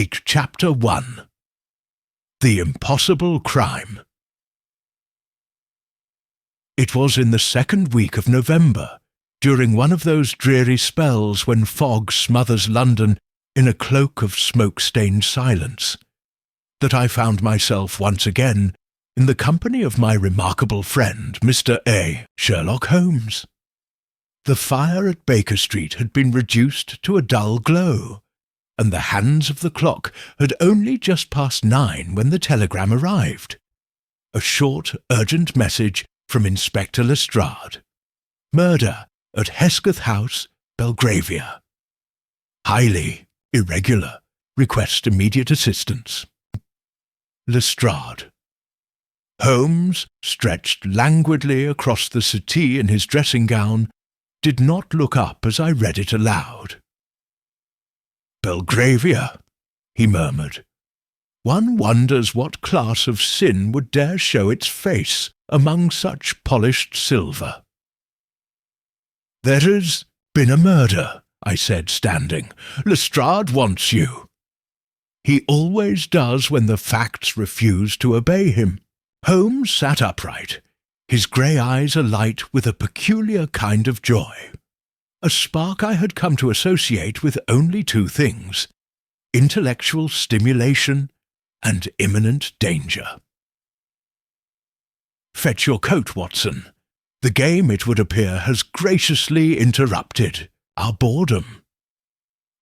Chapter 1. The Impossible Crime. It was in the second week of November, during one of those dreary spells when fog smothers London in a cloak of smoke-stained silence, that I found myself once again in the company of my remarkable friend, Mr. Sherlock Holmes. The fire at Baker Street had been reduced to a dull glow, and the hands of the clock had only just passed 9 when the telegram arrived. A short, urgent message from Inspector Lestrade. Murder at Hesketh House, Belgravia. Highly irregular. Request immediate assistance. Lestrade. Holmes, stretched languidly across the settee in his dressing gown, did not look up as I read it aloud. Belgravia, he murmured. One wonders what class of sin would dare show its face among such polished silver. There has been a murder, I said, standing. Lestrade wants you. He always does when the facts refuse to obey him. Holmes sat upright, his grey eyes alight with a peculiar kind of joy. A spark I had come to associate with only 2 things: intellectual stimulation and imminent danger. Fetch your coat, Watson. The game, it would appear, has graciously interrupted our boredom.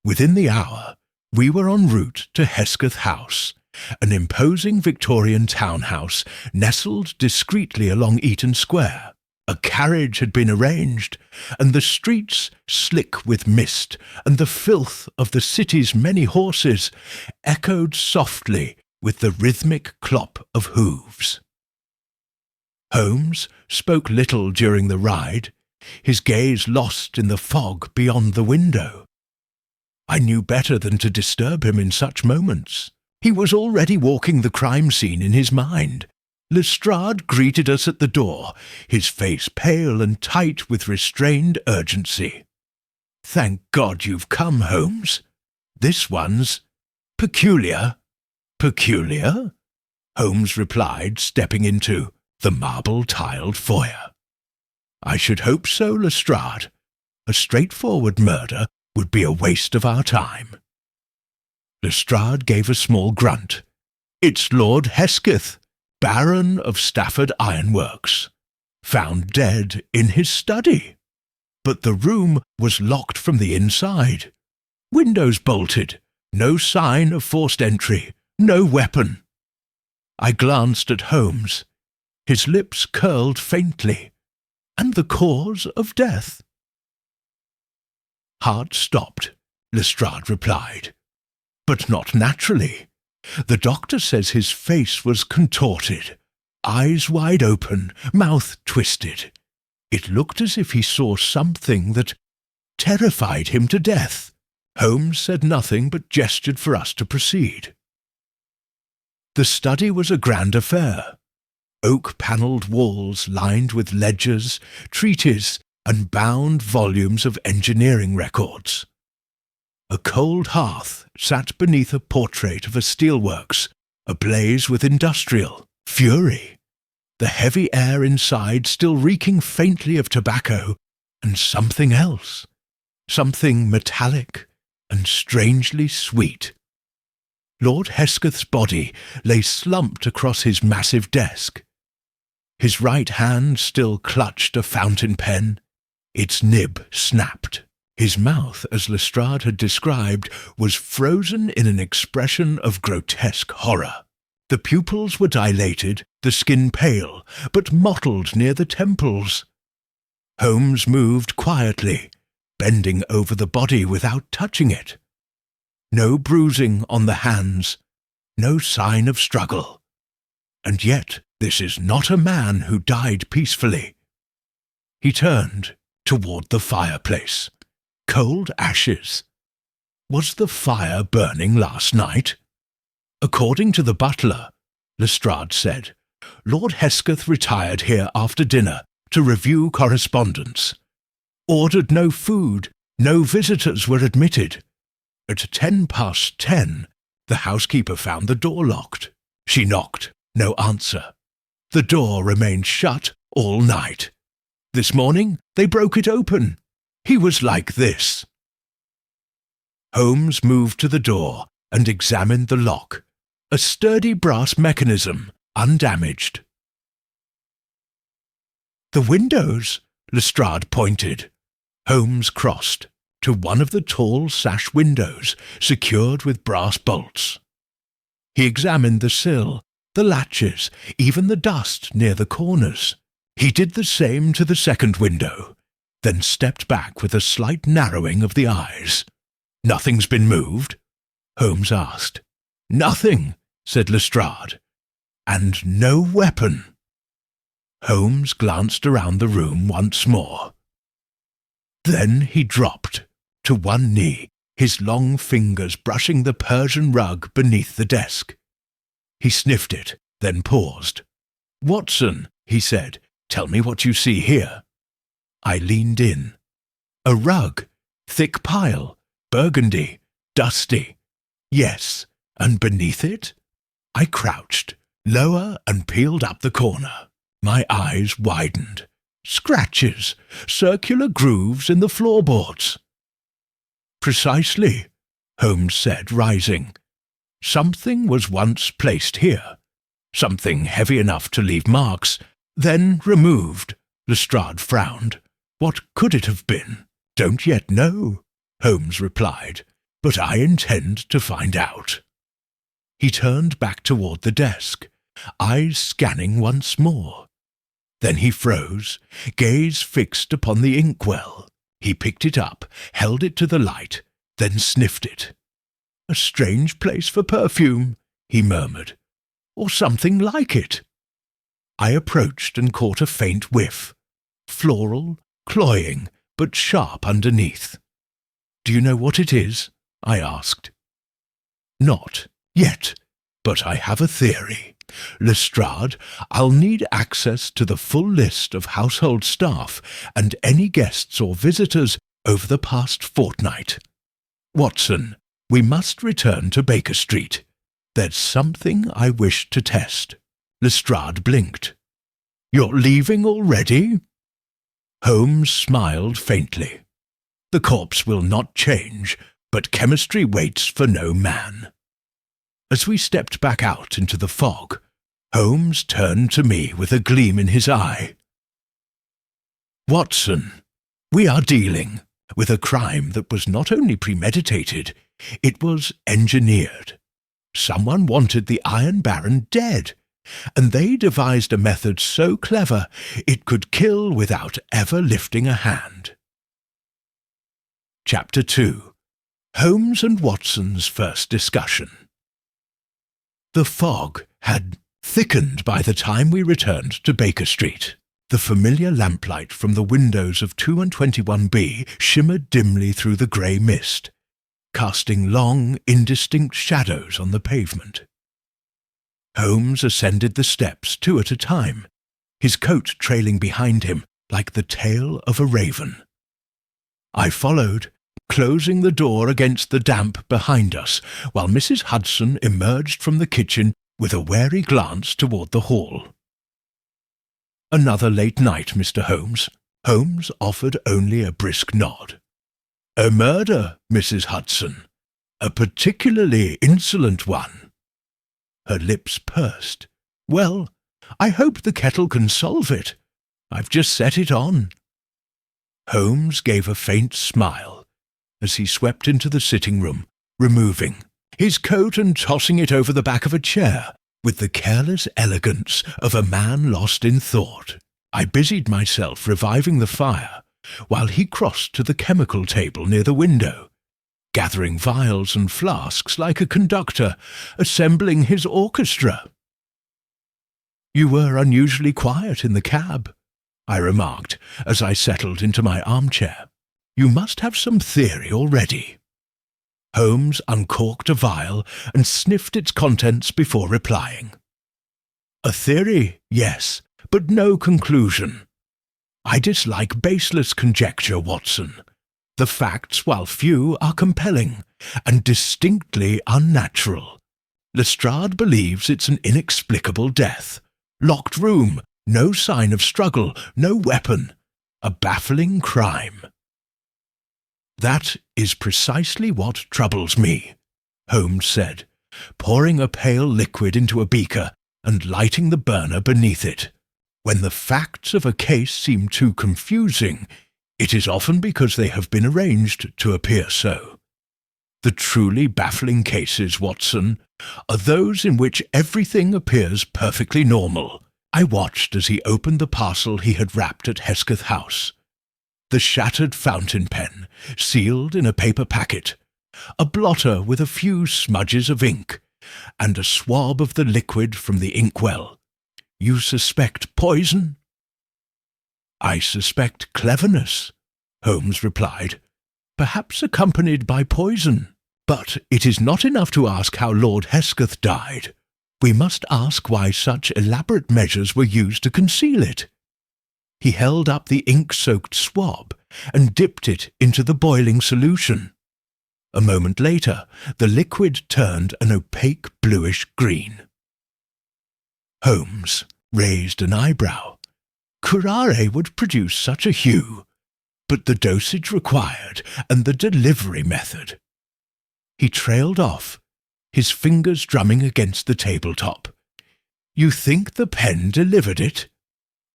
Within the hour, we were en route to Hesketh House, an imposing Victorian townhouse nestled discreetly along Eaton Square. A carriage had been arranged, and the streets, slick with mist, and the filth of the city's many horses, echoed softly with the rhythmic clop of hooves. Holmes spoke little during the ride, his gaze lost in the fog beyond the window. I knew better than to disturb him in such moments. He was already walking the crime scene in his mind. Lestrade greeted us at the door, his face pale and tight with restrained urgency. "Thank God you've come, Holmes. This one's peculiar." "Peculiar?" Holmes replied, stepping into the marble-tiled foyer. "I should hope so, Lestrade. A straightforward murder would be a waste of our time." Lestrade gave a small grunt. "It's Lord Hesketh, Baron of Stafford Ironworks, found dead in his study. But the room was locked from the inside. Windows bolted, no sign of forced entry, no weapon." I glanced at Holmes. His lips curled faintly. "And the cause of death?" "Heart stopped," Lestrade replied. "But not naturally. The doctor says his face was contorted, eyes wide open, mouth twisted. It looked as if he saw something that terrified him to death." Holmes said nothing but gestured for us to proceed. The study was a grand affair. Oak-panelled walls lined with ledgers, treatises, and bound volumes of engineering records. A cold hearth sat beneath a portrait of a steelworks, ablaze with industrial fury, the heavy air inside still reeking faintly of tobacco and something else, something metallic and strangely sweet. Lord Hesketh's body lay slumped across his massive desk. His right hand still clutched a fountain pen. Its nib snapped. His mouth, as Lestrade had described, was frozen in an expression of grotesque horror. The pupils were dilated, the skin pale, but mottled near the temples. Holmes moved quietly, bending over the body without touching it. No bruising on the hands, no sign of struggle. And yet this is not a man who died peacefully. He turned toward the fireplace. Cold ashes. Was the fire burning last night? According to the butler, Lestrade said, Lord Hesketh retired here after dinner to review correspondence. Ordered no food, no visitors were admitted. At 10 past 10, The housekeeper found the door locked. She knocked. No answer. The door remained shut all night. This morning they broke it open. He was like this. Holmes moved to the door and examined the lock. A sturdy brass mechanism, undamaged. The windows, Lestrade pointed. Holmes crossed to one of the tall sash windows, secured with brass bolts. He examined the sill, the latches, even the dust near the corners. He did the same to the second window, then stepped back with a slight narrowing of the eyes. "Nothing's been moved?" Holmes asked. "Nothing," said Lestrade. "And no weapon." Holmes glanced around the room once more. Then he dropped to one knee, his long fingers brushing the Persian rug beneath the desk. He sniffed it, then paused. "Watson," he said, "tell me what you see here." I leaned in. A rug, thick pile, burgundy, dusty. Yes, and beneath it? I crouched, lower, and peeled up the corner. My eyes widened. Scratches, circular grooves in the floorboards. "Precisely," Holmes said, rising. "Something was once placed here. Something heavy enough to leave marks, then removed." Lestrade frowned. "What could it have been?" "Don't yet know," Holmes replied, "but I intend to find out." He turned back toward the desk, eyes scanning once more. Then he froze, gaze fixed upon the inkwell. He picked it up, held it to the light, then sniffed it. "A strange place for perfume," he murmured, "or something like it." I approached and caught a faint whiff. Floral, cloying, but sharp underneath. "Do you know what it is?" I asked. "Not yet, but I have a theory. Lestrade, I'll need access to the full list of household staff and any guests or visitors over the past fortnight. Watson, we must return to Baker Street. There's something I wish to test." Lestrade blinked. "You're leaving already?" Holmes smiled faintly. "The corpse will not change, but chemistry waits for no man." As we stepped back out into the fog, Holmes turned to me with a gleam in his eye. "Watson, we are dealing with a crime that was not only premeditated, it was engineered. Someone wanted the Iron Baron dead, and they devised a method so clever it could kill without ever lifting a hand." Chapter 2. Holmes and Watson's First Discussion. The fog had thickened by the time we returned to Baker Street. The familiar lamplight from the windows of 2 and 21B shimmered dimly through the grey mist, casting long, indistinct shadows on the pavement. Holmes ascended the steps 2 at a time, his coat trailing behind him like the tail of a raven. I followed, closing the door against the damp behind us, while Mrs. Hudson emerged from the kitchen with a wary glance toward the hall. "Another late night, Mr. Holmes." Holmes offered only a brisk nod. "A murder, Mrs. Hudson. A particularly insolent one." Her lips pursed. "Well, I hope the kettle can solve it. I've just set it on." Holmes gave a faint smile as he swept into the sitting room, removing his coat and tossing it over the back of a chair with the careless elegance of a man lost in thought. I busied myself reviving the fire, while he crossed to the chemical table near the window, gathering vials and flasks like a conductor, assembling his orchestra. "You were unusually quiet in the cab," I remarked as I settled into my armchair. "You must have some theory already." Holmes uncorked a vial and sniffed its contents before replying. "A theory, yes, but no conclusion. I dislike baseless conjecture, Watson. The facts, while few, are compelling and distinctly unnatural. Lestrade believes it's an inexplicable death. Locked room, no sign of struggle, no weapon. A baffling crime. "That is precisely what troubles me," Holmes said, pouring a pale liquid into a beaker and lighting the burner beneath it. "When the facts of a case seem too confusing, it is often because they have been arranged to appear so. The truly baffling cases, Watson, are those in which everything appears perfectly normal." I watched as he opened the parcel he had wrapped at Hesketh House. The shattered fountain pen, sealed in a paper packet, a blotter with a few smudges of ink, and a swab of the liquid from the inkwell. "You suspect poison?" "I suspect cleverness," Holmes replied, "perhaps accompanied by poison. But it is not enough to ask how Lord Hesketh died. We must ask why such elaborate measures were used to conceal it." He held up the ink-soaked swab and dipped it into the boiling solution. A moment later, the liquid turned an opaque bluish green. Holmes raised an eyebrow. Curare would produce such a hue, but the dosage required and the delivery method. He trailed off, his fingers drumming against the tabletop. "You think the pen delivered it?"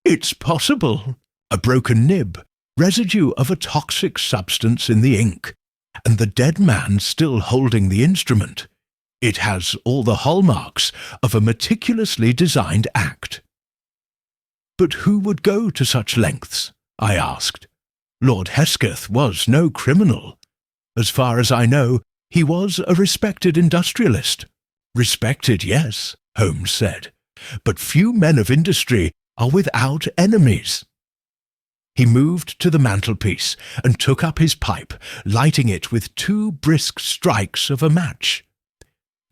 "It's possible. A broken nib, residue of a toxic substance in the ink, and the dead man still holding the instrument. It has all the hallmarks of a meticulously designed act." "But who would go to such lengths?" I asked. "Lord Hesketh was no criminal. As far as I know, he was a respected industrialist." "Respected, yes," Holmes said, "but few men of industry are without enemies." He moved to the mantelpiece and took up his pipe, lighting it with 2 brisk strikes of a match.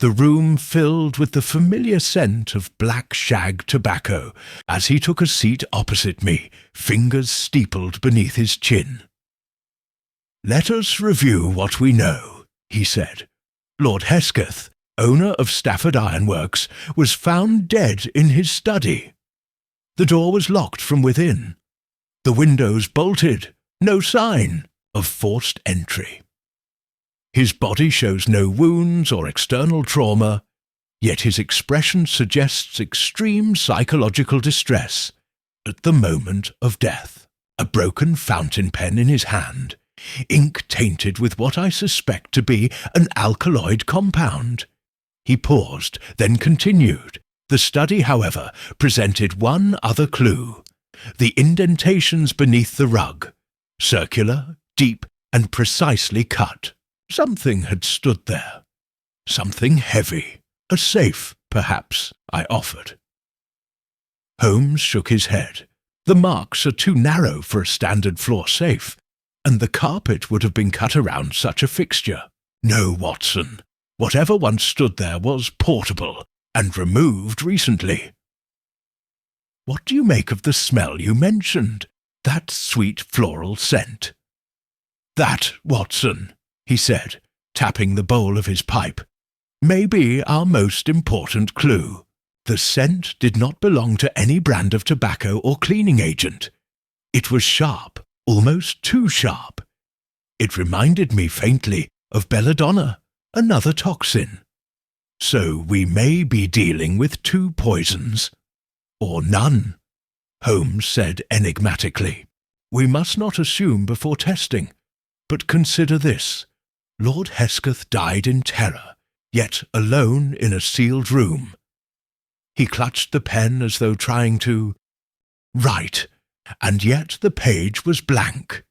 The room filled with the familiar scent of black shag tobacco as he took a seat opposite me, fingers steepled beneath his chin. "Let us review what we know," he said. "Lord Hesketh, owner of Stafford Ironworks, was found dead in his study. The door was locked from within. The windows bolted, no sign of forced entry. His body shows no wounds or external trauma, yet his expression suggests extreme psychological distress at the moment of death. A broken fountain pen in his hand, ink tainted with what I suspect to be an alkaloid compound." He paused, then continued. "The study, however, presented one other clue. The indentations beneath the rug, circular, deep, and precisely cut. Something had stood there. Something heavy. A safe, perhaps," I offered. Holmes shook his head. "The marks are too narrow for a standard floor safe, and the carpet would have been cut around such a fixture. No, Watson, whatever once stood there was portable and removed recently." "What do you make of the smell you mentioned? That sweet floral scent?" "That, Watson," he said, tapping the bowl of his pipe, "may be our most important clue. The scent did not belong to any brand of tobacco or cleaning agent. It was sharp, almost too sharp. It reminded me faintly of belladonna, another toxin. So we may be dealing with 2 poisons. Or none," Holmes said enigmatically. "We must not assume before testing, but consider this. Lord Hesketh died in terror, yet alone in a sealed room. He clutched the pen as though trying to write, and yet the page was blank.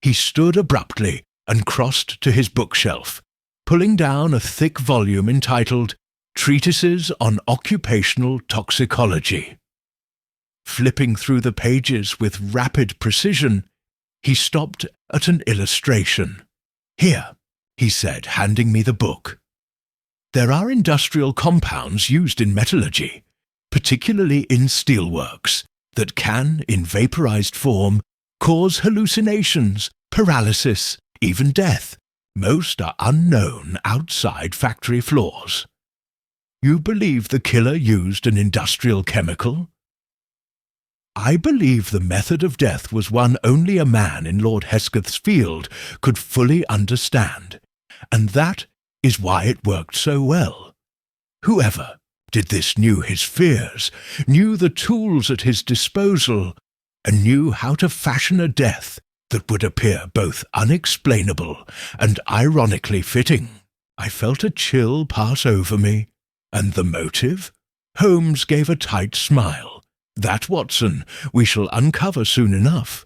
He stood abruptly and crossed to his bookshelf, pulling down a thick volume entitled Treatises on Occupational Toxicology. Flipping through the pages with rapid precision, he stopped at an illustration. "Here," he said, handing me the book. "There are industrial compounds used in metallurgy, particularly in steelworks, that can, in vaporized form, cause hallucinations, paralysis, even death. Most are unknown outside factory floors. You believe the killer used an industrial chemical? I believe the method of death was one only a man in Lord Hesketh's field could fully understand, and that is why it worked so well. Whoever did this knew his fears, knew the tools at his disposal, and knew how to fashion a death that would appear both unexplainable and ironically fitting. I felt a chill pass over me. And the motive? Holmes gave a tight smile. That, Watson, we shall uncover soon enough.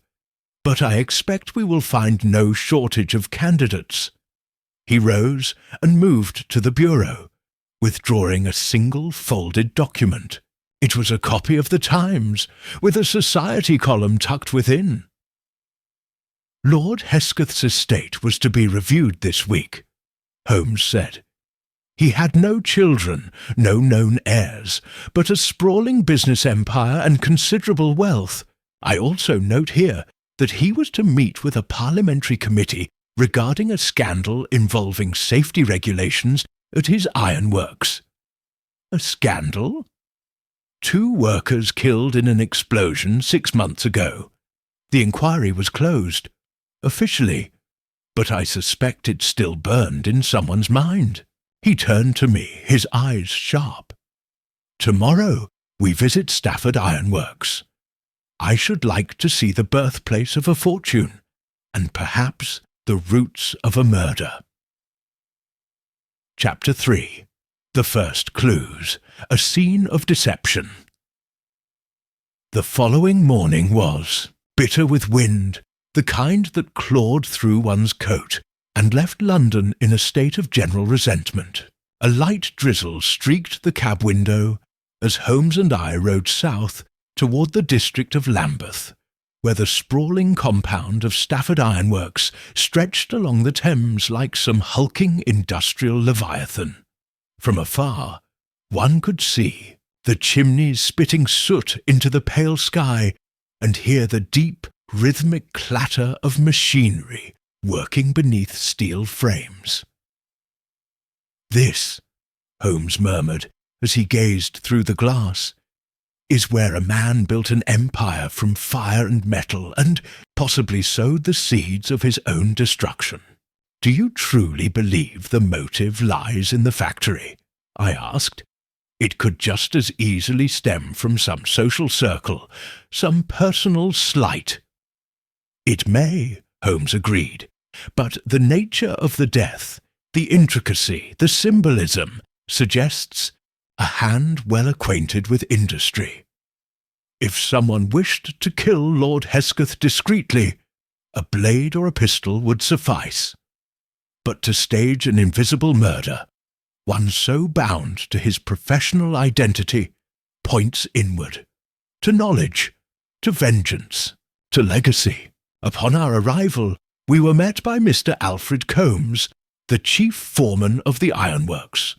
But I expect we will find no shortage of candidates. He rose and moved to the bureau, withdrawing a single folded document. It was a copy of the Times, with a society column tucked within. Lord Hesketh's estate was to be reviewed this week, Holmes said. He had no children, no known heirs, but a sprawling business empire and considerable wealth. I also note here that he was to meet with a parliamentary committee regarding a scandal involving safety regulations at his ironworks. A scandal? 2 workers killed in an explosion 6 months ago. The inquiry was closed, officially, but I suspect it still burned in someone's mind. He turned to me, his eyes sharp. Tomorrow we visit Stafford Ironworks. I should like to see the birthplace of a fortune, and perhaps the roots of a murder. Chapter 3. The First Clues. A Scene of Deception. The following morning was bitter with wind, the kind that clawed through one's coat, and left London in a state of general resentment. A light drizzle streaked the cab window as Holmes and I rode south toward the district of Lambeth, where the sprawling compound of Stafford Ironworks stretched along the Thames like some hulking industrial leviathan. From afar, one could see the chimneys spitting soot into the pale sky and hear the deep, rhythmic clatter of machinery working beneath steel frames. "This," Holmes murmured as he gazed through the glass, "is where a man built an empire from fire and metal and possibly sowed the seeds of his own destruction. Do you truly believe the motive lies in the factory?" I asked. "It could just as easily stem from some social circle, some personal slight." "It may," Holmes agreed, "but the nature of the death, the intricacy, the symbolism, suggests a hand well acquainted with industry. If someone wished to kill Lord Hesketh discreetly, a blade or a pistol would suffice. But to stage an invisible murder, one so bound to his professional identity, points inward, to knowledge, to vengeance, to legacy. Upon our arrival, we were met by Mr. Alfred Combs, the chief foreman of the ironworks,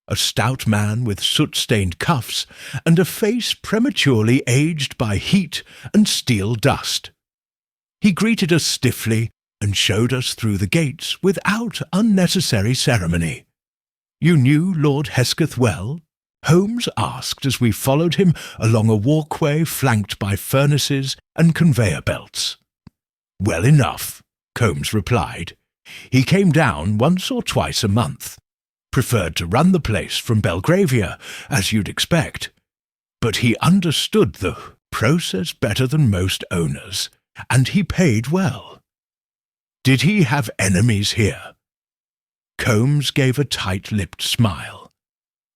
a stout man with soot-stained cuffs and a face prematurely aged by heat and steel dust. He greeted us stiffly and showed us through the gates without unnecessary ceremony. "You knew Lord Hesketh well?" Holmes asked as we followed him along a walkway flanked by furnaces and conveyor belts. "Well enough," Combs replied. "He came down once or twice a month. Preferred to run the place from Belgravia, as you'd expect. But he understood the process better than most owners, and he paid well." "Did he have enemies here?" Combs gave a tight-lipped smile.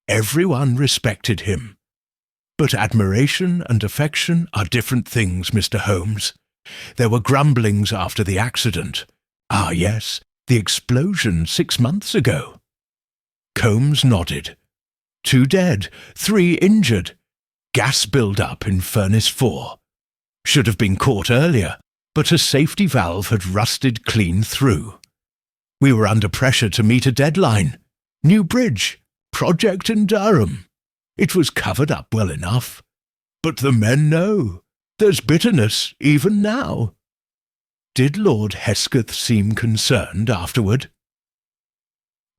"Everyone respected him. But admiration and affection are different things, Mr. Holmes. There were grumblings after the accident. Ah, yes, the explosion 6 months ago." Combs nodded. 2 dead, 3 injured. Gas build-up in Furnace 4. Should have been caught earlier, but a safety valve had rusted clean through. We were under pressure to meet a deadline. New bridge, project in Durham. It was covered up well enough. But the men know. There's bitterness even now. Did Lord Hesketh seem concerned afterward?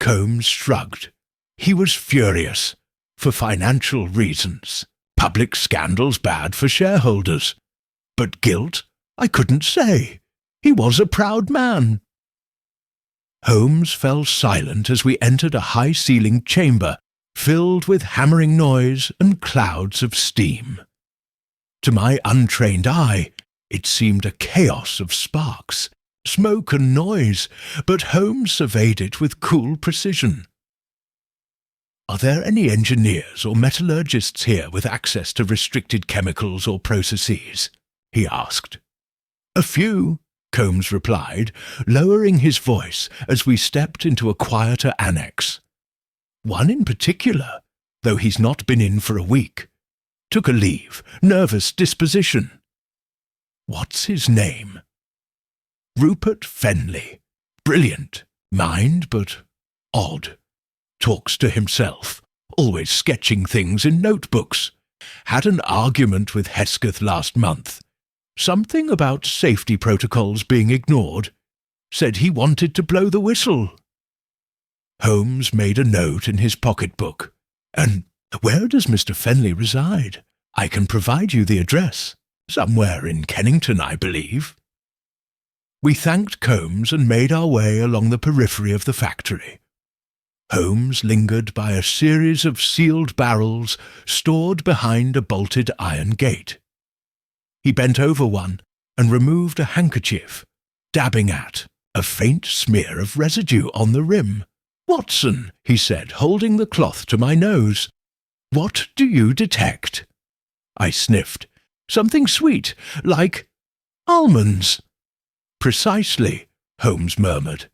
Holmes shrugged. He was furious, for financial reasons. Public scandal's bad for shareholders. But guilt? I couldn't say. He was a proud man. Holmes fell silent as we entered a high-ceilinged chamber filled with hammering noise and clouds of steam. To my untrained eye, it seemed a chaos of sparks, smoke and noise, but Holmes surveyed it with cool precision. "Are there any engineers or metallurgists here with access to restricted chemicals or processes?" he asked. "A few," Holmes replied, lowering his voice as we stepped into a quieter annex. "One in particular, though he's not been in for a week. Took a leave, nervous disposition." "What's his name?" "Rupert Fenley. Brilliant. Mind, but odd. Talks to himself, always sketching things in notebooks. Had an argument with Hesketh last month. Something about safety protocols being ignored. Said he wanted to blow the whistle." Holmes made a note in his pocketbook. "And where does Mr. Fenley reside? I can provide you the address. Somewhere in Kennington, I believe." We thanked Holmes and made our way along the periphery of the factory. Holmes lingered by a series of sealed barrels stored behind a bolted iron gate. He bent over one and removed a handkerchief, dabbing at a faint smear of residue on the rim. "Watson," he said, holding the cloth to my nose, "what do you detect?" I sniffed. "Something sweet, like almonds." "Precisely," Holmes murmured.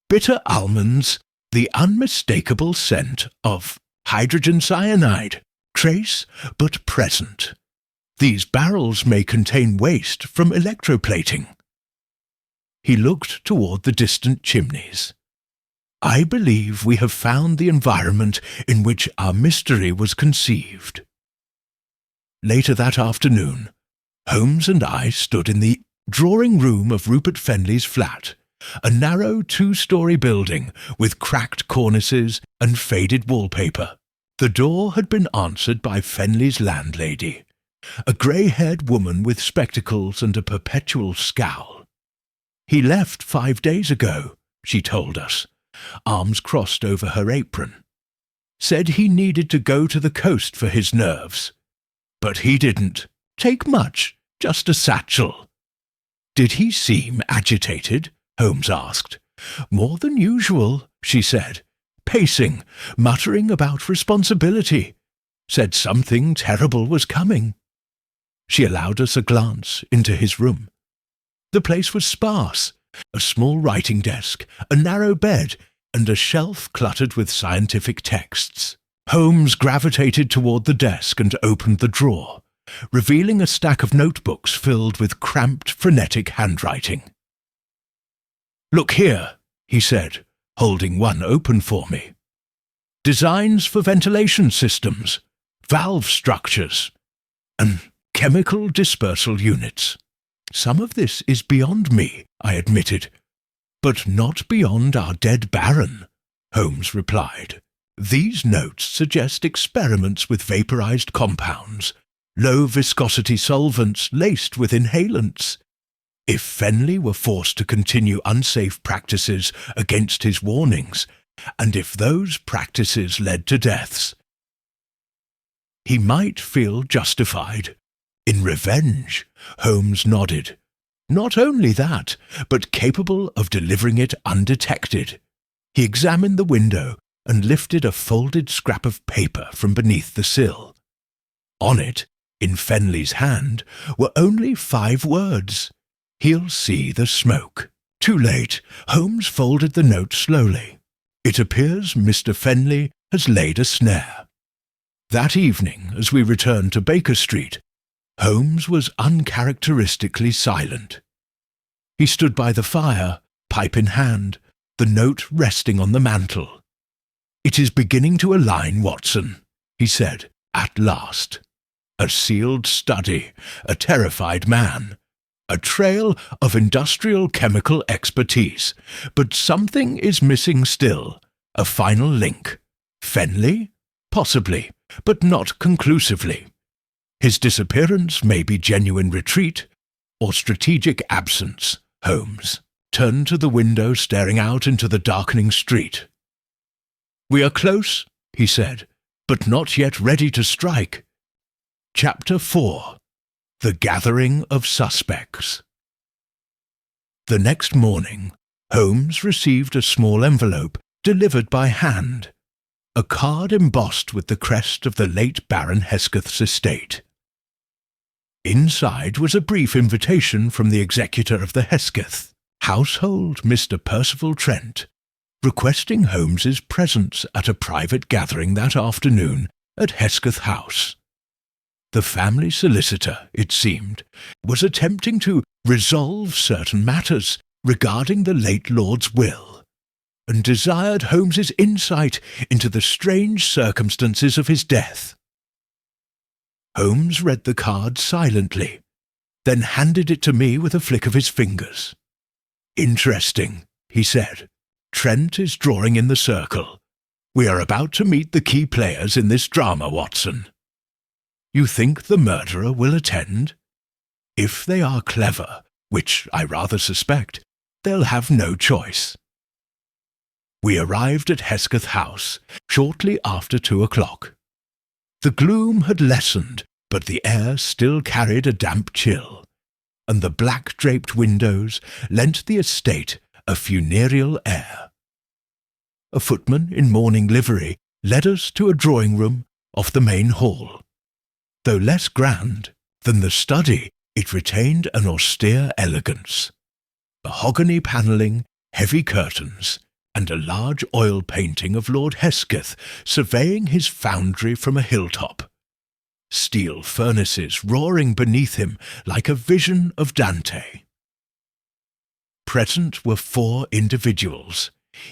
"Bitter almonds, the unmistakable scent of hydrogen cyanide, trace but present. These barrels may contain waste from electroplating." He looked toward the distant chimneys. "I believe we have found the environment in which our mystery was conceived." Later that afternoon, Holmes and I stood in the drawing-room of Rupert Fenley's flat, a narrow two-story building with cracked cornices and faded wallpaper. The door had been answered by Fenley's landlady, a grey-haired woman with spectacles and a perpetual scowl. "He left 5 days ago," she told us, arms crossed over her apron. "Said he needed to go to the coast for his nerves. But he didn't take much, just a satchel." "Did he seem agitated?" Holmes asked. "More than usual," she said, pacing, muttering about responsibility. Said something terrible was coming." She allowed us a glance into his room. The place was sparse, a small writing desk, a narrow bed, and a shelf cluttered with scientific texts. Holmes gravitated toward the desk and opened the drawer, revealing a stack of notebooks filled with cramped, frenetic handwriting. "Look here," he said, holding one open for me. "Designs for ventilation systems, valve structures, and chemical dispersal units. Some of this is beyond me," I admitted. "But not beyond our dead Baron," Holmes replied. "These notes suggest experiments with vaporized compounds, low-viscosity solvents laced with inhalants. If Fenley were forced to continue unsafe practices against his warnings, and if those practices led to deaths, he might feel justified. In revenge," Holmes nodded. "Not only that, but capable of delivering it undetected." He examined the window and lifted a folded scrap of paper from beneath the sill. On it, in Fenley's hand, were only 5 words. "He'll see the smoke." Too late, Holmes folded the note slowly. "It appears Mr. Fenley has laid a snare." That evening, as we returned to Baker Street, Holmes was uncharacteristically silent. He stood by the fire, pipe in hand, the note resting on the mantel. "It is beginning to align, Watson," he said, at last. "A sealed study, a terrified man. A trail of industrial chemical expertise. But something is missing still. A final link. Fenley? Possibly, but not conclusively. His disappearance may be genuine retreat or strategic absence. Holmes turned to the window, staring out into the darkening street. "We are close," he said, "but not yet ready to strike." Chapter 4. The Gathering of Suspects. The next morning, Holmes received a small envelope delivered by hand, a card embossed with the crest of the late Baron Hesketh's estate. Inside was a brief invitation from the executor of the Hesketh, household Mr. Percival Trent, requesting Holmes's presence at a private gathering that afternoon at Hesketh House. The family solicitor, it seemed, was attempting to resolve certain matters regarding the late lord's will, and desired Holmes's insight into the strange circumstances of his death. Holmes read the card silently, then handed it to me with a flick of his fingers. "Interesting," he said. "Trent is drawing in the circle. We are about to meet the key players in this drama, Watson. You think the murderer will attend? If they are clever, which I rather suspect, they'll have no choice." We arrived at Hesketh House shortly after 2:00. The gloom had lessened, but the air still carried a damp chill, and the black-draped windows lent the estate a funereal air. A footman in morning livery led us to a drawing-room off the main hall. Though less grand than the study, it retained an austere elegance. Mahogany panelling, heavy curtains, and a large oil painting of Lord Hesketh surveying his foundry from a hilltop. Steel furnaces roaring beneath him like a vision of Dante. Present were 4 individuals,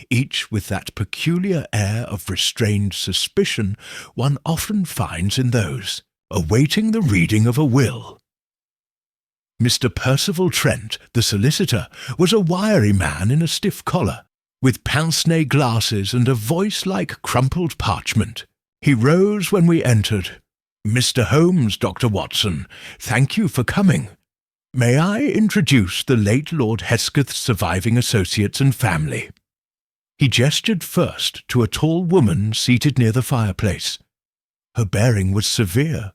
each with that peculiar air of restrained suspicion one often finds in those awaiting the reading of a will. Mr. Percival Trent, the solicitor, was a wiry man in a stiff collar, with pince-nez glasses and a voice like crumpled parchment. He rose when we entered. "Mr. Holmes, Dr. Watson, thank you for coming. May I introduce the late Lord Hesketh's surviving associates and family?" He gestured first to a tall woman seated near the fireplace. Her bearing was severe,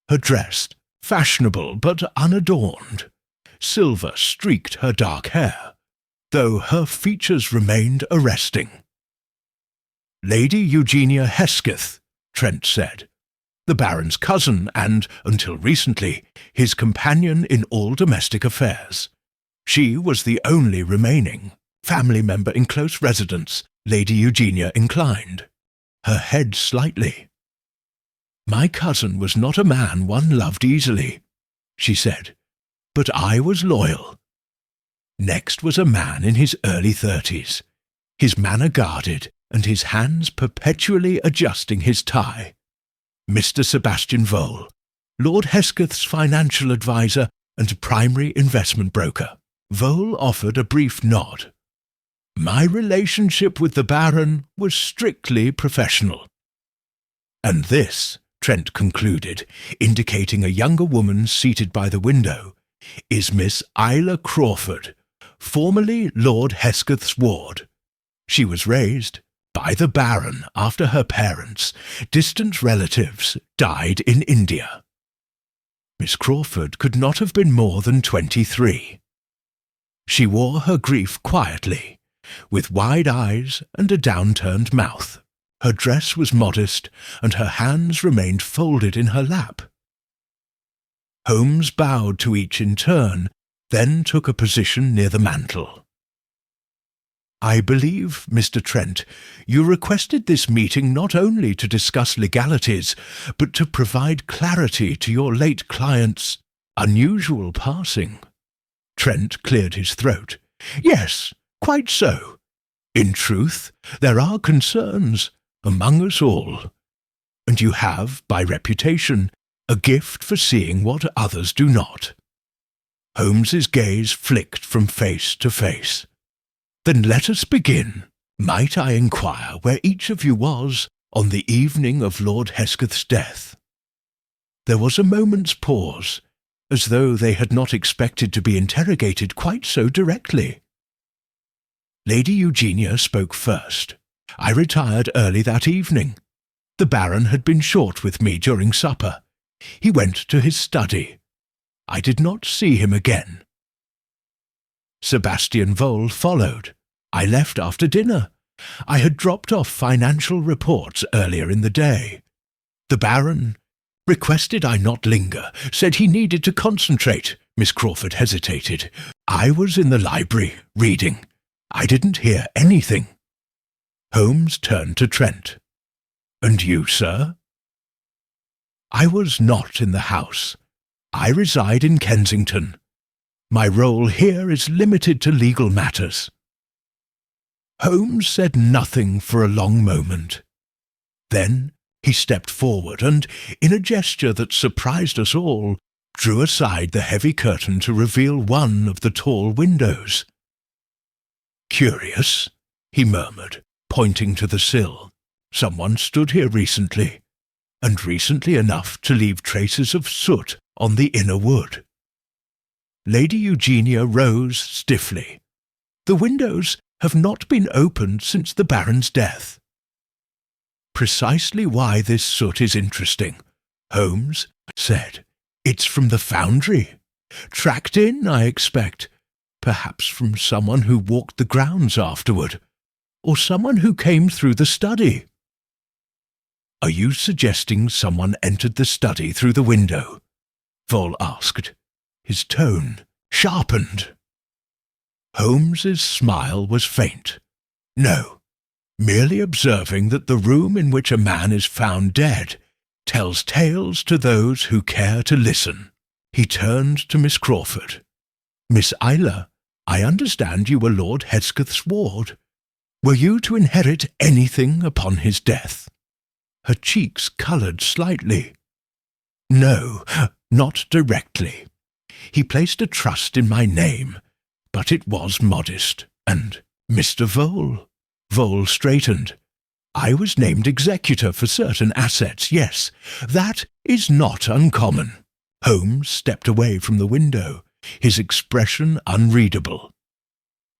her dress fashionable but unadorned. Silver streaked her dark hair, though her features remained arresting. "Lady Eugenia Hesketh," Trent said, "the Baron's cousin and, until recently, his companion in all domestic affairs. She was the only remaining family member in close residence." Lady Eugenia inclined, her head slightly. "My cousin was not a man one loved easily," she said, "but I was loyal." Next was a man in his early 30s, his manner guarded and his hands perpetually adjusting his tie. Mr. Sebastian Vole, Lord Hesketh's financial adviser and primary investment broker. Vole offered a brief nod. "My relationship with the Baron was strictly professional." "And this," Trent concluded, indicating a younger woman seated by the window, "is Miss Isla Crawford, formerly Lord Hesketh's ward. She was raised by the Baron after her parents, distant relatives, died in India." Miss Crawford could not have been more than 23. She wore her grief quietly, with wide eyes and a downturned mouth. Her dress was modest, and her hands remained folded in her lap. Holmes bowed to each in turn, then took a position near the mantel. "I believe, Mr. Trent, you requested this meeting not only to discuss legalities, but to provide clarity to your late client's unusual passing." Trent cleared his throat. "Yes, quite so. In truth, there are concerns among us all, and you have, by reputation, a gift for seeing what others do not." Holmes's gaze flicked from face to face. "Then let us begin. Might I inquire where each of you was on the evening of Lord Hesketh's death?" There was a moment's pause, as though they had not expected to be interrogated quite so directly. Lady Eugenia spoke first. "I retired early that evening. The Baron had been short with me during supper. He went to his study. I did not see him again." Sebastian Vole followed. "I left after dinner. I had dropped off financial reports earlier in the day. The Baron requested I not linger, said he needed to concentrate." Miss Crawford hesitated. "I was in the library, reading. I didn't hear anything." Holmes turned to Trent. "And you, sir?" "I was not in the house. I reside in Kensington. My role here is limited to legal matters." Holmes said nothing for a long moment. Then he stepped forward and, in a gesture that surprised us all, drew aside the heavy curtain to reveal one of the tall windows. "Curious," he murmured, pointing to the sill. "Someone stood here recently, and recently enough to leave traces of soot on the inner wood." Lady Eugenia rose stiffly. "The windows have not been opened since the Baron's death." "Precisely why this soot is interesting," Holmes said. "It's from the foundry. Tracked in, I expect. Perhaps from someone who walked the grounds afterward, or someone who came through the study." "Are you suggesting someone entered the study through the window?" Vole asked. His tone sharpened. Holmes's smile was faint. "No, merely observing that the room in which a man is found dead tells tales to those who care to listen." He turned to Miss Crawford. "Miss Isla, I understand you were Lord Hesketh's ward. Were you to inherit anything upon his death?" Her cheeks coloured slightly. "No, not directly. He placed a trust in my name, but it was modest, and Mr. Vole." Vole straightened. "I was named executor for certain assets, yes. That is not uncommon." Holmes stepped away from the window, his expression unreadable.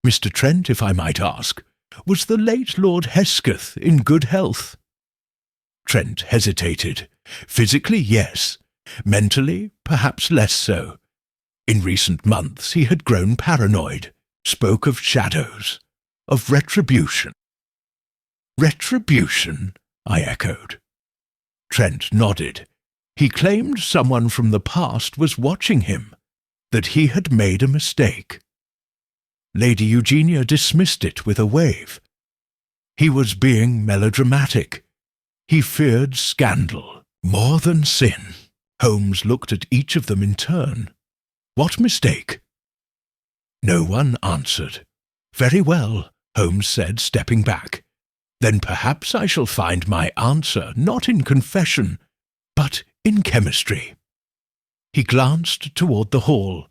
"Mr. Trent, if I might ask, was the late Lord Hesketh in good health?" Trent hesitated. "Physically, yes. Mentally, perhaps less so. In recent months he had grown paranoid, spoke of shadows, of retribution." "Retribution?" I echoed. Trent nodded. "He claimed someone from the past was watching him, that he had made a mistake." Lady Eugenia dismissed it with a wave. "He was being melodramatic. He feared scandal more than sin." Holmes looked at each of them in turn. "What mistake?" No one answered. "Very well," Holmes said, stepping back. "Then perhaps I shall find my answer not in confession, but in chemistry." He glanced toward the hall.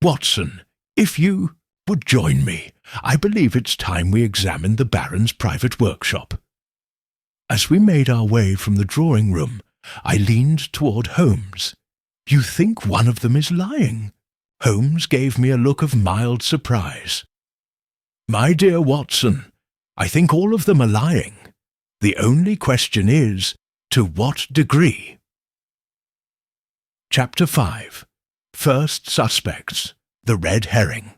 "Watson, if you would join me, I believe it's time we examined the Baron's private workshop." As we made our way from the drawing-room, I leaned toward Holmes. "You think one of them is lying?" Holmes gave me a look of mild surprise. "My dear Watson, I think all of them are lying. The only question is, to what degree?" Chapter 5. First Suspects. The Red Herring.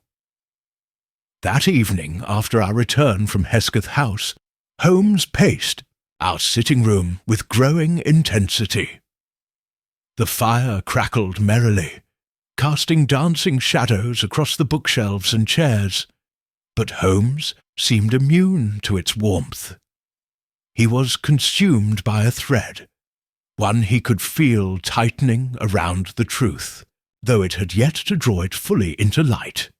That evening, after our return from Hesketh House, Holmes paced our sitting room with growing intensity. The fire crackled merrily, casting dancing shadows across the bookshelves and chairs, but Holmes seemed immune to its warmth. He was consumed by a thread, one he could feel tightening around the truth, though it had yet to draw it fully into light.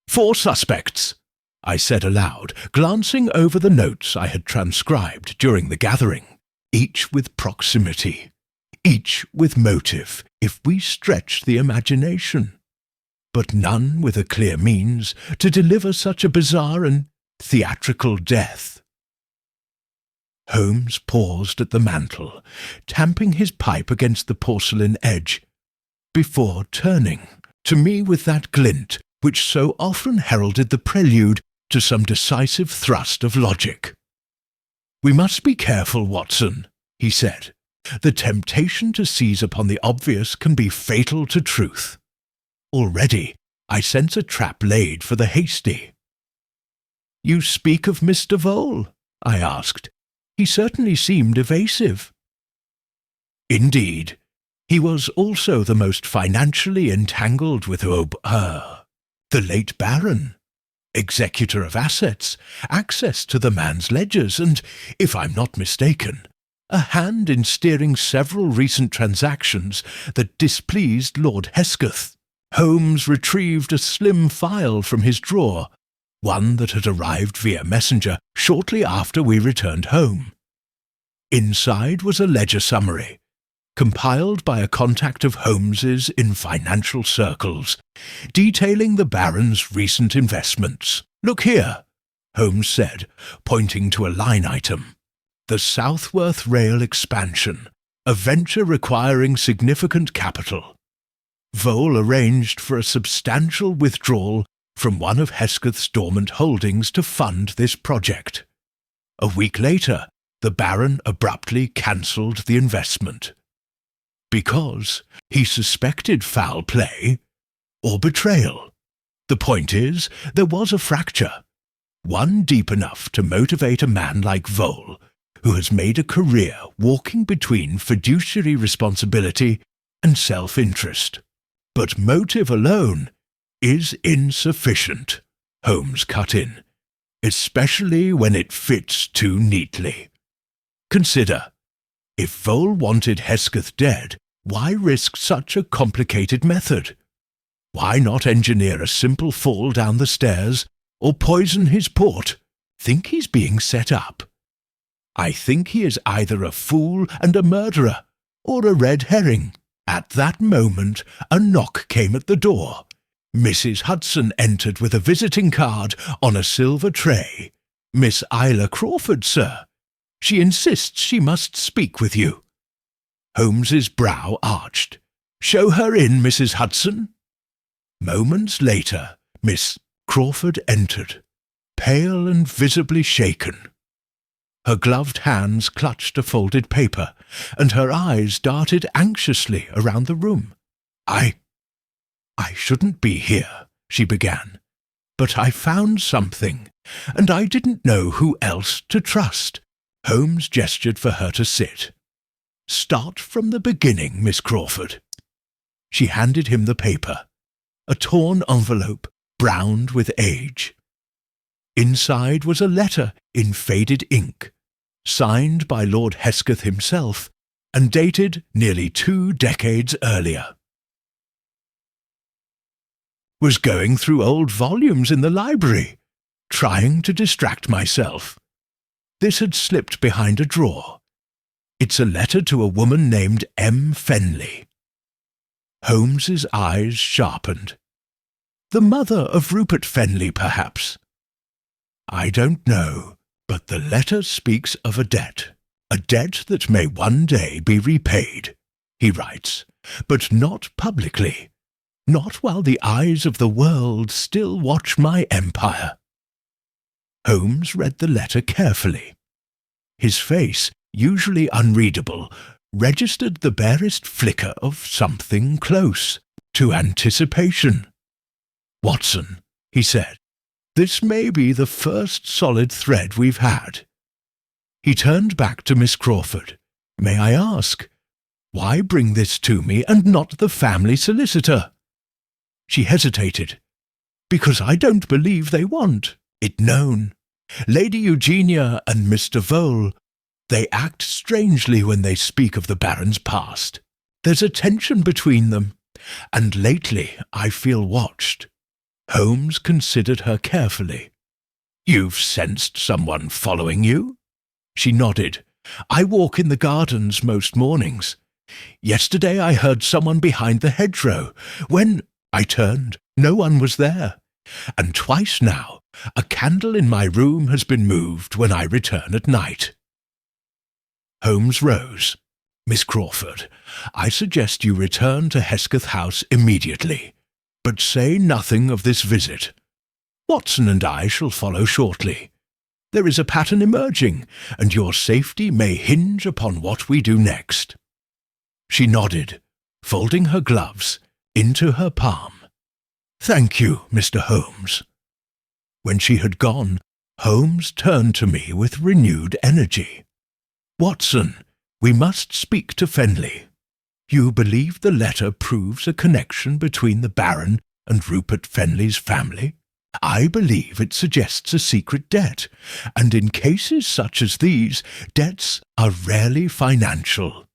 "4 suspects," I said aloud, glancing over the notes I had transcribed during the gathering, each with proximity, each with motive if we stretch the imagination, but none with a clear means to deliver such a bizarre and theatrical death. Holmes paused at the mantel, tamping his pipe against the porcelain edge, before turning to me with that glint which so often heralded the prelude to some decisive thrust of logic. "We must be careful, Watson," he said. "The temptation to seize upon the obvious can be fatal to truth. Already I sense a trap laid for the hasty." "You speak of Mr. Vole?" I asked. "He certainly seemed evasive." "Indeed. He was also the most financially entangled with the late Baron. Executor of assets, access to the man's ledgers, and, if I'm not mistaken, a hand in steering several recent transactions that displeased Lord Hesketh." Holmes retrieved a slim file from his drawer, one that had arrived via messenger shortly after we returned home. Inside was a ledger summary, compiled by a contact of Holmes's in financial circles, detailing the Baron's recent investments. "Look here," Holmes said, pointing to a line item. "The Southworth Rail expansion, a venture requiring significant capital. Vole arranged for a substantial withdrawal from one of Hesketh's dormant holdings to fund this project. A week later, the Baron abruptly cancelled the investment, because he suspected foul play or betrayal. The point is, there was a fracture, one deep enough to motivate a man like Vole, who has made a career walking between fiduciary responsibility and self-interest. But motive alone is insufficient," Holmes cut in, "especially when it fits too neatly. Consider, if Vole wanted Hesketh dead, why risk such a complicated method? Why not engineer a simple fall down the stairs or poison his port? Think he's being set up? I think he is either a fool and a murderer or a red herring." At that moment, a knock came at the door. Mrs. Hudson entered with a visiting card on a silver tray. "Miss Isla Crawford, sir. She insists she must speak with you." Holmes's brow arched. "Show her in, Mrs. Hudson." Moments later, Miss Crawford entered, pale and visibly shaken. Her gloved hands clutched a folded paper, and her eyes darted anxiously around the room. I shouldn't be here," she began, "but I found something, and I didn't know who else to trust." Holmes gestured for her to sit. "Start from the beginning, Miss Crawford." She handed him the paper, a torn envelope browned with age. Inside was a letter in faded ink, signed by Lord Hesketh himself, and dated nearly 2 decades earlier. "Was going through old volumes in the library, trying to distract myself. This had slipped behind a drawer. It's a letter to a woman named M. Fenley." Holmes's eyes sharpened. "The mother of Rupert Fenley, perhaps?" "I don't know, but the letter speaks of a debt that may one day be repaid," he writes, "but not publicly, not while the eyes of the world still watch my empire." Holmes read the letter carefully. His face, usually unreadable, registered the barest flicker of something close to anticipation. "Watson," he said, "this may be the first solid thread we've had." He turned back to Miss Crawford. "May I ask, why bring this to me and not the family solicitor?" She hesitated. "Because I don't believe they want it known. Lady Eugenia and Mr. Vole, they act strangely when they speak of the Baron's past. There's a tension between them, and lately I feel watched." Holmes considered her carefully. "You've sensed someone following you?" She nodded. "I walk in the gardens most mornings. Yesterday I heard someone behind the hedgerow. When I turned, no one was there. And twice now, a candle in my room has been moved when I return at night." Holmes rose. "Miss Crawford, I suggest you return to Hesketh House immediately, but say nothing of this visit. Watson and I shall follow shortly. There is a pattern emerging, and your safety may hinge upon what we do next." She nodded, folding her gloves into her palm. "Thank you, Mr. Holmes." When she had gone, Holmes turned to me with renewed energy. "Watson, we must speak to Fenley. You believe the letter proves a connection between the Baron and Rupert Fenley's family? I believe it suggests a secret debt, and in cases such as these, debts are rarely financial.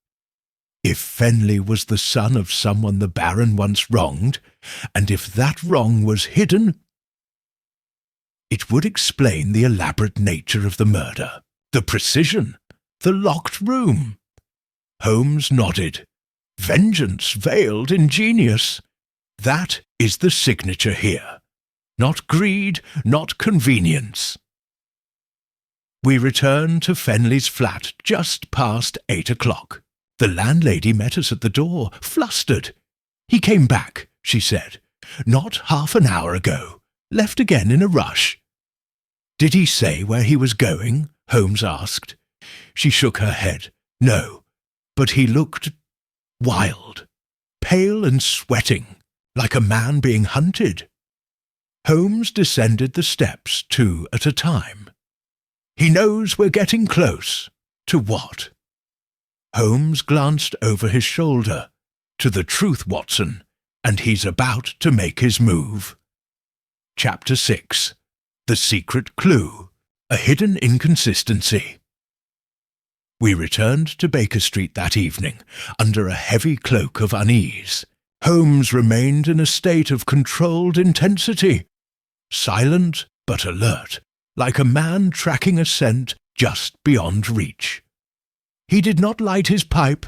If Fenley was the son of someone the Baron once wronged, and if that wrong was hidden, it would explain the elaborate nature of the murder, the precision, the locked room." Holmes nodded. "Vengeance veiled in genius. That is the signature here. Not greed, not convenience." We returned to Fenley's flat just past 8 o'clock. The landlady met us at the door, flustered. "He came back," she said. "Not half an hour ago. Left again in a rush." "Did he say where he was going?" Holmes asked. She shook her head. "No, but he looked wild, pale and sweating, like a man being hunted." Holmes descended the steps 2 at a time. "He knows we're getting close." "To what?" Holmes glanced over his shoulder. "To the truth, Watson, and he's about to make his move." Chapter 6. The Secret Clue. A Hidden Inconsistency. We returned to Baker Street that evening, under a heavy cloak of unease. Holmes remained in a state of controlled intensity, silent but alert, like a man tracking a scent just beyond reach. He did not light his pipe,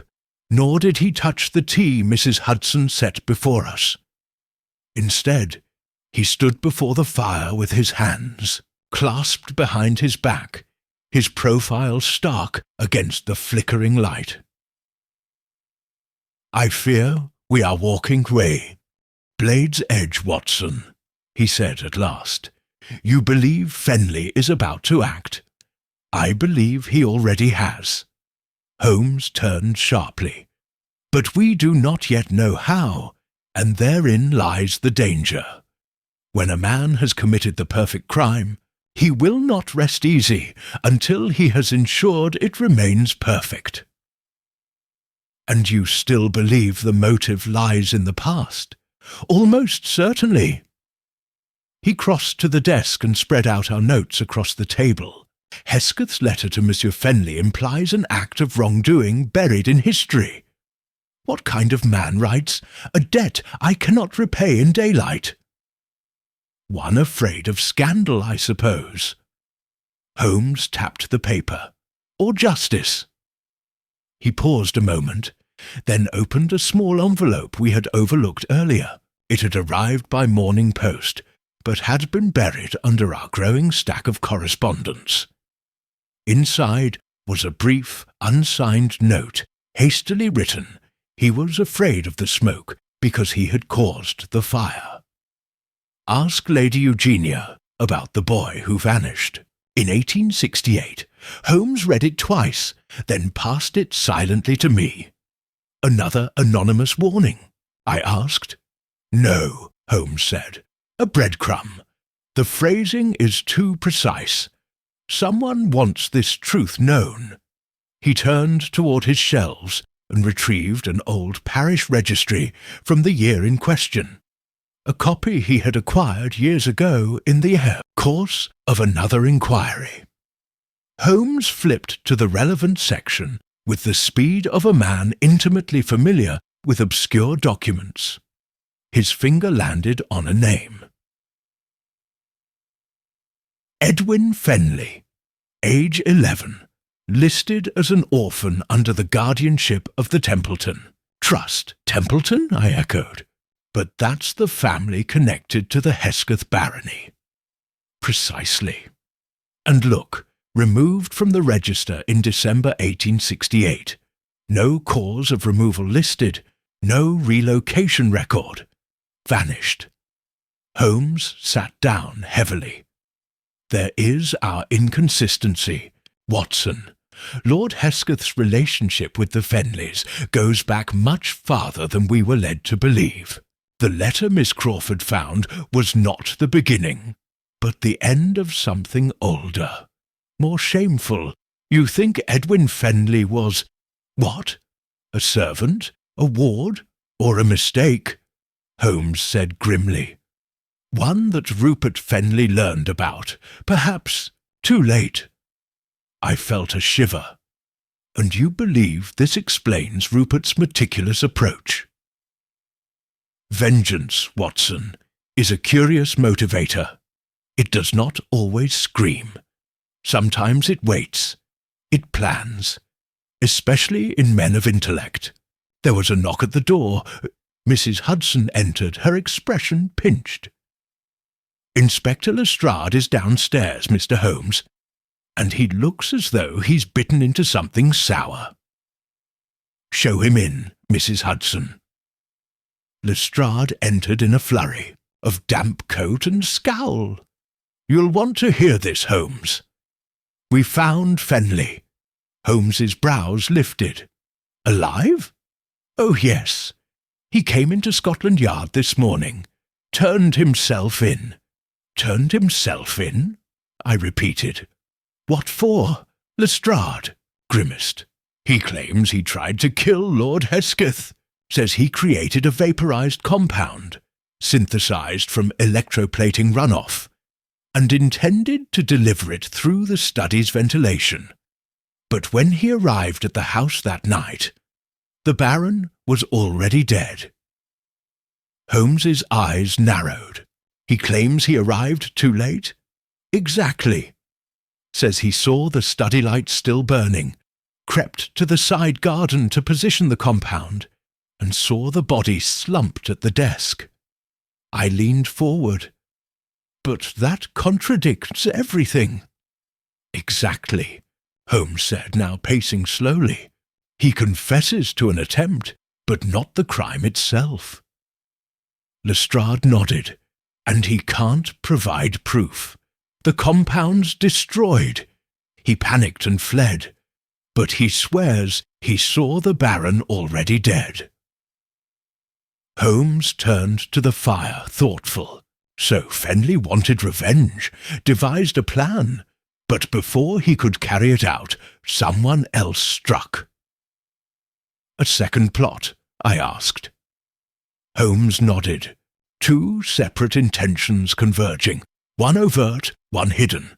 nor did he touch the tea Mrs. Hudson set before us. Instead, he stood before the fire with his hands clasped behind his back, his profile stark against the flickering light. "I fear we are walking way. Blade's Edge, Watson," he said at last. "You believe Fenley is about to act. I believe he already has." Holmes turned sharply. "But we do not yet know how, and therein lies the danger. When a man has committed the perfect crime, he will not rest easy until he has ensured it remains perfect." "And you still believe the motive lies in the past?" "Almost certainly." He crossed to the desk and spread out our notes across the table. "Hesketh's letter to Monsieur Fenley implies an act of wrongdoing buried in history. What kind of man writes, 'A debt I cannot repay in daylight'?" "One afraid of scandal, I suppose." Holmes tapped the paper. "Or justice." He paused a moment, then opened a small envelope we had overlooked earlier. It had arrived by morning post, but had been buried under our growing stack of correspondence. Inside was a brief, unsigned note, hastily written. He was afraid of the smoke because he had caused the fire. "Ask Lady Eugenia about the boy who vanished. In 1868, Holmes read it twice, then passed it silently to me." "Another anonymous warning?" I asked. "No," Holmes said. "A breadcrumb. The phrasing is too precise. Someone wants this truth known." He turned toward his shelves and retrieved an old parish registry from the year in question, a copy he had acquired years ago in the course of another inquiry. Holmes flipped to the relevant section with the speed of a man intimately familiar with obscure documents. His finger landed on a name. Edwin Fenley, age 11, Listed as an orphan under the guardianship of the Templeton. Trust. Templeton? I echoed. But that's the family connected to the Hesketh barony. Precisely. And look, removed from the register in December 1868. No cause of removal listed, no relocation record. Vanished. Holmes sat down heavily. There is our inconsistency, Watson. Lord Hesketh's relationship with the Fenleys goes back much farther than we were led to believe. The letter Miss Crawford found was not the beginning, but the end of something older, more shameful. You think Edwin Fenley was, what? A servant? A ward? Or a mistake? Holmes said grimly. One that Rupert Fenley learned about, perhaps too late. I felt a shiver. And you believe this explains Rupert's meticulous approach? Vengeance, Watson, is a curious motivator. It does not always scream. Sometimes it waits. It plans. Especially in men of intellect. There was a knock at the door. Mrs. Hudson entered, her expression pinched. Inspector Lestrade is downstairs, Mr. Holmes, and he looks as though he's bitten into something sour. Show him in, Mrs. Hudson. Lestrade entered in a flurry, of damp coat and scowl. You'll want to hear this, Holmes. We found Fenley. Holmes's brows lifted. Alive? Oh, yes. He came into Scotland Yard this morning. Turned himself in. Turned himself in? I repeated. What for? Lestrade grimaced. He claims he tried to kill Lord Hesketh. Says he created a vaporized compound, synthesized from electroplating runoff, and intended to deliver it through the study's ventilation. But when he arrived at the house that night, the Baron was already dead. Holmes's eyes narrowed. He claims he arrived too late? Exactly. Says he saw the study light still burning, crept to the side garden to position the compound, and saw the body slumped at the desk. I leaned forward. But that contradicts everything. Exactly, Holmes said, now pacing slowly. He confesses to an attempt, but not the crime itself. Lestrade nodded. And he can't provide proof. The compound's destroyed. He panicked and fled. But he swears he saw the Baron already dead. Holmes turned to the fire, thoughtful. So Fenley wanted revenge, devised a plan, but before he could carry it out, someone else struck. A second plot? I asked. Holmes nodded. Two separate intentions converging, one overt, one hidden.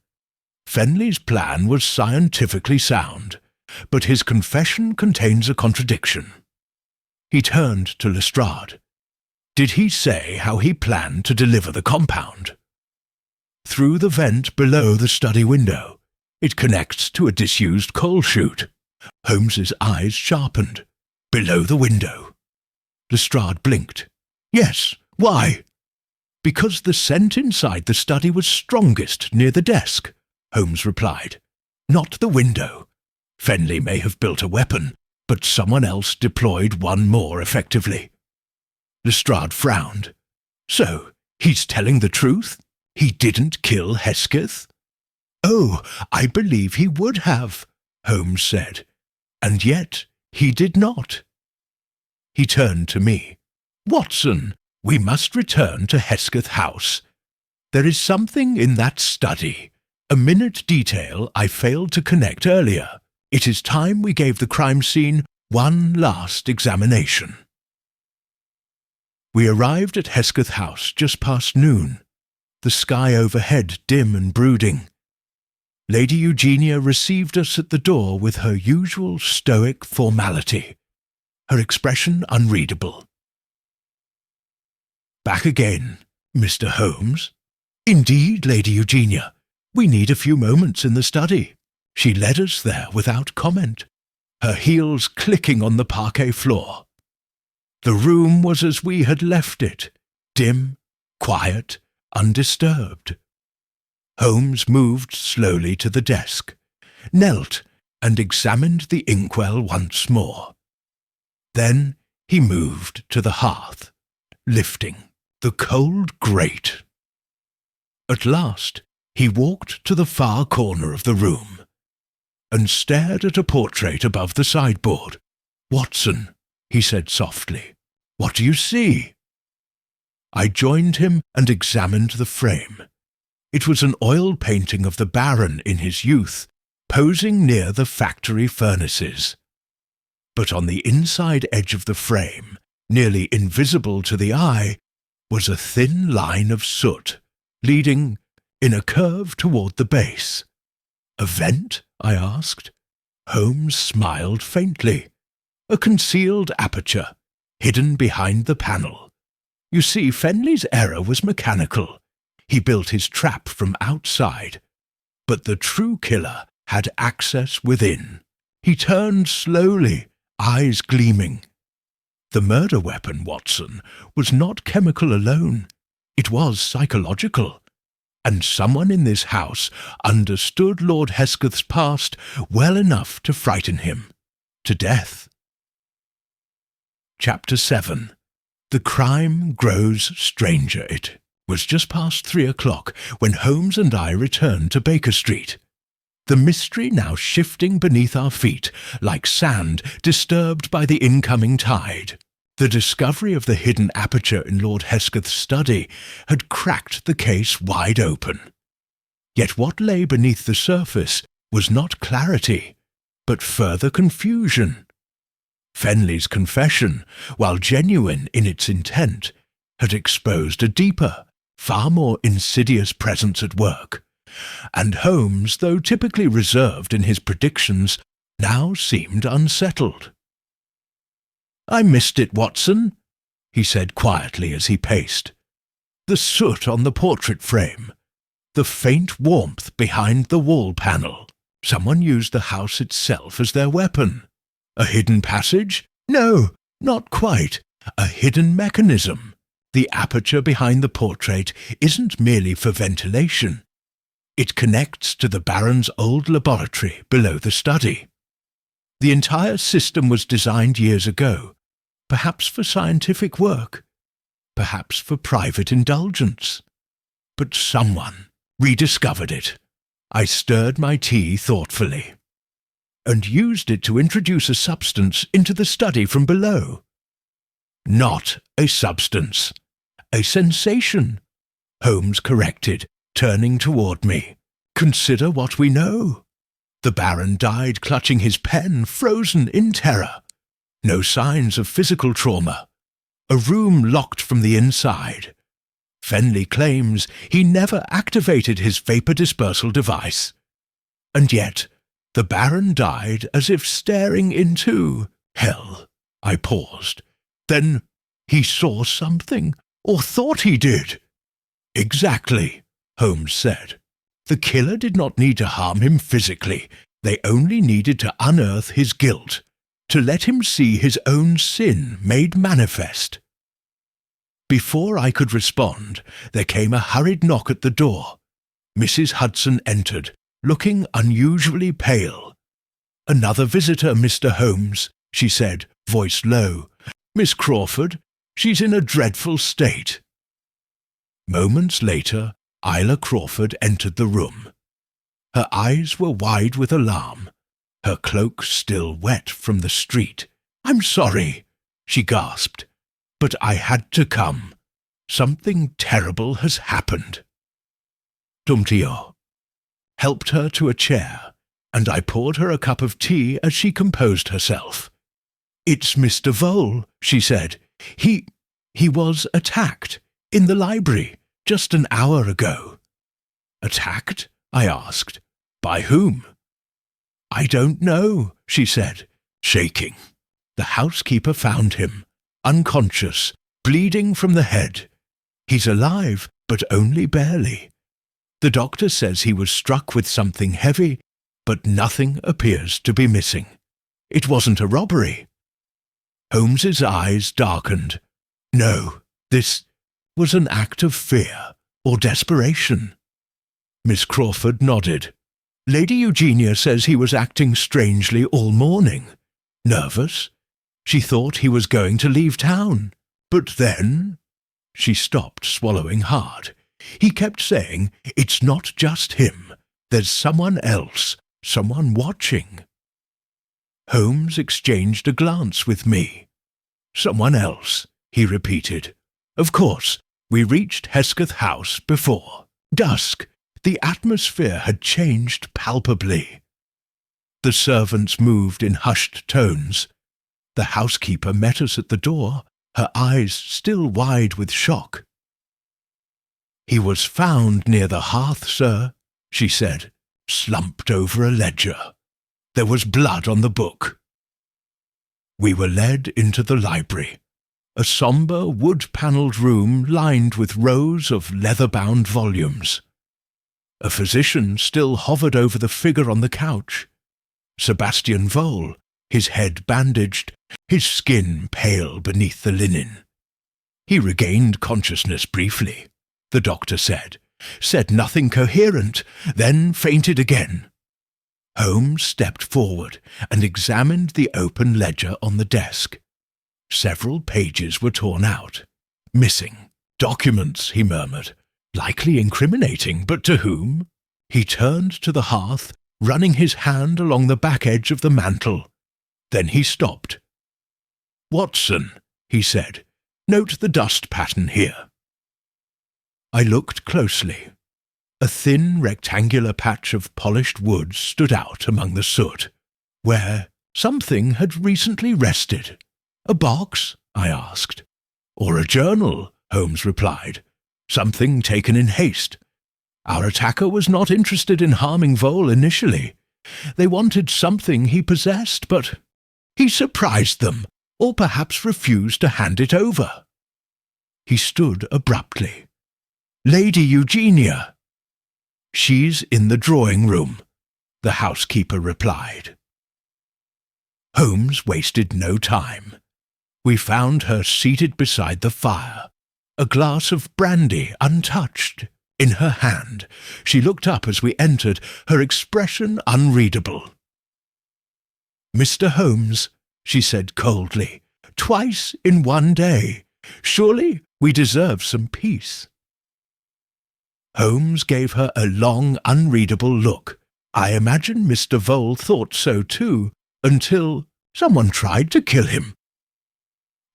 Fenley's plan was scientifically sound, but his confession contains a contradiction. He turned to Lestrade. Did he say how he planned to deliver the compound? Through the vent below the study window. It connects to a disused coal chute. Holmes's eyes sharpened. Below the window. Lestrade blinked. Yes, why? Because the scent inside the study was strongest near the desk, Holmes replied. Not the window. Fenley may have built a weapon, but someone else deployed one more effectively. Lestrade frowned. So, he's telling the truth? He didn't kill Hesketh? Oh, I believe he would have, Holmes said. And yet, he did not. He turned to me. Watson, we must return to Hesketh House. There is something in that study, a minute detail I failed to connect earlier. It is time we gave the crime scene one last examination. We arrived at Hesketh House just past noon, the sky overhead dim and brooding. Lady Eugenia received us at the door with her usual stoic formality, her expression unreadable. Back again, Mr. Holmes? Indeed, Lady Eugenia. We need a few moments in the study. She led us there without comment, her heels clicking on the parquet floor. The room was as we had left it, dim, quiet, undisturbed. Holmes moved slowly to the desk, knelt, and examined the inkwell once more. Then he moved to the hearth, lifting the cold grate. At last he walked to the far corner of the room and stared at a portrait above the sideboard. "Watson," he said softly, "what do you see?" I joined him and examined the frame. It was an oil painting of the Baron in his youth, posing near the factory furnaces. But on the inside edge of the frame, nearly invisible to the eye, was a thin line of soot, leading in a curve toward the base. "A vent?" I asked. Holmes smiled faintly. "A concealed aperture, hidden behind the panel. You see, Fenley's error was mechanical. He built his trap from outside. But the true killer had access within. He turned slowly, eyes gleaming. The murder weapon, Watson, was not chemical alone. It was psychological. And someone in this house understood Lord Hesketh's past well enough to frighten him to death." Chapter 7. The crime grows stranger. It was just past 3 o'clock when Holmes and I returned to Baker Street. The mystery now shifting beneath our feet like sand disturbed by the incoming tide. The discovery of the hidden aperture in Lord Hesketh's study had cracked the case wide open. Yet what lay beneath the surface was not clarity, but further confusion. Fenley's confession, while genuine in its intent, had exposed a deeper, far more insidious presence at work, and Holmes, though typically reserved in his predictions, now seemed unsettled. "I missed it, Watson," he said quietly as he paced. "The soot on the portrait frame, the faint warmth behind the wall panel. Someone used the house itself as their weapon. A hidden passage? No, not quite. A hidden mechanism. The aperture behind the portrait isn't merely for ventilation. It connects to the Baron's old laboratory below the study. The entire system was designed years ago, perhaps for scientific work, perhaps for private indulgence. But someone rediscovered it." I stirred my tea thoughtfully. "And used it to introduce a substance into the study from below." "Not a substance. A sensation," Holmes corrected, turning toward me. "Consider what we know. The Baron died clutching his pen, frozen in terror. No signs of physical trauma. A room locked from the inside. Fenley claims he never activated his vapor dispersal device. And yet, the Baron died as if staring into hell." I paused. "Then he saw something, or thought he did." "Exactly," Holmes said. "The killer did not need to harm him physically. They only needed to unearth his guilt, to let him see his own sin made manifest." Before I could respond, there came a hurried knock at the door. Mrs. Hudson entered, looking unusually pale. "Another visitor, Mr. Holmes," she said, voice low. "Miss Crawford, she's in a dreadful state." Moments later, Isla Crawford entered the room. Her eyes were wide with alarm, her cloak still wet from the street. "I'm sorry," she gasped, "but I had to come. Something terrible has happened." Tumtio helped her to a chair, and I poured her a cup of tea as she composed herself. "It's Mr. Vole," she said. He was attacked in the library just an hour ago." "Attacked?" I asked. "By whom?" "I don't know," she said, shaking. "The housekeeper found him, unconscious, bleeding from the head. He's alive, but only barely. The doctor says he was struck with something heavy, but nothing appears to be missing. It wasn't a robbery. Holmes's eyes darkened. No, this was an act of fear or desperation. Miss Crawford nodded. Lady Eugenia says he was acting strangely all morning. Nervous? She thought he was going to leave town. But then... She stopped, swallowing hard. He kept saying, it's not just him. There's someone else, someone watching. Holmes exchanged a glance with me. Someone else, he repeated. Of course, we reached Hesketh House before. Dusk. The atmosphere had changed palpably. The servants moved in hushed tones. The housekeeper met us at the door, her eyes still wide with shock. He was found near the hearth, sir, she said, slumped over a ledger. There was blood on the book. We were led into the library, a sombre wood-panelled room lined with rows of leather-bound volumes. A physician still hovered over the figure on the couch. Sebastian Vole, his head bandaged, his skin pale beneath the linen. He regained consciousness briefly, the doctor said nothing coherent, then fainted again. Holmes stepped forward and examined the open ledger on the desk. Several pages were torn out. Missing. Documents, he murmured. Likely incriminating, but to whom? He turned to the hearth, running his hand along the back edge of the mantel. Then he stopped. Watson, he said, note the dust pattern here. I looked closely. A thin rectangular patch of polished wood stood out among the soot, where something had recently rested. A box? I asked. Or a journal, Holmes replied. Something taken in haste. Our attacker was not interested in harming Vole initially. They wanted something he possessed, but he surprised them, or perhaps refused to hand it over. He stood abruptly. Lady Eugenia. She's in the drawing-room, the housekeeper replied. Holmes wasted no time. We found her seated beside the fire, a glass of brandy untouched in her hand. She looked up as we entered, her expression unreadable. Mr. Holmes, she said coldly, twice in one day. Surely we deserve some peace. Holmes gave her a long, unreadable look. I imagine Mr. Vole thought so too, until someone tried to kill him.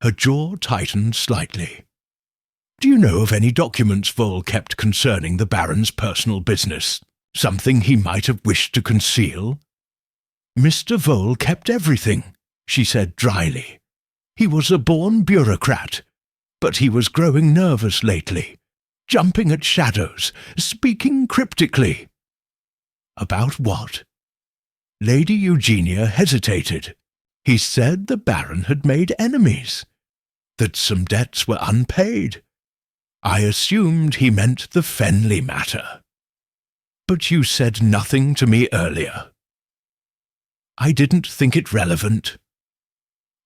Her jaw tightened slightly. Do you know of any documents Vole kept concerning the Baron's personal business? Something he might have wished to conceal? Mr. Vole kept everything, she said dryly. He was a born bureaucrat, but he was growing nervous lately, jumping at shadows, speaking cryptically. About what? Lady Eugenia hesitated. He said the Baron had made enemies, that some debts were unpaid. I assumed he meant the Fenley matter. But you said nothing to me earlier. I didn't think it relevant.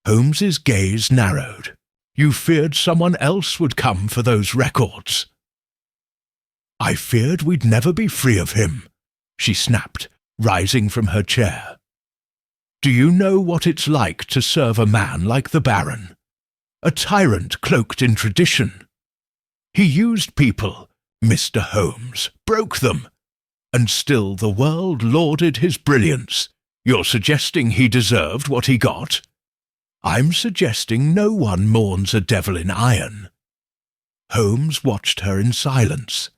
Holmes's gaze narrowed. You feared someone else would come for those records. I feared we'd never be free of him, she snapped, rising from her chair. Do you know what it's like to serve a man like the Baron? A tyrant cloaked in tradition. He used people, Mr. Holmes, broke them, and still the world lauded his brilliance. You're suggesting he deserved what he got? I'm suggesting no one mourns a devil in iron. Holmes watched her in silence.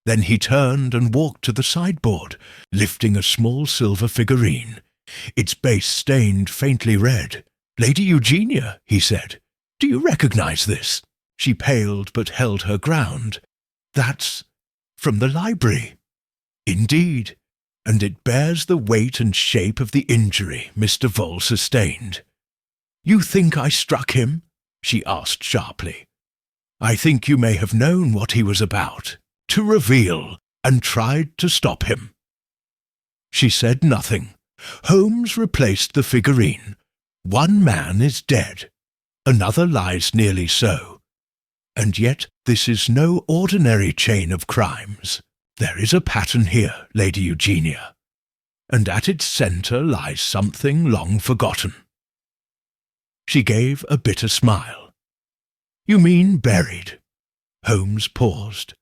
Then he turned and walked to the sideboard, lifting a small silver figurine, its base stained faintly red. Lady Eugenia, he said, do you recognize this? She paled but held her ground. That's from the library. Indeed, and it bears the weight and shape of the injury Mr. Vole sustained. You think I struck him? She asked sharply. I think you may have known what he was about, to reveal, and tried to stop him. She said nothing. Holmes replaced the figurine. One man is dead. Another lies nearly so. And yet this is no ordinary chain of crimes. There is a pattern here, Lady Eugenia, and at its centre lies something long forgotten. She gave a bitter smile. You mean buried? Holmes paused.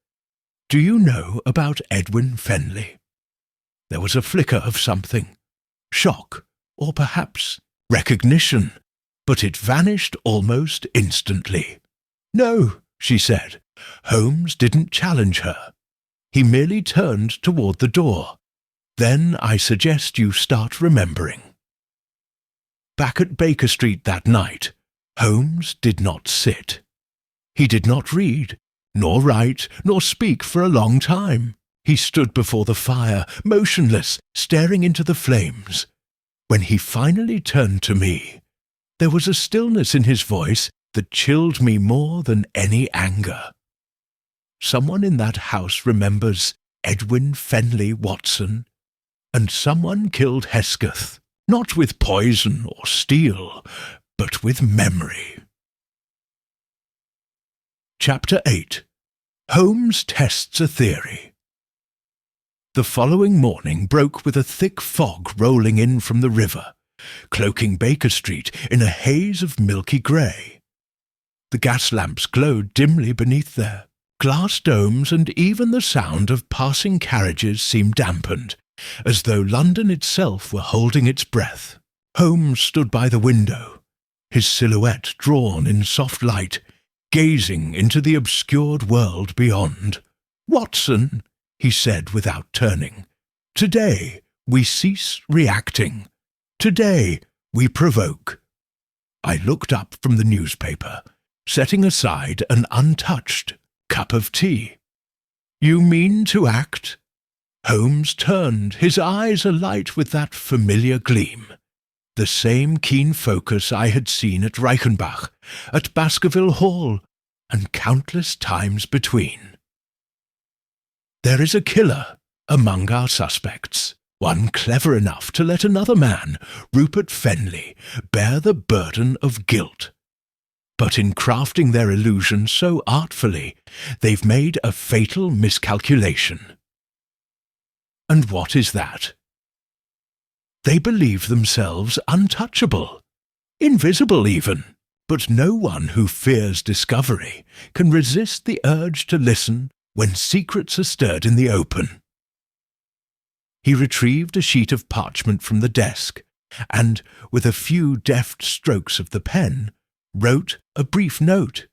Do you know about Edwin Fenley? There was a flicker of something. Shock, or perhaps recognition, but it vanished almost instantly. No, she said. Holmes didn't challenge her. He merely turned toward the door. Then I suggest you start remembering. Back at Baker Street that night, Holmes did not sit. He did not read, nor write, nor speak for a long time. He stood before the fire, motionless, staring into the flames. When he finally turned to me, there was a stillness in his voice that chilled me more than any anger. Someone in that house remembers Edwin Fenley Watson, and someone killed Hesketh, not with poison or steel, but with memory. Chapter 8. Holmes tests a theory. The following morning broke with a thick fog rolling in from the river, cloaking Baker Street in a haze of milky grey. The gas lamps glowed dimly beneath there. Glass domes and even the sound of passing carriages seemed dampened, as though London itself were holding its breath. Holmes stood by the window, his silhouette drawn in soft light, gazing into the obscured world beyond. "Watson," he said without turning, "today we cease reacting. Today we provoke." I looked up from the newspaper, setting aside an untouched cup of tea. "You mean to act?" Holmes turned, his eyes alight with that familiar gleam, the same keen focus I had seen at Reichenbach, at Baskerville Hall, and countless times between. "There is a killer among our suspects, one clever enough to let another man, Rupert Fenley, bear the burden of guilt. But in crafting their illusion so artfully, they've made a fatal miscalculation." "And what is that?" "They believe themselves untouchable, invisible even, but no one who fears discovery can resist the urge to listen when secrets are stirred in the open." He retrieved a sheet of parchment from the desk, and, with a few deft strokes of the pen, wrote a brief note.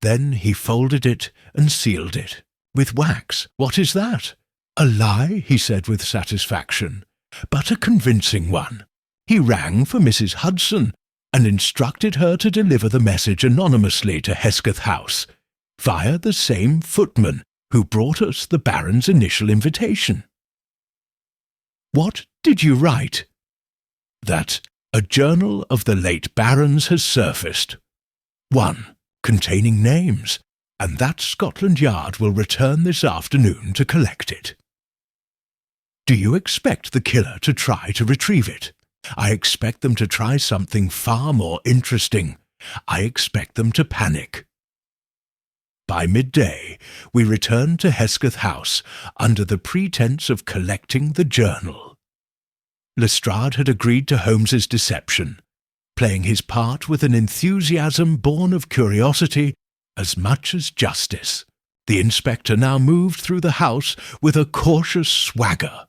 Then he folded it and sealed it. "With wax. What is that?" "A lie," he said with satisfaction, "but a convincing one." He rang for Mrs. Hudson and instructed her to deliver the message anonymously to Hesketh House, via the same footman who brought us the Baron's initial invitation. "What did you write?" "That a journal of the late Baron's has surfaced. One, containing names, and that Scotland Yard will return this afternoon to collect it." "Do you expect the killer to try to retrieve it?" "I expect them to try something far more interesting. I expect them to panic." By midday, we returned to Hesketh House under the pretense of collecting the journal. Lestrade had agreed to Holmes's deception, playing his part with an enthusiasm born of curiosity as much as justice. The inspector now moved through the house with a cautious swagger,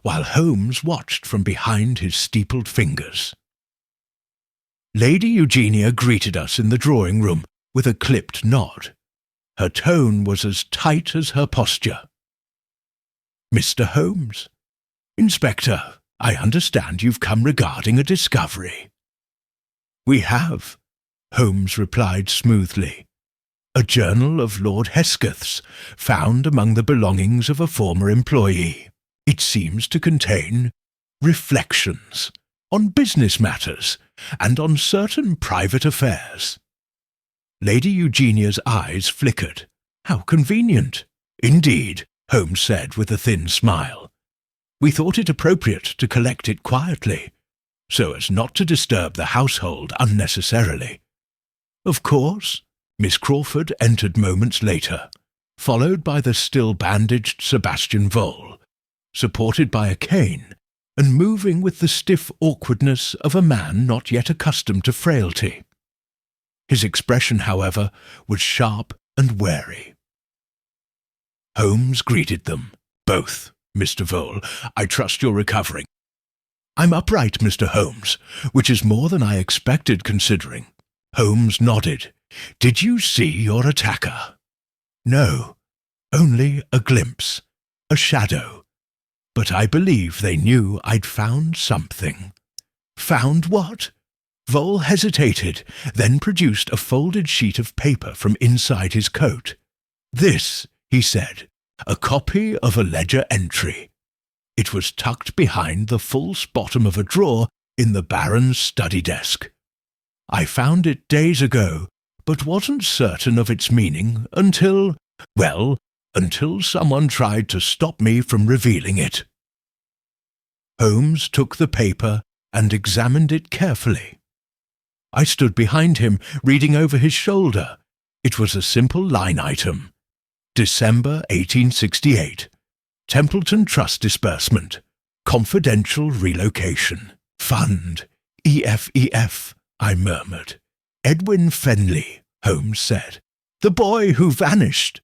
while Holmes watched from behind his steepled fingers. Lady Eugenia greeted us in the drawing-room with a clipped nod. Her tone was as tight as her posture. "Mr. Holmes." "Inspector, I understand you've come regarding a discovery." "We have," Holmes replied smoothly. "A journal of Lord Hesketh's, found among the belongings of a former employee. It seems to contain reflections on business matters and on certain private affairs." Lady Eugenia's eyes flickered. "How convenient." "Indeed," Holmes said with a thin smile. We thought it appropriate to collect it quietly, so as not to disturb the household unnecessarily. Of course, Miss Crawford entered moments later, followed by the still bandaged Sebastian Vole, supported by a cane, and moving with the stiff awkwardness of a man not yet accustomed to frailty. His expression, however, was sharp and wary. Holmes greeted them, both. Mr. Vole, I trust you're recovering. I'm upright, Mr. Holmes, which is more than I expected considering. Holmes nodded. Did you see your attacker? No, only a glimpse, a shadow. But I believe they knew I'd found something. Found what? Vole hesitated, then produced a folded sheet of paper from inside his coat. This, he said, a copy of a ledger entry. It was tucked behind the false bottom of a drawer in the Baron's study desk. I found it days ago, but wasn't certain of its meaning until someone tried to stop me from revealing it. Holmes took the paper and examined it carefully. I stood behind him, reading over his shoulder. It was a simple line item. December 1868. Templeton Trust Disbursement. Confidential Relocation. Fund. EFEF, I murmured. Edwin Fenley, Holmes said. The boy who vanished.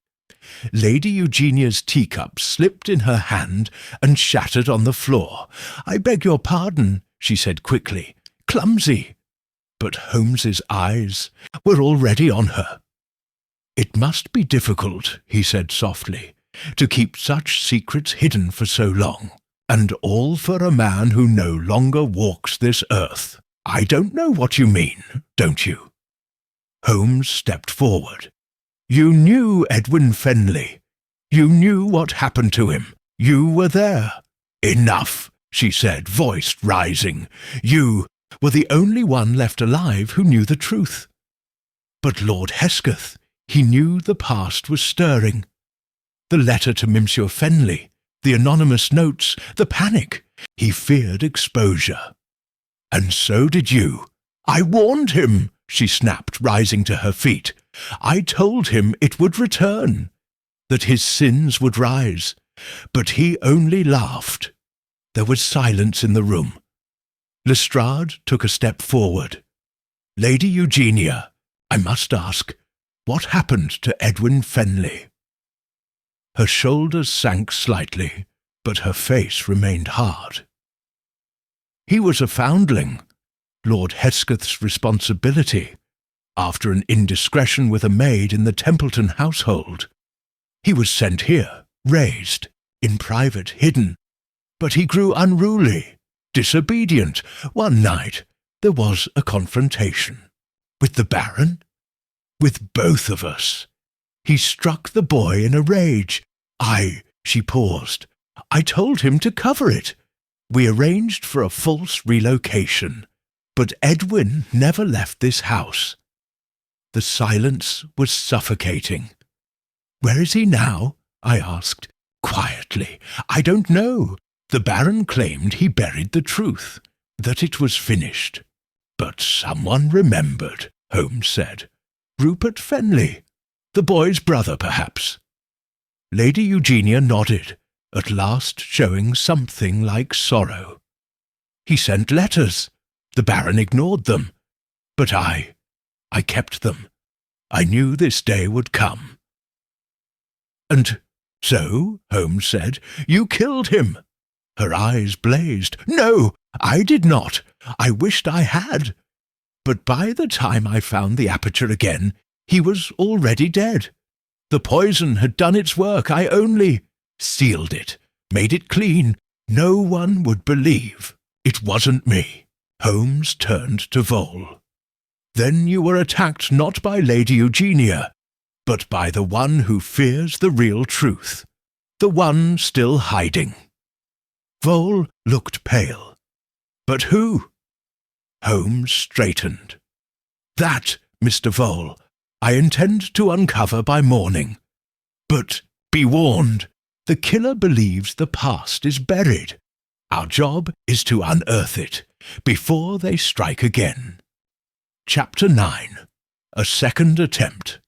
Lady Eugenia's teacup slipped in her hand and shattered on the floor. I beg your pardon, she said quickly. Clumsy. But Holmes's eyes were already on her. It must be difficult, he said softly, to keep such secrets hidden for so long, and all for a man who no longer walks this earth. I don't know what you mean, don't you? Holmes stepped forward. You knew Edwin Fenley. You knew what happened to him. You were there. Enough, she said, voice rising. You were the only one left alive who knew the truth. But Lord Hesketh, he knew the past was stirring. The letter to Monsieur Fenley, the anonymous notes, the panic. He feared exposure. And so did you. I warned him, she snapped, rising to her feet. I told him it would return, that his sins would rise. But he only laughed. There was silence in the room. Lestrade took a step forward. Lady Eugenia, I must ask, what happened to Edwin Fenley? Her shoulders sank slightly, but her face remained hard. He was a foundling, Lord Hesketh's responsibility, after an indiscretion with a maid in the Templeton household. He was sent here, raised, in private, hidden, but he grew unruly, disobedient. One night there was a confrontation. With the Baron? With both of us. He struck the boy in a rage. She paused. I told him to cover it. We arranged for a false relocation, but Edwin never left this house. The silence was suffocating. Where is he now? I asked, quietly. I don't know. The Baron claimed he buried the truth, that it was finished. But someone remembered, Holmes said. Rupert Fenley, the boy's brother, perhaps. Lady Eugenia nodded, at last showing something like sorrow. He sent letters. The Baron ignored them. But I kept them. I knew this day would come. And so, Holmes said, you killed him. Her eyes blazed. No, I did not. I wished I had. But by the time I found the aperture again, he was already dead. The poison had done its work. I only sealed it, made it clean. No one would believe. It wasn't me. Holmes turned to Vole. Then you were attacked not by Lady Eugenia, but by the one who fears the real truth, the one still hiding. Vole looked pale. But who? Holmes straightened. That, Mr. Vole, I intend to uncover by morning. But be warned, the killer believes the past is buried. Our job is to unearth it before they strike again. Chapter 9. A second attempt.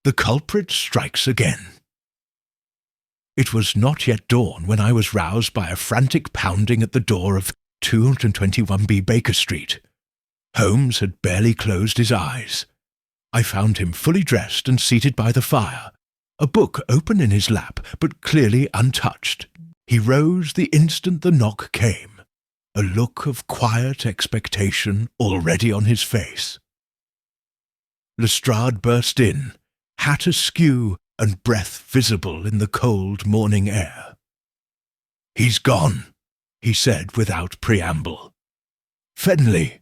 The culprit strikes again. It was not yet dawn when I was roused by a frantic pounding at the door of 221B Baker Street. Holmes had barely closed his eyes. I found him fully dressed and seated by the fire, a book open in his lap but clearly untouched. He rose the instant the knock came, a look of quiet expectation already on his face. Lestrade burst in, hat askew and breath visible in the cold morning air. "He's gone," he said without preamble. "Fenley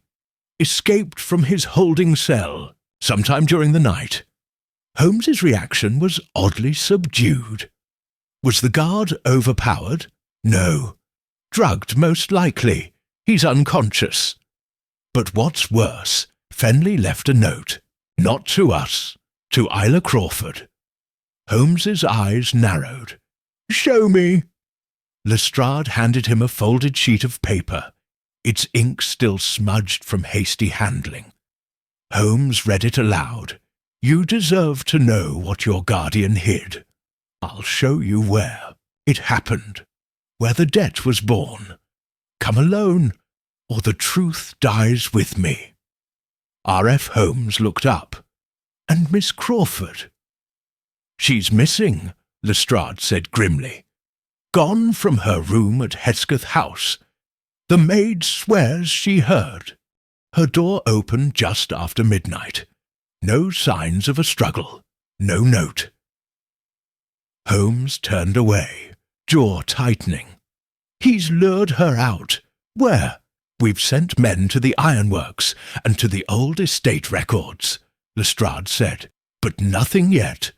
escaped from his holding cell sometime during the night." Holmes's reaction was oddly subdued. Was the guard overpowered? No. Drugged, most likely. He's unconscious. But what's worse, Fenley left a note. Not to us, to Isla Crawford. Holmes's eyes narrowed. "Show me." Lestrade handed him a folded sheet of paper, its ink still smudged from hasty handling. Holmes read it aloud. "You deserve to know what your guardian hid. I'll show you where it happened, where the debt was born. Come alone, or the truth dies with me." R.F. Holmes looked up. "And Miss Crawford?" "She's missing," Lestrade said grimly. "Gone from her room at Hesketh House. The maid swears she heard. Her door opened just after midnight. No signs of a struggle. No note." Holmes turned away, jaw tightening. "He's lured her out. Where?" "We've sent men to the ironworks and to the old estate records," Lestrade said, "but nothing yet."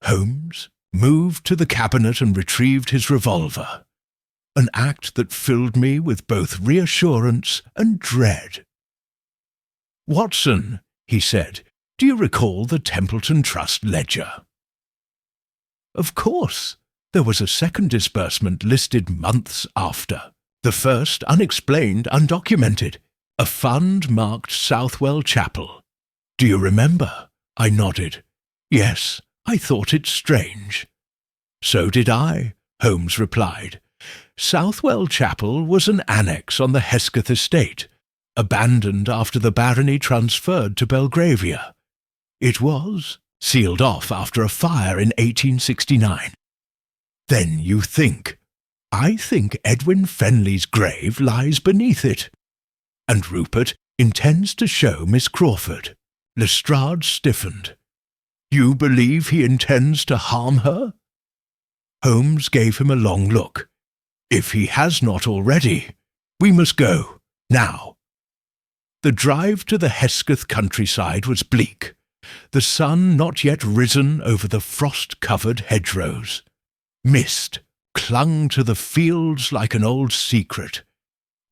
Holmes moved to the cabinet and retrieved his revolver, an act that filled me with both reassurance and dread. "Watson," he said, "do you recall the Templeton Trust ledger?" Of course. There was a second disbursement listed months after. The first unexplained, undocumented. A fund marked Southwell Chapel. "Do you remember?" I nodded. "Yes, I thought it strange." "So did I," Holmes replied. "Southwell Chapel was an annex on the Hesketh estate, abandoned after the barony transferred to Belgravia. It was sealed off after a fire in 1869. Then you think. I think Edwin Fenley's grave lies beneath it. And Rupert intends to show Miss Crawford." Lestrade stiffened. "You believe he intends to harm her?" Holmes gave him a long look. "If he has not already, we must go, now." The drive to the Hesketh countryside was bleak, the sun not yet risen over the frost-covered hedgerows. Mist clung to the fields like an old secret,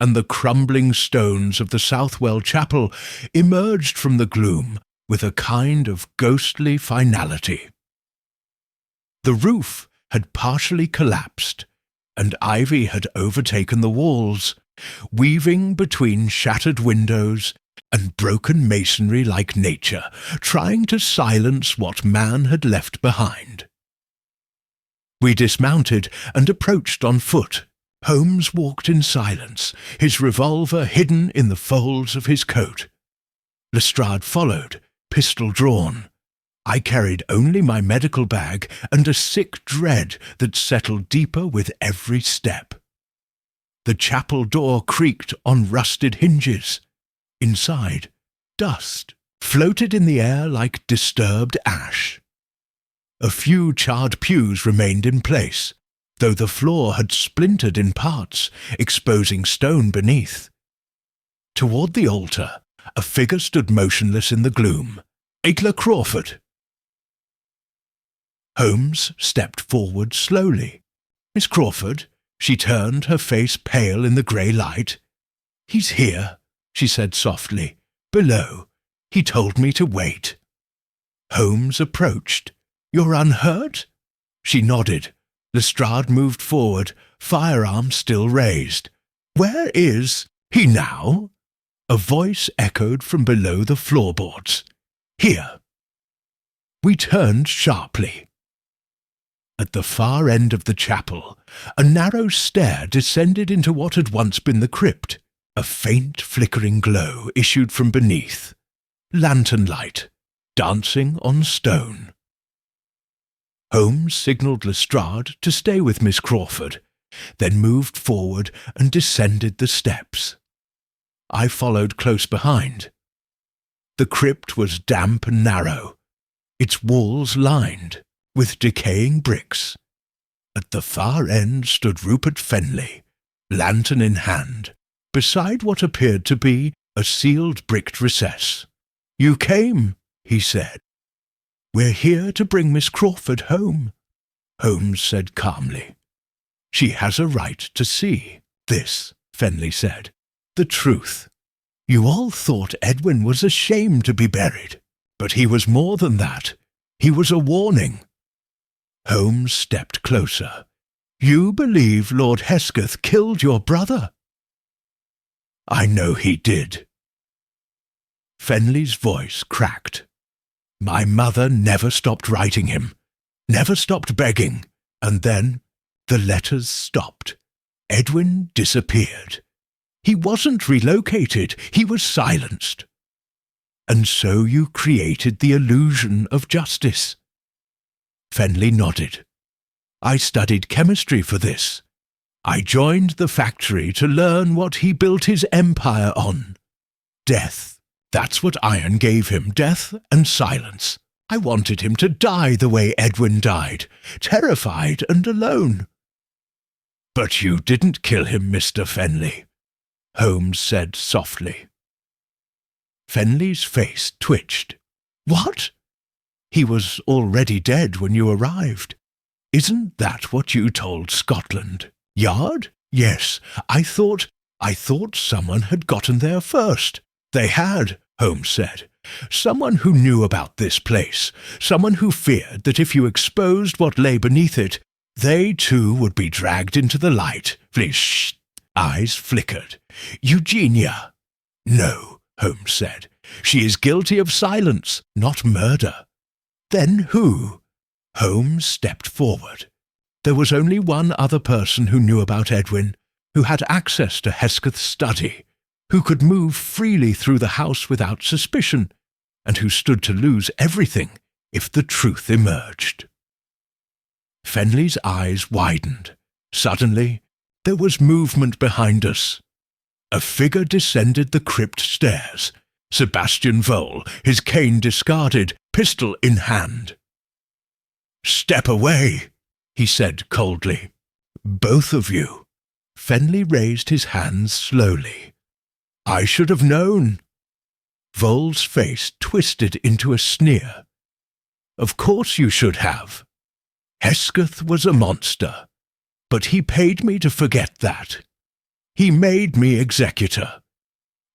and the crumbling stones of the Southwell Chapel emerged from the gloom with a kind of ghostly finality. The roof had partially collapsed, and ivy had overtaken the walls, weaving between shattered windows and broken masonry like nature, trying to silence what man had left behind. We dismounted and approached on foot. Holmes walked in silence, his revolver hidden in the folds of his coat. Lestrade followed, pistol drawn. I carried only my medical bag and a sick dread that settled deeper with every step. The chapel door creaked on rusted hinges. Inside, dust floated in the air like disturbed ash. A few charred pews remained in place, though the floor had splintered in parts, exposing stone beneath. Toward the altar, a figure stood motionless in the gloom. Isla Crawford. Holmes stepped forward slowly. "Miss Crawford?" She turned, her face pale in the grey light. "He's here," she said softly. "Below. He told me to wait." Holmes approached. "You're unhurt?" She nodded. Lestrade moved forward, firearm still raised. Where is he now? A voice echoed from below the floorboards. Here. We turned sharply. At the far end of the chapel, a narrow stair descended into what had once been the crypt. A faint flickering glow issued from beneath. Lantern light, dancing on stone. Holmes signalled Lestrade to stay with Miss Crawford, then moved forward and descended the steps. I followed close behind. The crypt was damp and narrow, its walls lined with decaying bricks. At the far end stood Rupert Fenley, lantern in hand, beside what appeared to be a sealed bricked recess. "You came," he said. "We're here to bring Miss Crawford home," Holmes said calmly. "She has a right to see this," Fenley said. "The truth. You all thought Edwin was ashamed to be buried, but he was more than that. He was a warning." Holmes stepped closer. "You believe Lord Hesketh killed your brother?" "I know he did." Fenley's voice cracked. "My mother never stopped writing him, never stopped begging, and then the letters stopped. Edwin disappeared. He wasn't relocated, he was silenced. And so you created the illusion of justice." Fenley nodded. "I studied chemistry for this. I joined the factory to learn what he built his empire on. Death. That's what iron gave him, death and silence. I wanted him to die the way Edwin died, terrified and alone." "But you didn't kill him, Mr. Fenley," Holmes said softly. Fenley's face twitched. "What? He was already dead when you arrived. Isn't that what you told Scotland Yard? Yes, I thought someone had gotten there first." "They had," Holmes said. "Someone who knew about this place, someone who feared that if you exposed what lay beneath it, they too would be dragged into the light." "Please, shh." Eyes flickered. "Eugenia." "No," Holmes said. "She is guilty of silence, not murder." "Then who?" Holmes stepped forward. There was only one other person who knew about Edwin, who had access to Hesketh's study, who could move freely through the house without suspicion, and who stood to lose everything if the truth emerged. Fenley's eyes widened. Suddenly, there was movement behind us. A figure descended the crypt stairs. Sebastian Vole, his cane discarded, pistol in hand. "Step away," he said coldly. "Both of you." Fenley raised his hands slowly. "I should have known." Vole's face twisted into a sneer. "Of course you should have. Hesketh was a monster, but he paid me to forget that. He made me executor.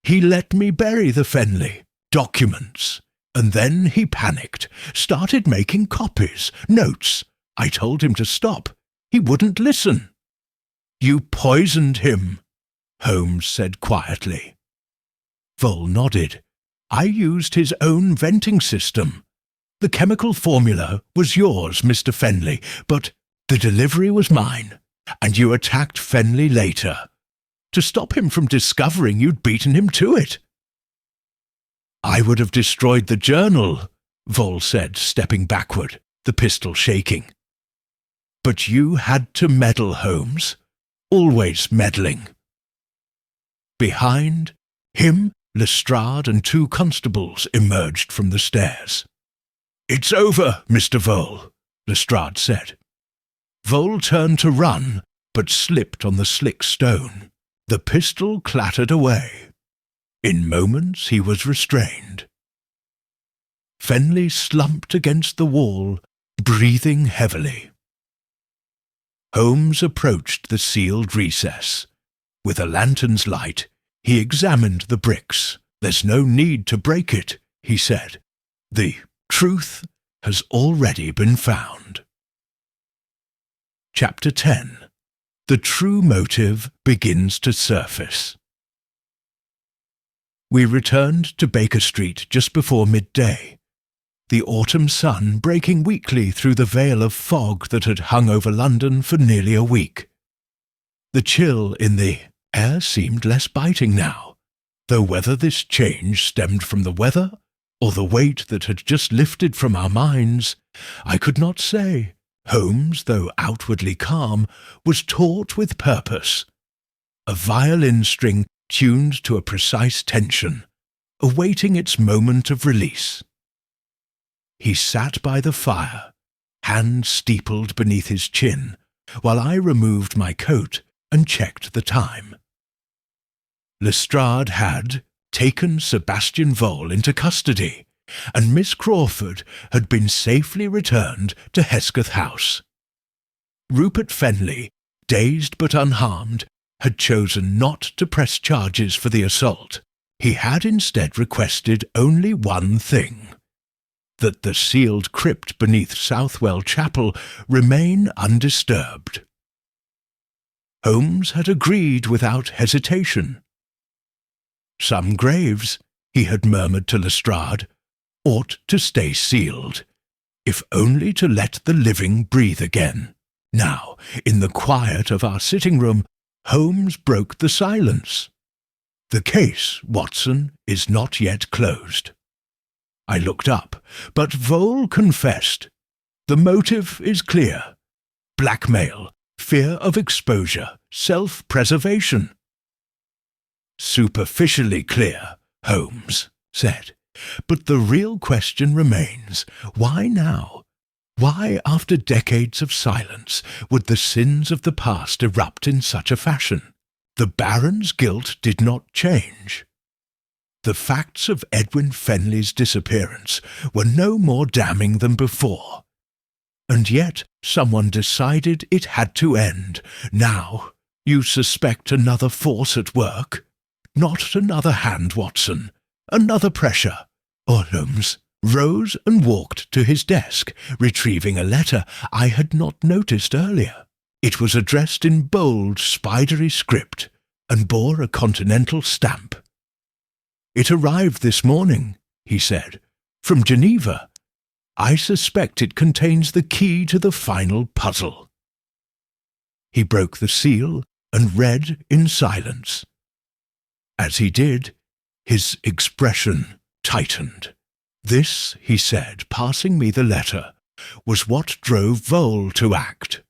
He let me bury the Fenley, documents, and then he panicked, started making copies, notes. I told him to stop. He wouldn't listen." "You poisoned him," Holmes said quietly. Vole nodded. "I used his own venting system. The chemical formula was yours, Mr. Fenley, but the delivery was mine, and you attacked Fenley later, to stop him from discovering you'd beaten him to it." "I would have destroyed the journal," Vole said, stepping backward, the pistol shaking. "But you had to meddle, Holmes. Always meddling." Behind him, Lestrade and two constables emerged from the stairs. "It's over, Mr. Vole," Lestrade said. Vole turned to run, but slipped on the slick stone. The pistol clattered away. In moments he was restrained. Fenley slumped against the wall, breathing heavily. Holmes approached the sealed recess. With a lantern's light, he examined the bricks. "There's no need to break it," he said. "The truth has already been found." Chapter 10. the true motive begins to surface. We returned to Baker Street just before midday, the autumn sun breaking weakly through the veil of fog that had hung over London for nearly a week. The chill in the air seemed less biting now, though whether this change stemmed from the weather or the weight that had just lifted from our minds, I could not say. Holmes, though outwardly calm, was taut with purpose. A violin string tuned to a precise tension, awaiting its moment of release. He sat by the fire, hand steepled beneath his chin, while I removed my coat and checked the time. Lestrade had taken Sebastian Vole into custody, and Miss Crawford had been safely returned to Hesketh House. Rupert Fenley, dazed but unharmed, had chosen not to press charges for the assault. He had instead requested only one thing: that the sealed crypt beneath Southwell Chapel remain undisturbed. Holmes had agreed without hesitation. Some graves, he had murmured to Lestrade, ought to stay sealed, if only to let the living breathe again. Now, in the quiet of our sitting-room, Holmes broke the silence. "The case, Watson, is not yet closed." I looked up, but Vole confessed. "The motive is clear. Blackmail, fear of exposure, self-preservation." "Superficially clear," Holmes said. "But the real question remains, why now? Why, after decades of silence, would the sins of the past erupt in such a fashion? The Baron's guilt did not change. The facts of Edwin Fenley's disappearance were no more damning than before. And yet someone decided it had to end. Now you suspect another force at work? Not another hand, Watson. Another pressure." Holmes rose and walked to his desk, retrieving a letter I had not noticed earlier. It was addressed in bold, spidery script, and bore a continental stamp. "It arrived this morning," he said, "from Geneva. I suspect it contains the key to the final puzzle." He broke the seal and read in silence. As he did, his expression tightened. "This," he said, passing me the letter, "was what drove Vole to act."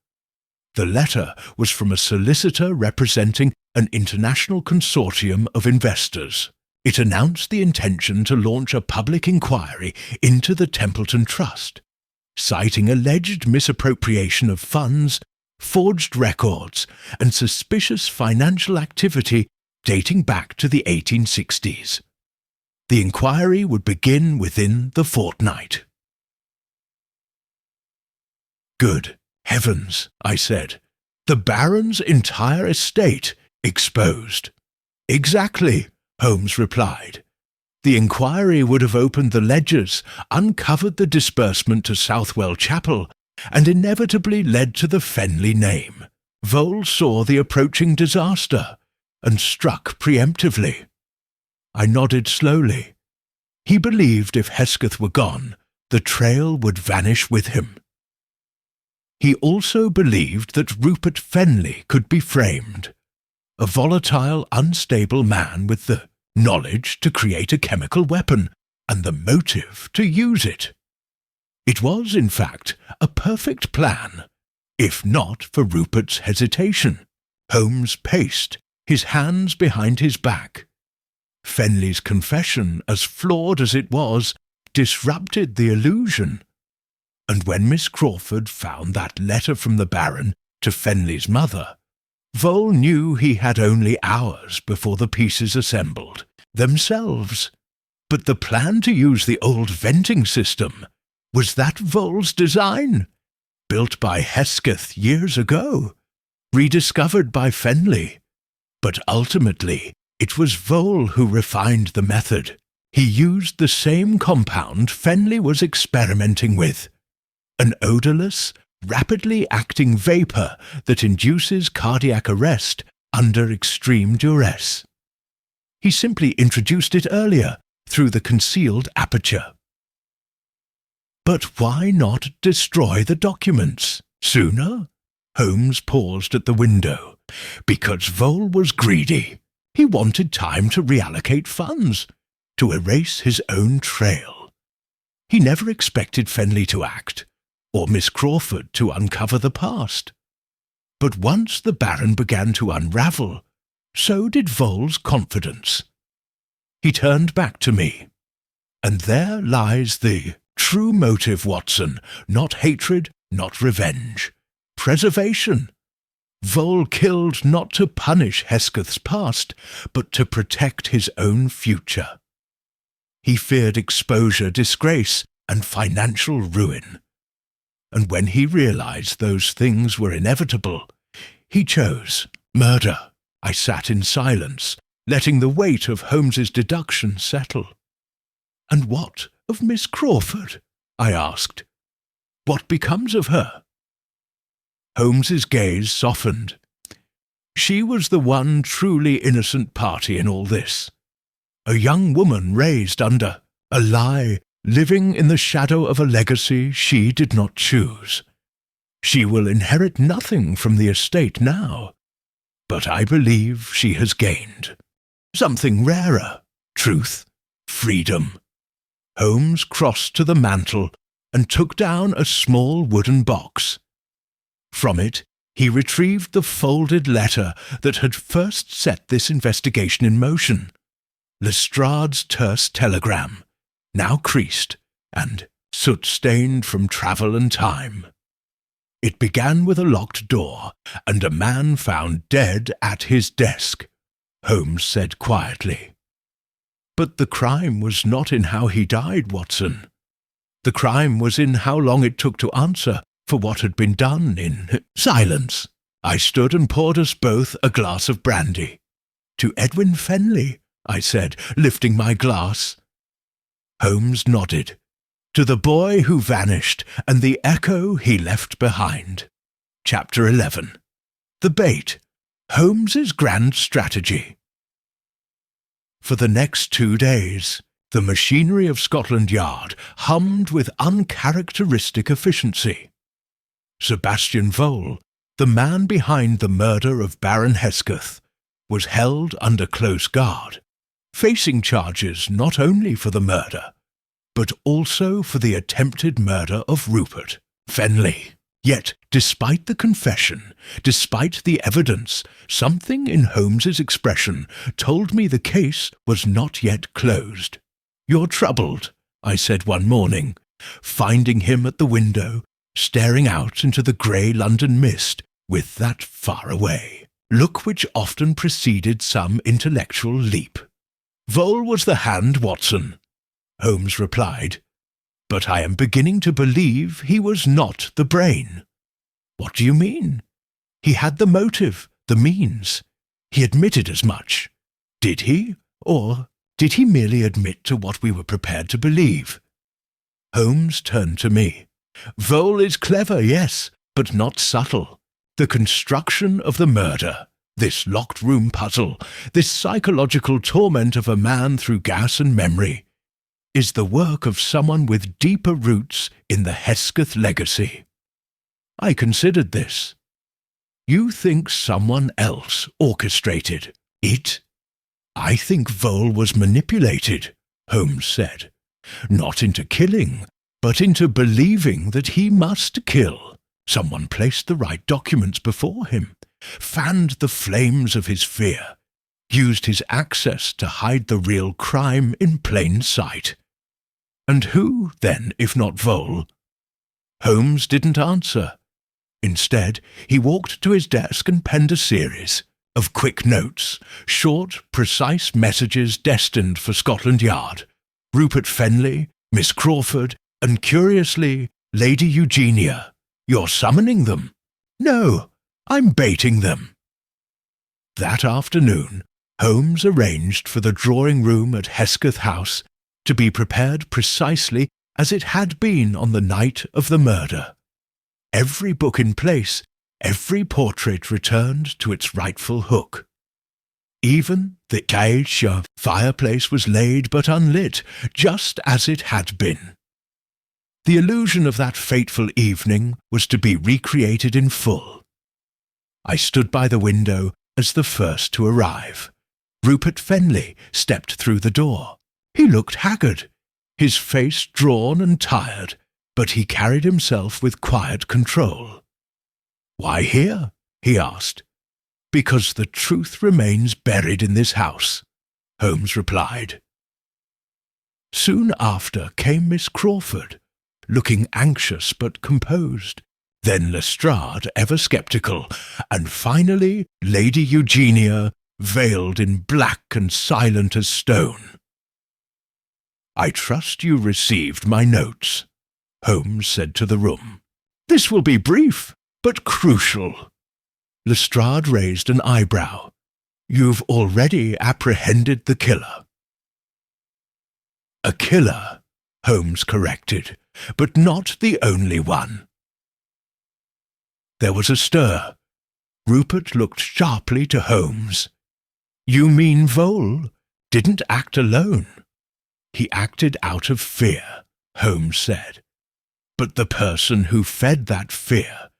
The letter was from a solicitor representing an international consortium of investors. It announced the intention to launch a public inquiry into the Templeton Trust, citing alleged misappropriation of funds, forged records, and suspicious financial activity dating back to the 1860s. The inquiry would begin within the fortnight. "Good heavens," I said. "The Baron's entire estate exposed." "Exactly," Holmes replied. "The inquiry would have opened the ledgers, uncovered the disbursement to Southwell Chapel, and inevitably led to the Fenley name. Vole saw the approaching disaster and struck preemptively." I nodded slowly. He believed if Hesketh were gone, the trail would vanish with him. He also believed that Rupert Fenley could be framed, a volatile, unstable man with the knowledge to create a chemical weapon and the motive to use it. It was, in fact, a perfect plan, if not for Rupert's hesitation. Holmes paced, his hands behind his back. Fenley's confession, as flawed as it was, disrupted the illusion. And when Miss Crawford found that letter from the Baron to Fenley's mother, Vole knew he had only hours before the pieces assembled themselves. But the plan to use the old venting system, was that Vole's design? Built by Hesketh years ago, rediscovered by Fenley. But ultimately, it was Vole who refined the method. He used the same compound Fenley was experimenting with, an odorless, rapidly acting vapour that induces cardiac arrest under extreme duress. He simply introduced it earlier through the concealed aperture. But why not destroy the documents sooner? Holmes paused at the window. Because Vole was greedy. He wanted time to reallocate funds, to erase his own trail. He never expected Fenley to act, or Miss Crawford to uncover the past. But once the Baron began to unravel, so did Vole's confidence. He turned back to me. And there lies the true motive, Watson, not hatred, not revenge. Preservation. Vole killed not to punish Hesketh's past, but to protect his own future. He feared exposure, disgrace, and financial ruin. And when he realized those things were inevitable, he chose murder. I sat in silence, letting the weight of Holmes's deduction settle. And what of Miss Crawford? I asked. What becomes of her? Holmes's gaze softened. She was the one truly innocent party in all this. A young woman raised under a lie, living in the shadow of a legacy she did not choose. She will inherit nothing from the estate now, but I believe she has gained something rarer: truth, freedom. Holmes crossed to the mantel and took down a small wooden box. From it, he retrieved the folded letter that had first set this investigation in motion. Lestrade's terse telegram, now creased and soot-stained from travel and time. It began with a locked door and a man found dead at his desk, Holmes said quietly. But the crime was not in how he died, Watson. The crime was in how long it took to answer for what had been done in silence. I stood and poured us both a glass of brandy. To Edwin Fenley, I said, lifting my glass. Holmes nodded. To the boy who vanished and the echo he left behind. Chapter 11. The Bait. Holmes's Grand Strategy. For the next 2 days, the machinery of Scotland Yard hummed with uncharacteristic efficiency. Sebastian Vole, the man behind the murder of Baron Hesketh, was held under close guard, facing charges not only for the murder, but also for the attempted murder of Rupert Fenley. Yet, despite the confession, despite the evidence, something in Holmes's expression told me the case was not yet closed. "You're troubled," I said one morning, finding him at the window, staring out into the grey London mist with that far-away look which often preceded some intellectual leap. "Vole was the hand, Watson," Holmes replied, "but I am beginning to believe he was not the brain." "What do you mean?" "He had the motive, the means. He admitted as much." "Did he? Or did he merely admit to what we were prepared to believe?" Holmes turned to me. "Vole is clever, yes, but not subtle. The construction of the murder, this locked-room puzzle, this psychological torment of a man through gas and memory, is the work of someone with deeper roots in the Hesketh legacy." I considered this. "You think someone else orchestrated it?" "I think Vole was manipulated," Holmes said. "Not into killing, but into believing that he must kill. Someone placed the right documents before him, fanned the flames of his fear, used his access to hide the real crime in plain sight. And who, then, if not Vole?" Holmes didn't answer. Instead, he walked to his desk and penned a series of quick notes, short, precise messages destined for Scotland Yard. Rupert Fenley, Miss Crawford, and curiously, Lady Eugenia. "You're summoning them." "No, I'm baiting them." That afternoon, Holmes arranged for the drawing-room at Hesketh House to be prepared precisely as it had been on the night of the murder. every book in place, every portrait returned to its rightful hook. Even the geisha fireplace was laid but unlit, just as it had been. The illusion of that fateful evening was to be recreated in full. I stood by the window as the first to arrive. Rupert Fenley stepped through the door. He looked haggard, his face drawn and tired, but he carried himself with quiet control. "Why here?" he asked. "Because the truth remains buried in this house," Holmes replied. Soon after came Miss Crawford, looking anxious but composed, then Lestrade, ever sceptical, and finally Lady Eugenia, veiled in black and silent as stone. "I trust you received my notes," Holmes said to the room. "This will be brief, but crucial." Lestrade raised an eyebrow. "You've already apprehended the killer." "A killer," Holmes corrected, "but not the only one." There was a stir. Rupert looked sharply to Holmes. "You mean Vole didn't act alone?" "He acted out of fear," Holmes said. "But the person who fed that fear,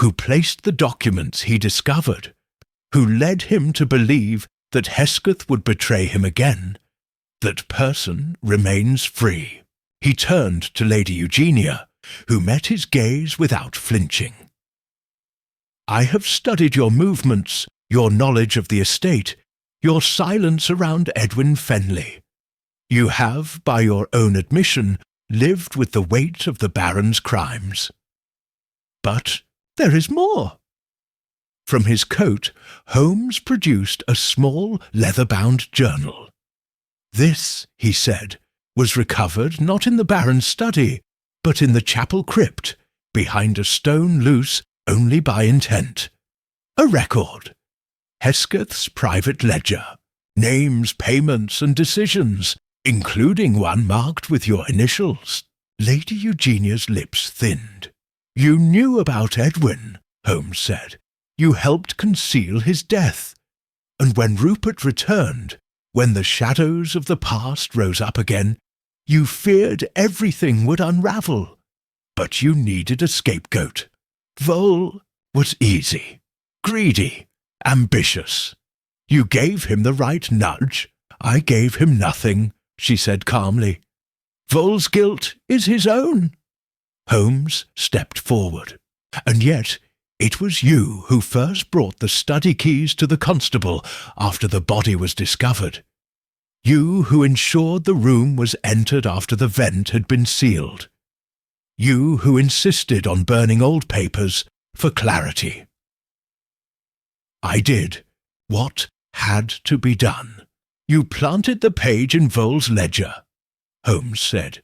who placed the documents he discovered, who led him to believe that Hesketh would betray him again, that person remains free." He turned to Lady Eugenia, who met his gaze without flinching. "I have studied your movements, your knowledge of the estate, your silence around Edwin Fenley. You have, by your own admission, lived with the weight of the Baron's crimes. But there is more." From his coat, Holmes produced a small leather-bound journal. "This," he said, "was recovered not in the Baron's study, but in the chapel crypt, behind a stone loose only by intent. A record. Hesketh's private ledger. Names, payments, and decisions, including one marked with your initials." Lady Eugenia's lips thinned. "You knew about Edwin," Holmes said. "You helped conceal his death. And when Rupert returned, when the shadows of the past rose up again, you feared everything would unravel. But you needed a scapegoat. Vole was easy, greedy, ambitious. You gave him the right nudge. I gave him nothing," she said calmly. "Vole's guilt is his own." Holmes stepped forward. "And yet it was you who first brought the study keys to the constable after the body was discovered. You who ensured the room was entered after the vent had been sealed. You who insisted on burning old papers for clarity." "I did what had to be done. You planted the page in Vole's ledger," Holmes said.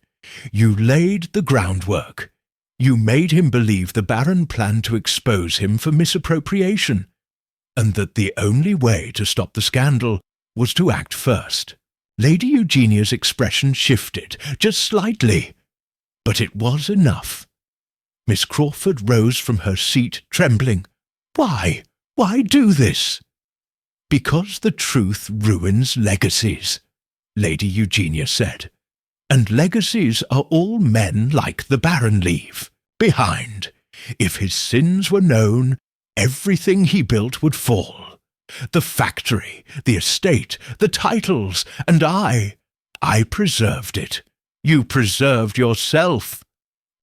"You laid the groundwork. You made him believe the Baron planned to expose him for misappropriation, and that the only way to stop the scandal was to act first." Lady Eugenia's expression shifted, just slightly, but it was enough. Miss Crawford rose from her seat, trembling. "Why? Why do this?" "Because the truth ruins legacies," Lady Eugenia said. "And legacies are all men like the Baron leave behind. If his sins were known, everything he built would fall. The factory, the estate, the titles, and I preserved it. You preserved yourself,"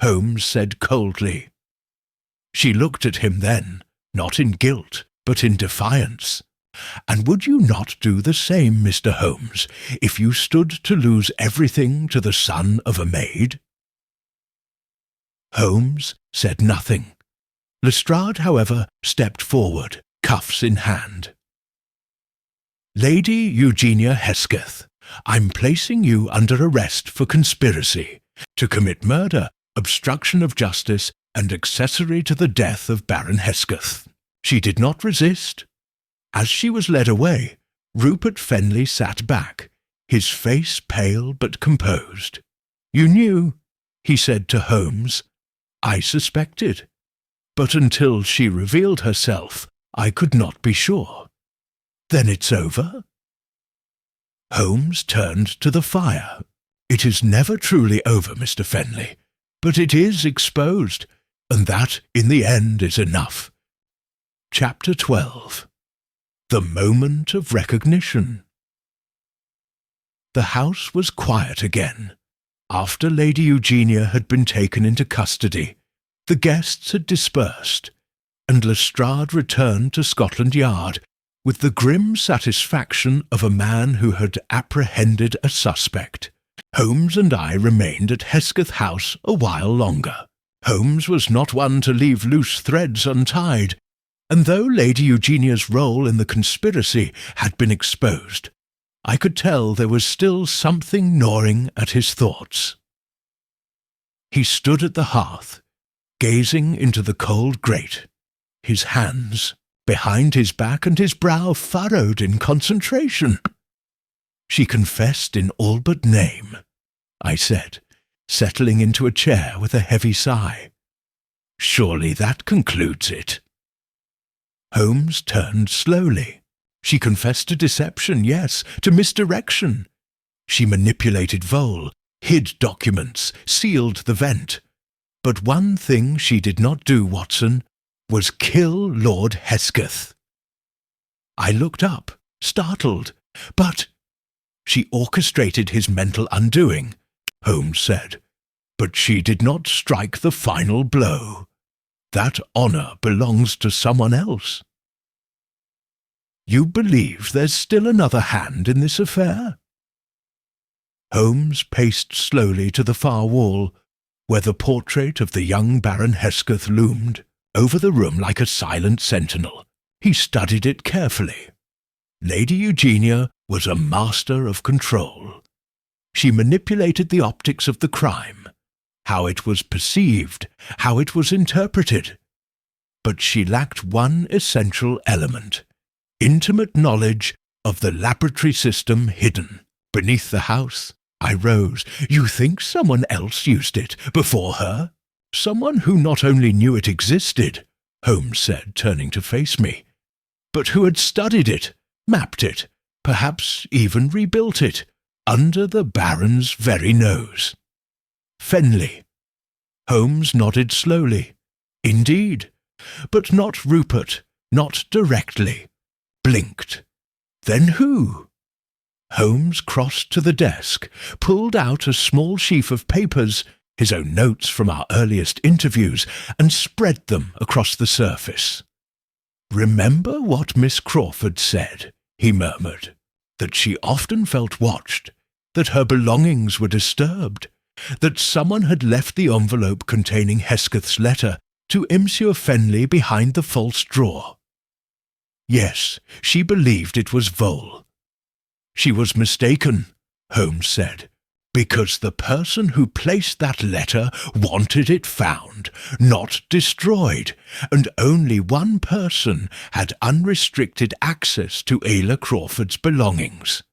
Holmes said coldly. She looked at him then, not in guilt, but in defiance. "And would you not do the same, Mr. Holmes, if you stood to lose everything to the son of a maid?" Holmes said nothing. Lestrade, however, stepped forward, cuffs in hand. "Lady Eugenia Hesketh, I'm placing you under arrest for conspiracy to commit murder, obstruction of justice, and accessory to the death of Baron Hesketh." She did not resist. As she was led away, Rupert Fenley sat back, his face pale but composed. "You knew," he said to Holmes. "I suspected. but until she revealed herself, I could not be sure. Then it's over? Holmes turned to the fire. It is never truly over, Mr. Fenley, but it is exposed, and that, in the end, is enough. Chapter 12. The Moment of Recognition. The house was quiet again. After Lady Eugenia had been taken into custody, the guests had dispersed, and Lestrade returned to Scotland Yard with the grim satisfaction of a man who had apprehended a suspect. Holmes and I remained at Hesketh House a while longer. Holmes was not one to leave loose threads untied, and though Lady Eugenia's role in the conspiracy had been exposed, I could tell there was still something gnawing at his thoughts. He stood at the hearth, gazing into the cold grate, his hands behind his back and his brow furrowed in concentration. "She confessed in all but name," I said, settling into a chair with a heavy sigh. "Surely that concludes it." Holmes turned slowly. She confessed to deception, yes, to misdirection. She manipulated Vole, hid documents, sealed the vent. But one thing she did not do, Watson, was kill Lord Hesketh. I looked up, startled. "But—" "She orchestrated his mental undoing," Holmes said. "But she did not strike the final blow. That honour belongs to someone else." "You believe there's still another hand in this affair?" Holmes paced slowly to the far wall, where the portrait of the young Baron Hesketh loomed over the room like a silent sentinel. He studied it carefully. Lady Eugenia was a master of control. She manipulated the optics of the crime, how it was perceived, how it was interpreted. But she lacked one essential element: intimate knowledge of the laboratory system hidden beneath the house. I rose. "You think someone else used it before her? Someone who not only knew it existed," Holmes said, turning to face me, "but who had studied it, mapped it, perhaps even rebuilt it, under the Baron's very nose." "Fenley." Holmes nodded slowly. "Indeed. But not Rupert, not directly." Blinked. "Then who?" Holmes crossed to the desk, pulled out a small sheaf of papers, his own notes from our earliest interviews, and spread them across the surface. "Remember what Miss Crawford said," he murmured, "that she often felt watched, that her belongings were disturbed, that someone had left the envelope containing Hesketh's letter to Monsieur Fenley behind the false drawer. Yes, she believed it was Vole. She was mistaken," Holmes said, "because the person who placed that letter wanted it found, not destroyed, and only one person had unrestricted access to Ayla Crawford's belongings."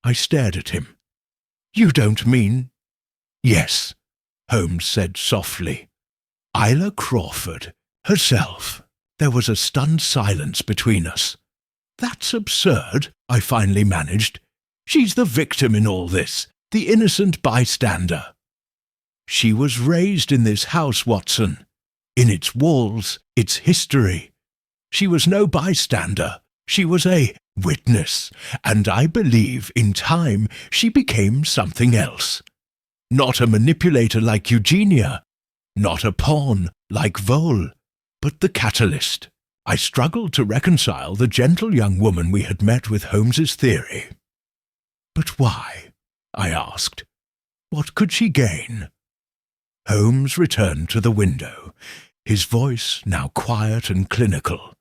I stared at him. "You don't mean—" "Yes," Holmes said softly. "Ayla Crawford, herself." There was a stunned silence between us. "That's absurd," I finally managed. "She's the victim in all this, the innocent bystander." "She was raised in this house, Watson, in its walls, its history. She was no bystander. She was a witness, and I believe in time she became something else. Not a manipulator like Eugenia, not a pawn like Vole, but the catalyst." I struggled to reconcile the gentle young woman we had met with Holmes's theory. "But why?" I asked. "What could she gain?" Holmes returned to the window, his voice now quiet and clinical.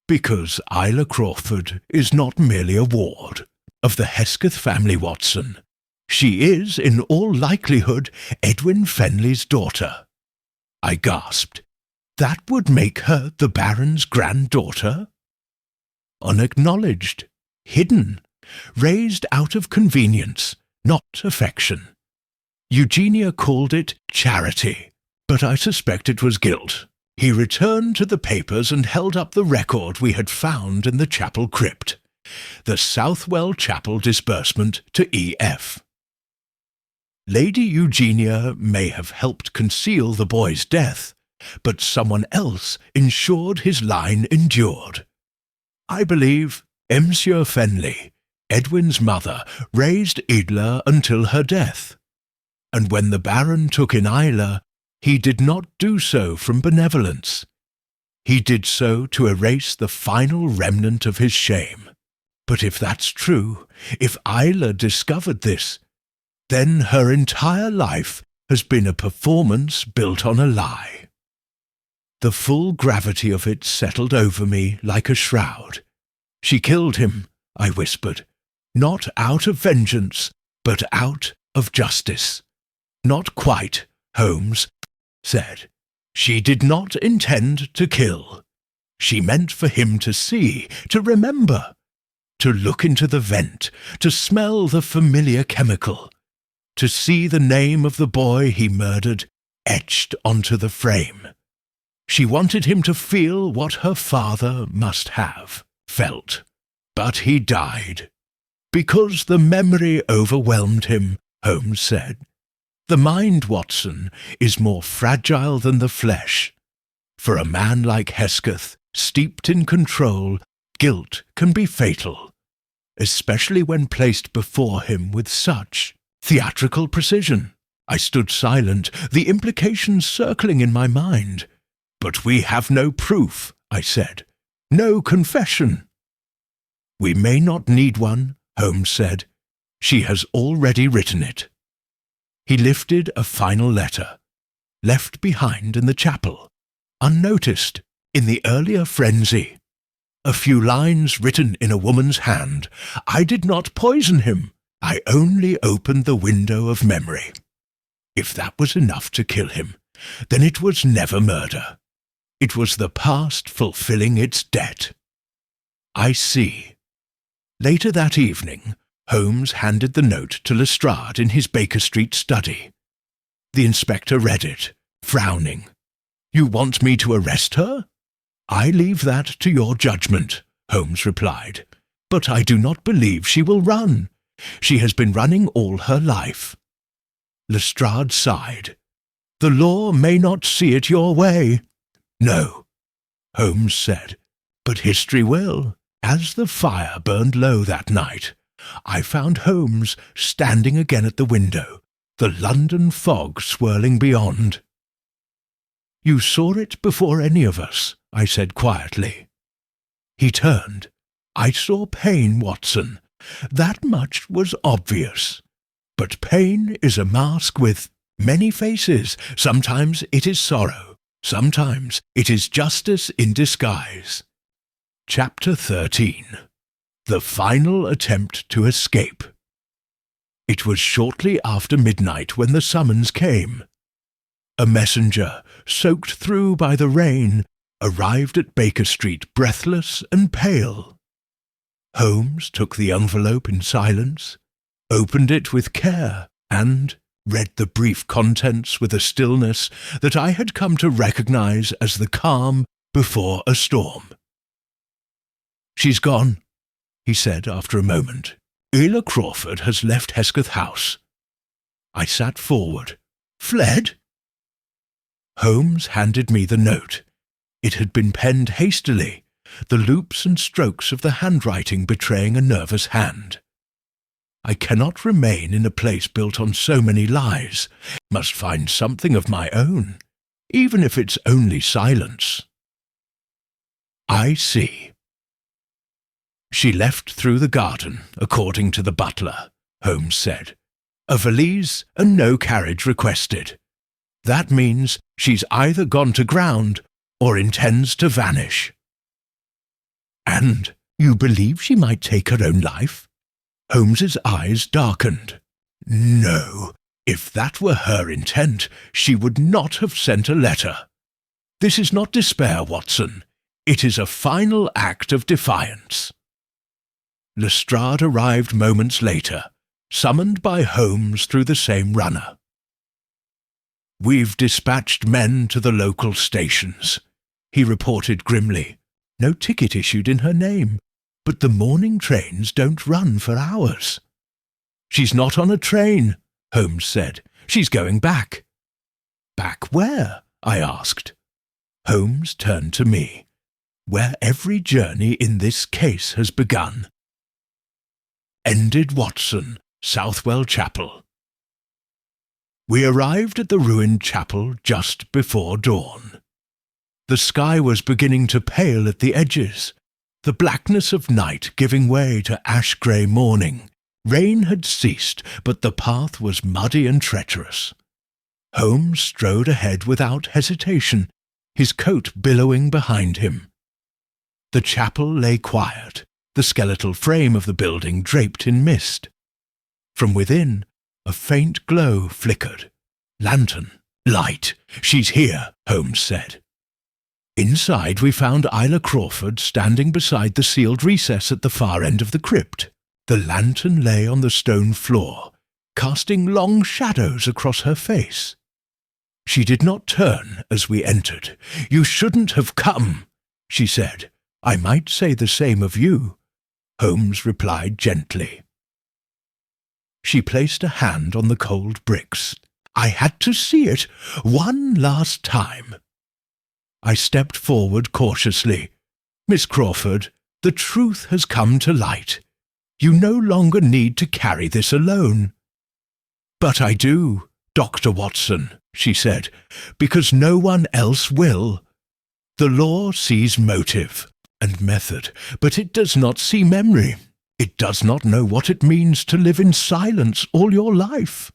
"Because Ayla Crawford is not merely a ward of the Hesketh family, Watson. She is, in all likelihood, Edwin Fenley's daughter." I gasped. "That would make her the Baron's granddaughter?" "Unacknowledged, hidden, raised out of convenience, not affection. Eugenia called it charity, but I suspect it was guilt. He returned to the papers and held up the record we had found in the chapel crypt, the Southwell Chapel disbursement to E.F. Lady Eugenia may have helped conceal the boy's death, but someone else ensured his line endured. I believe Monsieur Fenley, Edwin's mother, raised Idla until her death, and when the Baron took in Isla, he did not do so from benevolence. He did so to erase the final remnant of his shame. But if that's true, if Isla discovered this, then her entire life has been a performance built on a lie. The full gravity of it settled over me like a shroud. She killed him, I whispered, not out of vengeance, but out of justice. Not quite, Holmes said. She did not intend to kill. She meant for him to see, to remember, to look into the vent, to smell the familiar chemical, to see the name of the boy he murdered etched onto the frame. She wanted him to feel what her father must have felt. But he died. Because the memory overwhelmed him, Holmes said. The mind, Watson, is more fragile than the flesh. For a man like Hesketh, steeped in control, guilt can be fatal, especially when placed before him with such theatrical precision. I stood silent, the implications circling in my mind. But we have no proof, I said. No confession. We may not need one, Holmes said. She has already written it. He lifted a final letter, left behind in the chapel, unnoticed in the earlier frenzy. A few lines written in a woman's hand. I did not poison him. I only opened the window of memory. If that was enough to kill him, then it was never murder. It was the past fulfilling its debt. I see. Later that evening, Holmes handed the note to Lestrade in his Baker Street study. The inspector read it, frowning. You want me to arrest her? I leave that to your judgment, Holmes replied. But I do not believe she will run. She has been running all her life. Lestrade sighed. The law may not see it your way. No, Holmes said, but history will. As the fire burned low that night, I found Holmes standing again at the window, the London fog swirling beyond. You saw it before any of us, I said quietly. He turned. I saw pain, Watson. That much was obvious. But pain is a mask with many faces. Sometimes it is sorrow. Sometimes it is justice in disguise. Chapter 13. The Final Attempt to Escape. It was shortly after midnight when the summons came. A messenger, soaked through by the rain, arrived at Baker Street breathless and pale. Holmes took the envelope in silence, opened it with care, and read the brief contents with a stillness that I had come to recognize as the calm before a storm. She's gone, he said after a moment. Ela Crawford has left Hesketh House. I sat forward. Fled? Holmes handed me the note. It had been penned hastily, the loops and strokes of the handwriting betraying a nervous hand. I cannot remain in a place built on so many lies. Must find something of my own, even if it's only silence. I see. She left through the garden, according to the butler, Holmes said. A valise and no carriage requested. That means she's either gone to ground or intends to vanish. And you believe she might take her own life? Holmes's eyes darkened. No, if that were her intent, she would not have sent a letter. This is not despair, Watson. It is a final act of defiance. Lestrade arrived moments later, summoned by Holmes through the same runner. We've dispatched men to the local stations, he reported grimly. No ticket issued in her name, but the morning trains don't run for hours. She's not on a train, Holmes said. She's going back. Back where? I asked. Holmes turned to me. Where every journey in this case has begun. Ended Watson, Southwell Chapel. We arrived at the ruined chapel just before dawn. The sky was beginning to pale at the edges, the blackness of night giving way to ash-grey morning. Rain had ceased, but the path was muddy and treacherous. Holmes strode ahead without hesitation, his coat billowing behind him. The chapel lay quiet, the skeletal frame of the building draped in mist. From within, a faint glow flickered. Lantern, light, she's here, Holmes said. Inside we found Isla Crawford standing beside the sealed recess at the far end of the crypt. The lantern lay on the stone floor, casting long shadows across her face. She did not turn as we entered. You shouldn't have come, she said. I might say the same of you, Holmes replied gently. She placed a hand on the cold bricks. I had to see it one last time. I stepped forward cautiously. Miss Crawford, the truth has come to light. You no longer need to carry this alone. But I do, Dr. Watson, she said, because no one else will. The law sees motive and method, but it does not see memory. It does not know what it means to live in silence all your life.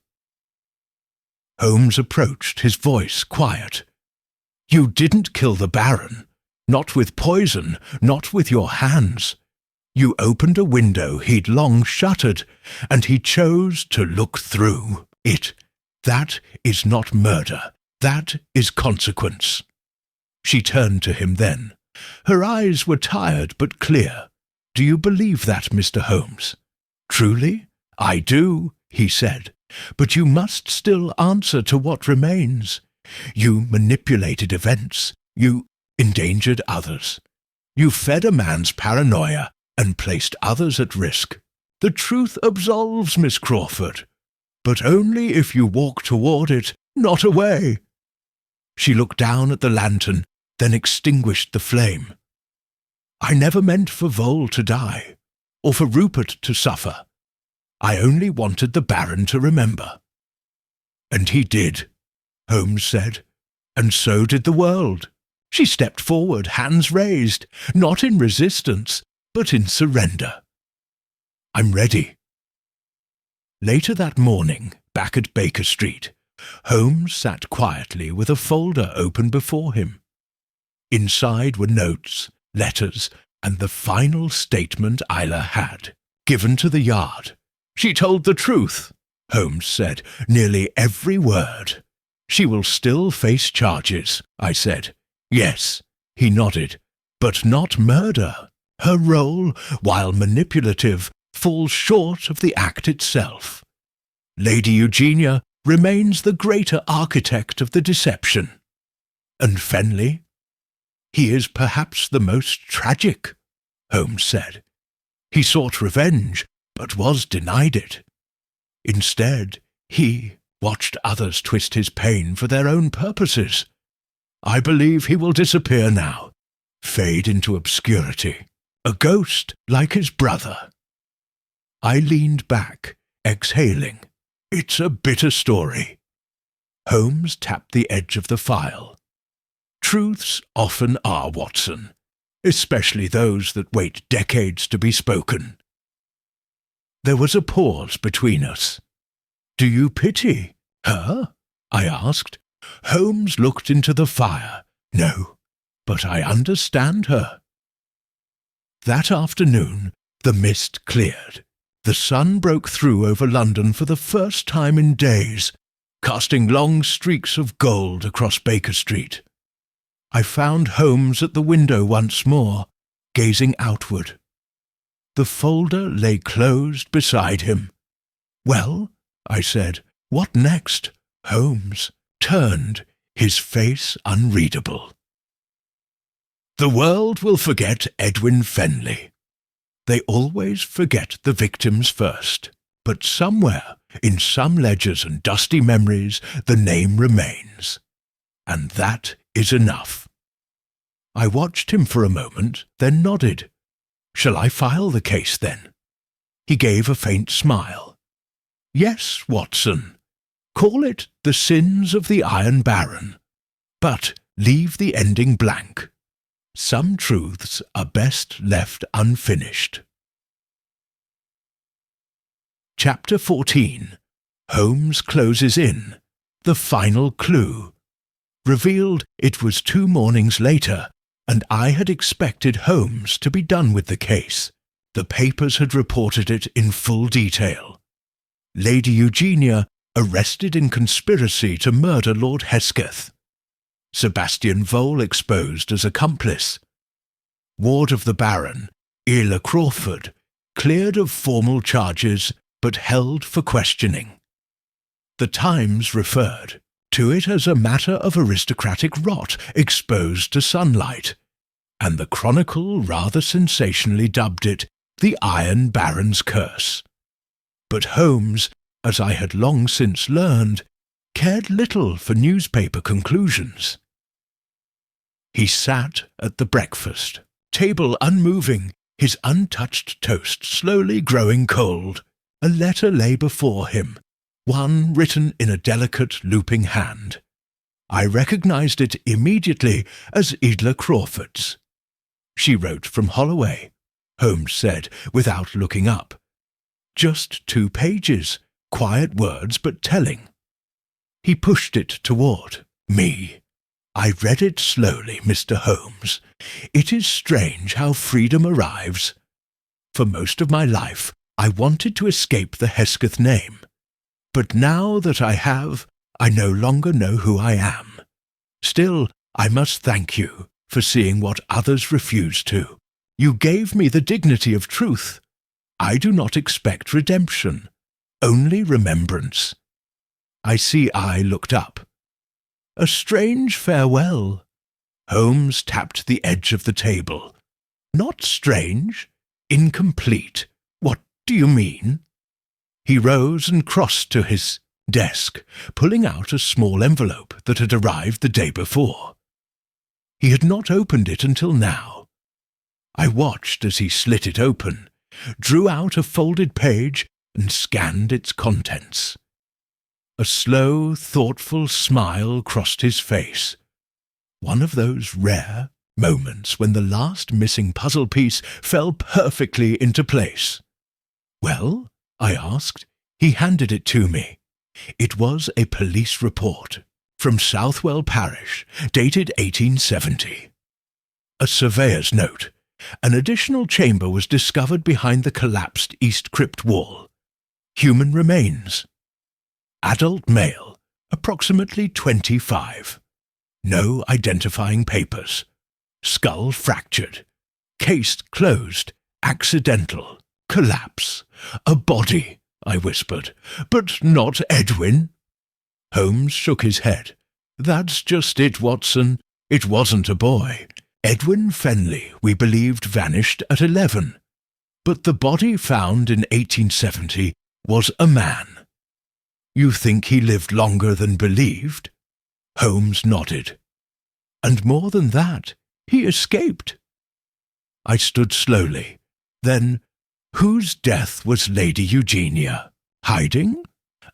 Holmes approached, his voice quiet. You didn't kill the Baron, not with poison, not with your hands. You opened a window he'd long shuttered, and he chose to look through it. That is not murder. That is consequence. She turned to him then. Her eyes were tired but clear. Do you believe that, Mr. Holmes? Truly? I do, he said. But you must still answer to what remains. You manipulated events. You endangered others. You fed a man's paranoia and placed others at risk. The truth absolves, Miss Crawford, but only if you walk toward it, not away. She looked down at the lantern, then extinguished the flame. I never meant for Vole to die, or for Rupert to suffer. I only wanted the Baron to remember. And he did, Holmes said, and so did the world. She stepped forward, hands raised, not in resistance, but in surrender. I'm ready. Later that morning, back at Baker Street, Holmes sat quietly with a folder open before him. Inside were notes, letters, and the final statement Isla had, given to the Yard. She told the truth, Holmes said, nearly every word. She will still face charges, I said. Yes, he nodded, but not murder. Her role, while manipulative, falls short of the act itself. Lady Eugenia remains the greater architect of the deception. And Fenley? He is perhaps the most tragic, Holmes said. He sought revenge, but was denied it. Instead, he watched others twist his pain for their own purposes. I believe he will disappear now, fade into obscurity, a ghost like his brother. I leaned back, exhaling. It's a bitter story. Holmes tapped the edge of the file. Truths often are, Watson, especially those that wait decades to be spoken. There was a pause between us. Do you pity her? I asked. Holmes looked into the fire. No, but I understand her. That afternoon, the mist cleared. The sun broke through over London for the first time in days, casting long streaks of gold across Baker Street. I found Holmes at the window once more, gazing outward. The folder lay closed beside him. Well, I said, what next? Holmes turned, his face unreadable. The world will forget Edwin Fenley. They always forget the victims first, but somewhere, in some ledgers and dusty memories, the name remains. And that is enough. I watched him for a moment, then nodded. Shall I file the case, then? He gave a faint smile. Yes, Watson. Call it The Sins of the Iron Baron. But leave the ending blank. Some truths are best left unfinished. Chapter 14. Holmes closes in. The final clue. Revealed it was 2 mornings later, and I had expected Holmes to be done with the case. The papers had reported it in full detail. Lady Eugenia arrested in conspiracy to murder Lord Hesketh. Sebastian Vole exposed as accomplice. Ward of the Baron, Ela Crawford, cleared of formal charges but held for questioning. The Times referred to it as a matter of aristocratic rot exposed to sunlight, and the Chronicle rather sensationally dubbed it the Iron Baron's Curse. But Holmes, as I had long since learned, cared little for newspaper conclusions. He sat at the breakfast table unmoving, his untouched toast slowly growing cold. A letter lay before him, one written in a delicate looping hand. I recognized it immediately as Ela Crawford's. She wrote from Holloway, Holmes said, without looking up. Just 2 pages, quiet words but telling. He pushed it toward me. I read it slowly, Mr. Holmes. It is strange how freedom arrives. For most of my life, I wanted to escape the Hesketh name. But now that I have, I no longer know who I am. Still, I must thank you for seeing what others refuse to. You gave me the dignity of truth. I do not expect redemption, only remembrance. I see I looked up. A strange farewell. Holmes tapped the edge of the table. Not strange, incomplete. What do you mean? He rose and crossed to his desk, pulling out a small envelope that had arrived the day before. He had not opened it until now. I watched as he slit it open, drew out a folded page, and scanned its contents. A slow, thoughtful smile crossed his face. One of those rare moments when the last missing puzzle piece fell perfectly into place. Well? I asked. He handed it to me. It was a police report from Southwell Parish, dated 1870. A surveyor's note. An additional chamber was discovered behind the collapsed east crypt wall. Human remains. Adult male, approximately 25. No identifying papers. Skull fractured. Case closed. Accidental. Collapse. A body, I whispered. But not Edwin. Holmes shook his head. That's just it, Watson. It wasn't a boy. Edwin Fenley, we believed, vanished at 11. But the body found in 1870 was a man. You think he lived longer than believed? Holmes nodded. And more than that, he escaped. I stood slowly. Then, whose death was Lady Eugenia? Hiding?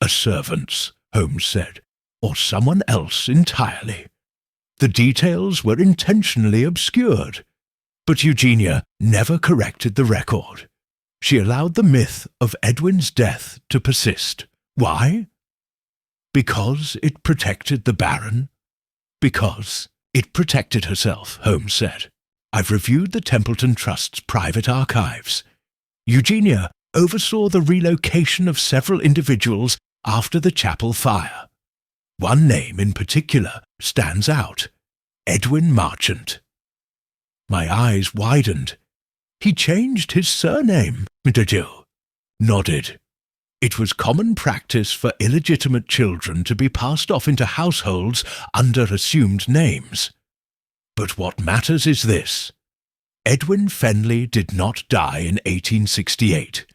A servant's, Holmes said, or someone else entirely. The details were intentionally obscured, but Eugenia never corrected the record. She allowed the myth of Edwin's death to persist. Why? Because it protected the Baron? Because it protected herself, Holmes said. I've reviewed the Templeton Trust's private archives. Eugenia oversaw the relocation of several individuals after the chapel fire. One name in particular stands out. Edwin Marchant. My eyes widened. He changed his surname, did you? Nodded. It was common practice for illegitimate children to be passed off into households under assumed names. But what matters is this. Edwin Fenley did not die in 1868.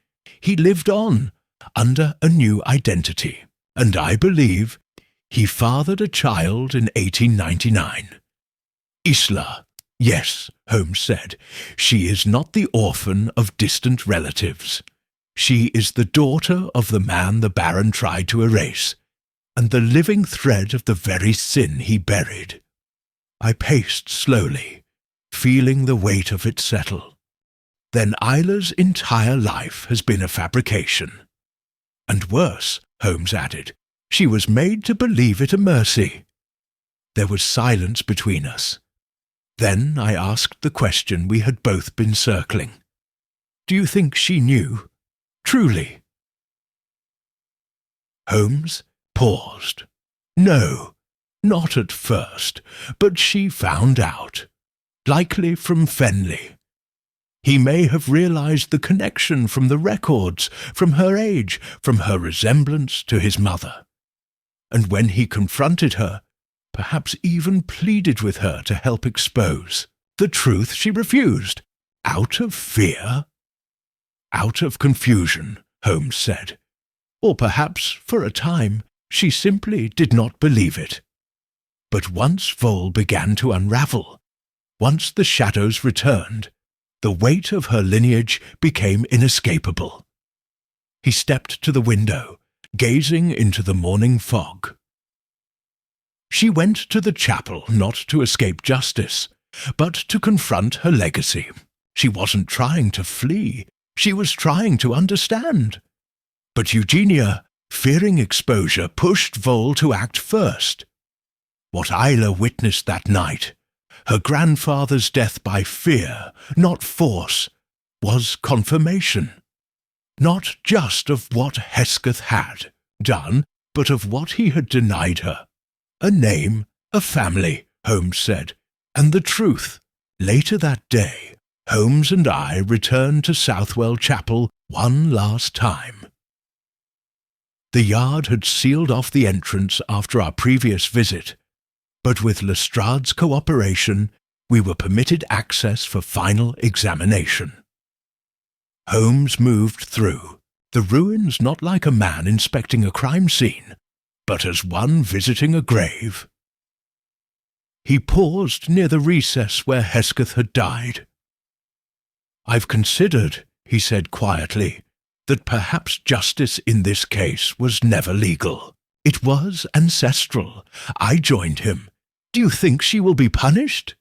He lived on, under a new identity, and I believe he fathered a child in 1899. Isla, yes, Holmes said, she is not the orphan of distant relatives. She is the daughter of the man the Baron tried to erase, and the living thread of the very sin he buried. I paced slowly, feeling the weight of it settle. Then Isla's entire life has been a fabrication. And worse, Holmes added, she was made to believe it a mercy. There was silence between us. Then I asked the question we had both been circling. Do you think she knew? Truly? Holmes paused. No, not at first, but she found out. Likely from Fenley. He may have realized the connection from the records, from her age, from her resemblance to his mother. And when he confronted her, perhaps even pleaded with her to help expose the truth, she refused. Out of fear? Out of confusion, Holmes said. Or perhaps, for a time, she simply did not believe it. But once Vole began to unravel, once the shadows returned, the weight of her lineage became inescapable. He stepped to the window, gazing into the morning fog. She went to the chapel not to escape justice, but to confront her legacy. She wasn't trying to flee. She was trying to understand. But Eugenia, fearing exposure, pushed Vole to act first. What Isla witnessed that night, her grandfather's death by fear, not force, was confirmation. Not just of what Hesketh had done, but of what he had denied her. A name, a family, Holmes said, and the truth. Later that day, Holmes and I returned to Southwell Chapel one last time. The yard had sealed off the entrance after our previous visit, but with Lestrade's cooperation, we were permitted access for final examination. Holmes moved through, the ruins not like a man inspecting a crime scene, but as one visiting a grave. He paused near the recess where Hesketh had died. I've considered, he said quietly, that perhaps justice in this case was never legal. It was ancestral. I joined him. Do you think she will be punished?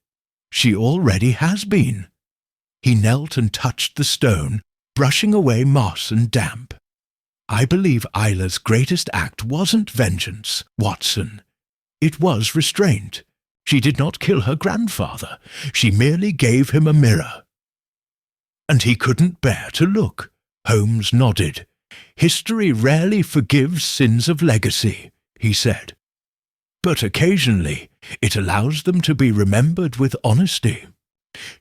She already has been. He knelt and touched the stone, brushing away moss and damp. I believe Isla's greatest act wasn't vengeance, Watson. It was restraint. She did not kill her grandfather. She merely gave him a mirror. And he couldn't bear to look. Holmes nodded. History rarely forgives sins of legacy, he said. But occasionally it allows them to be remembered with honesty.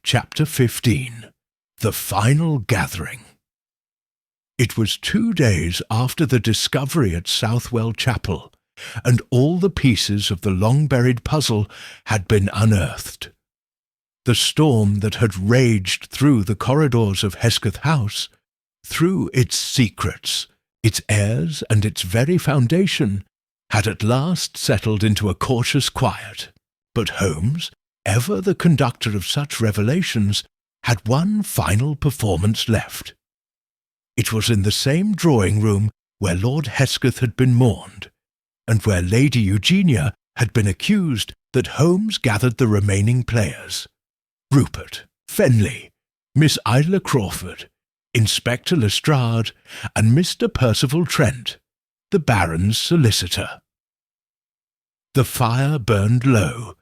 Chapter 15. The Final Gathering. It was 2 days after the discovery at Southwell Chapel, and all the pieces of the long-buried puzzle had been unearthed. The storm that had raged through the corridors of Hesketh House, through its secrets, its airs and its very foundation, had at last settled into a cautious quiet. But Holmes, ever the conductor of such revelations, had one final performance left. It was in the same drawing-room where Lord Hesketh had been mourned, and where Lady Eugenia had been accused, that Holmes gathered the remaining players. Rupert, Fenley, Miss Isla Crawford, Inspector Lestrade, and Mr. Percival Trent, the Baron's solicitor. The fire burned low,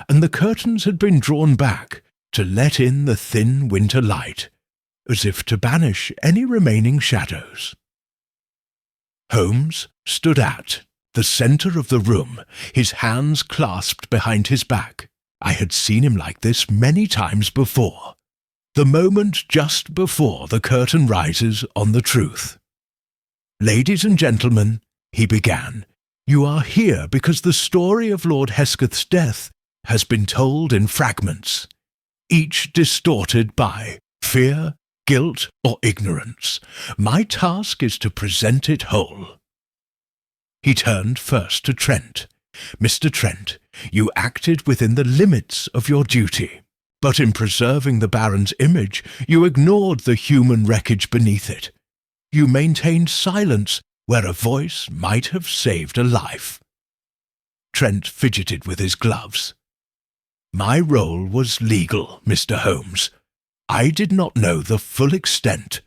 and the curtains had been drawn back to let in the thin winter light, as if to banish any remaining shadows. Holmes stood at the centre of the room, his hands clasped behind his back. I had seen him like this many times before. The moment just before the curtain rises on the truth. Ladies and gentlemen, he began, you are here because the story of Lord Hesketh's death has been told in fragments, each distorted by fear, guilt, or ignorance. My task is to present it whole. He turned first to Trent. Mr. Trent, you acted within the limits of your duty, but in preserving the Baron's image, you ignored the human wreckage beneath it. You maintained silence where a voice might have saved a life. Trent fidgeted with his gloves. My role was legal, Mr. Holmes. I did not know the full extent.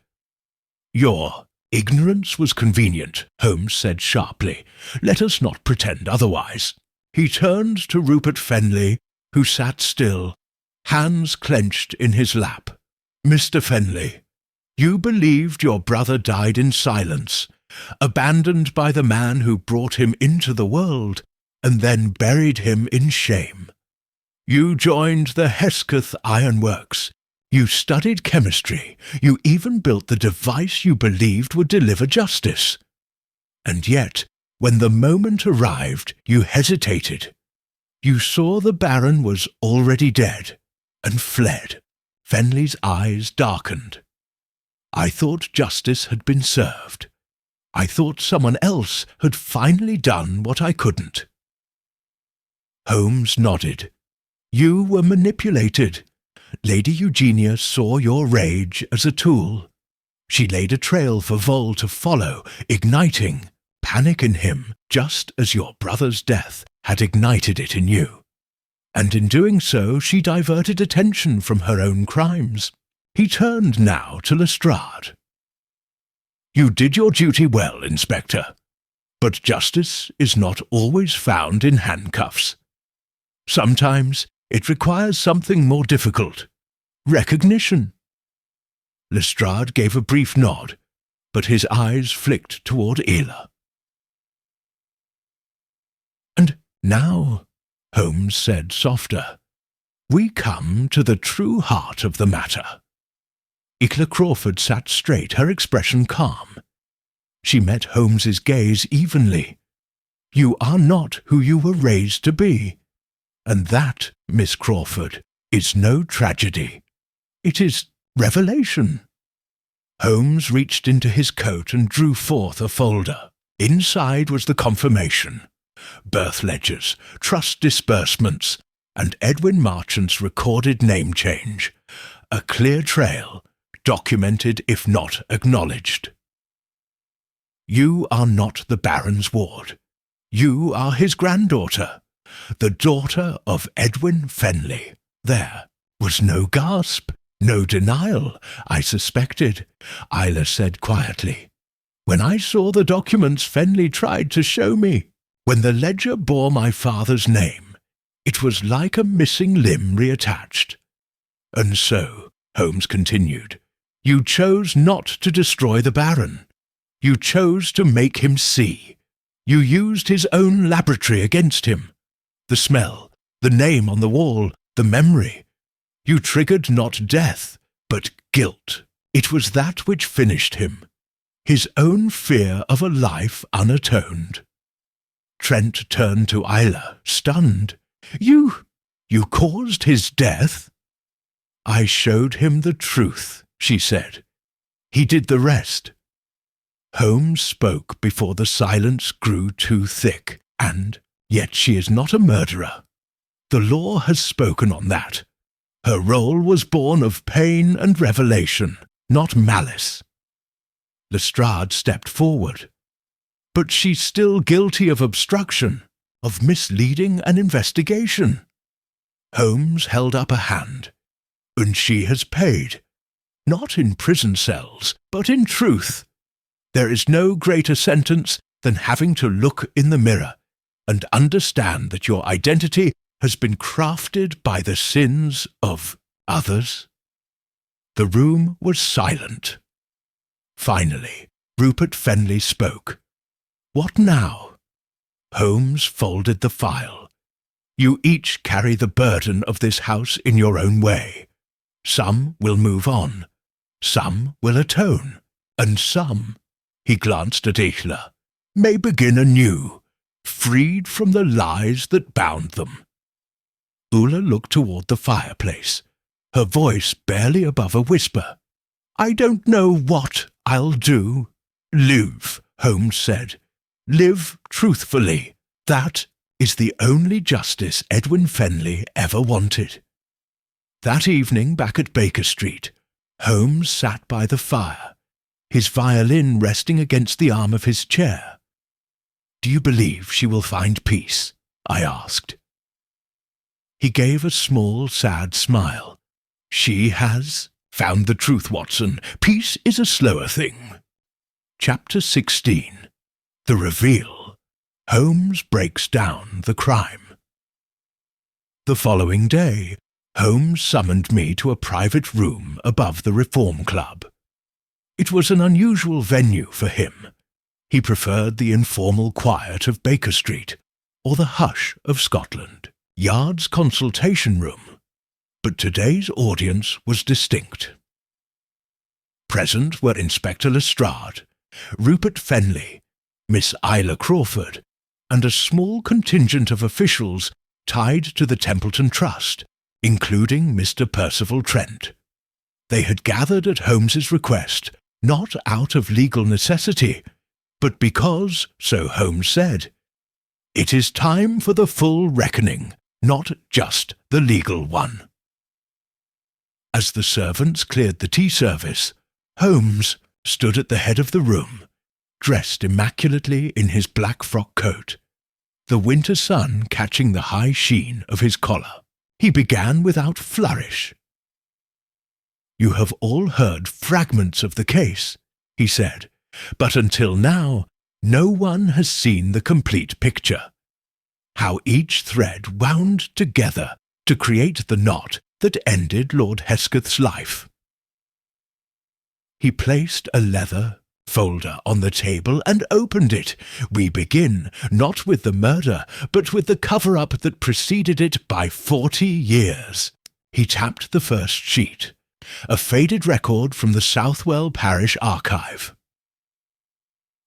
Your ignorance was convenient, Holmes said sharply. Let us not pretend otherwise. He turned to Rupert Fenley, who sat still, hands clenched in his lap. Mr. Fenley, you believed your brother died in silence, abandoned by the man who brought him into the world, and then buried him in shame. You joined the Hesketh Ironworks. You studied chemistry. You even built the device you believed would deliver justice. And yet, when the moment arrived, you hesitated. You saw the Baron was already dead, and fled. Fenley's eyes darkened. I thought justice had been served. I thought someone else had finally done what I couldn't. Holmes nodded. You were manipulated. Lady Eugenia saw your rage as a tool. She laid a trail for Vol to follow, igniting panic in him, just as your brother's death had ignited it in you. And in doing so, she diverted attention from her own crimes. He turned now to Lestrade. You did your duty well, Inspector, but justice is not always found in handcuffs. Sometimes it requires something more difficult. Recognition. Lestrade gave a brief nod, but his eyes flicked toward Ela. And now, Holmes said softer, we come to the true heart of the matter. Ela Crawford sat straight, her expression calm. She met Holmes's gaze evenly. You are not who you were raised to be. And that, Miss Crawford, is no tragedy. It is revelation. Holmes reached into his coat and drew forth a folder. Inside was the confirmation, birth ledgers, trust disbursements, and Edwin Marchant's recorded name change. A clear trail, documented if not acknowledged. You are not the Baron's ward. You are his granddaughter, the daughter of Edwin Fenley. There was no gasp, no denial, I suspected, Ila said quietly. When I saw the documents Fenley tried to show me, when the ledger bore my father's name, it was like a missing limb reattached. And so, Holmes continued, you chose not to destroy the Baron. You chose to make him see. You used his own laboratory against him. The smell, the name on the wall, the memory. You triggered not death, but guilt. It was that which finished him. His own fear of a life unatoned. Trent turned to Ila, stunned. You caused his death? I showed him the truth, she said. He did the rest. Holmes spoke before the silence grew too thick, and yet she is not a murderer. The law has spoken on that. Her role was born of pain and revelation, not malice. Lestrade stepped forward. But she's still guilty of obstruction, of misleading an investigation. Holmes held up a hand. And she has paid. Not in prison cells, but in truth. There is no greater sentence than having to look in the mirror and understand that your identity has been crafted by the sins of others. The room was silent. Finally, Rupert Fenley spoke. What now? Holmes folded the file. You each carry the burden of this house in your own way. Some will move on. Some will atone. And some, he glanced at Ela, may begin anew, freed from the lies that bound them. Ulla looked toward the fireplace, her voice barely above a whisper. "I don't know what I'll do." "Live," Holmes said. "Live truthfully. That is the only justice Edwin Fenley ever wanted." That evening back at Baker Street, Holmes sat by the fire, his violin resting against the arm of his chair. "Do you believe she will find peace?" I asked. He gave a small, sad smile. "She has found the truth, Watson. Peace is a slower thing." Chapter 16. The Reveal. Holmes breaks down the crime. The following day, Holmes summoned me to a private room above the Reform Club. It was an unusual venue for him. He preferred the informal quiet of Baker Street, or the hush of Scotland Yard's consultation room. But today's audience was distinct. Present were Inspector Lestrade, Rupert Fenley, Miss Isla Crawford, and a small contingent of officials tied to the Templeton Trust, including Mr. Percival Trent. They had gathered at Holmes's request, not out of legal necessity, but because, so Holmes said, it is time for the full reckoning, not just the legal one. As the servants cleared the tea service, Holmes stood at the head of the room, dressed immaculately in his black frock coat, the winter sun catching the high sheen of his collar. He began without flourish. "You have all heard fragments of the case," he said, "but until now no one has seen the complete picture. How each thread wound together to create the knot that ended Lord Hesketh's life." He placed a leather folder on the table and opened it. "We begin not with the murder, but with the cover-up that preceded it by 40 years. He tapped the first sheet, a faded record from the Southwell Parish Archive.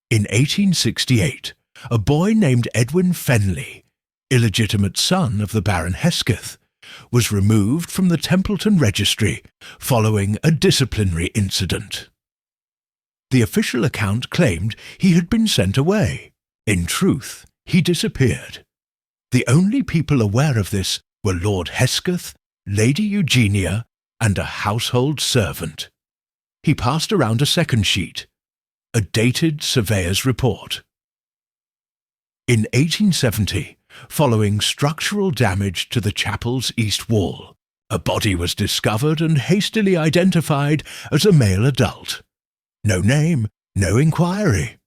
In 1868, a boy named Edwin Fenley, illegitimate son of the Baron Hesketh, was removed from the Templeton Registry following a disciplinary incident. The official account claimed he had been sent away. In truth, he disappeared. The only people aware of this were Lord Hesketh, Lady Eugenia, and a household servant. He passed around a second sheet, a dated surveyor's report. In 1870, following structural damage to the chapel's east wall, a body was discovered and hastily identified as a male adult. No name, no inquiry.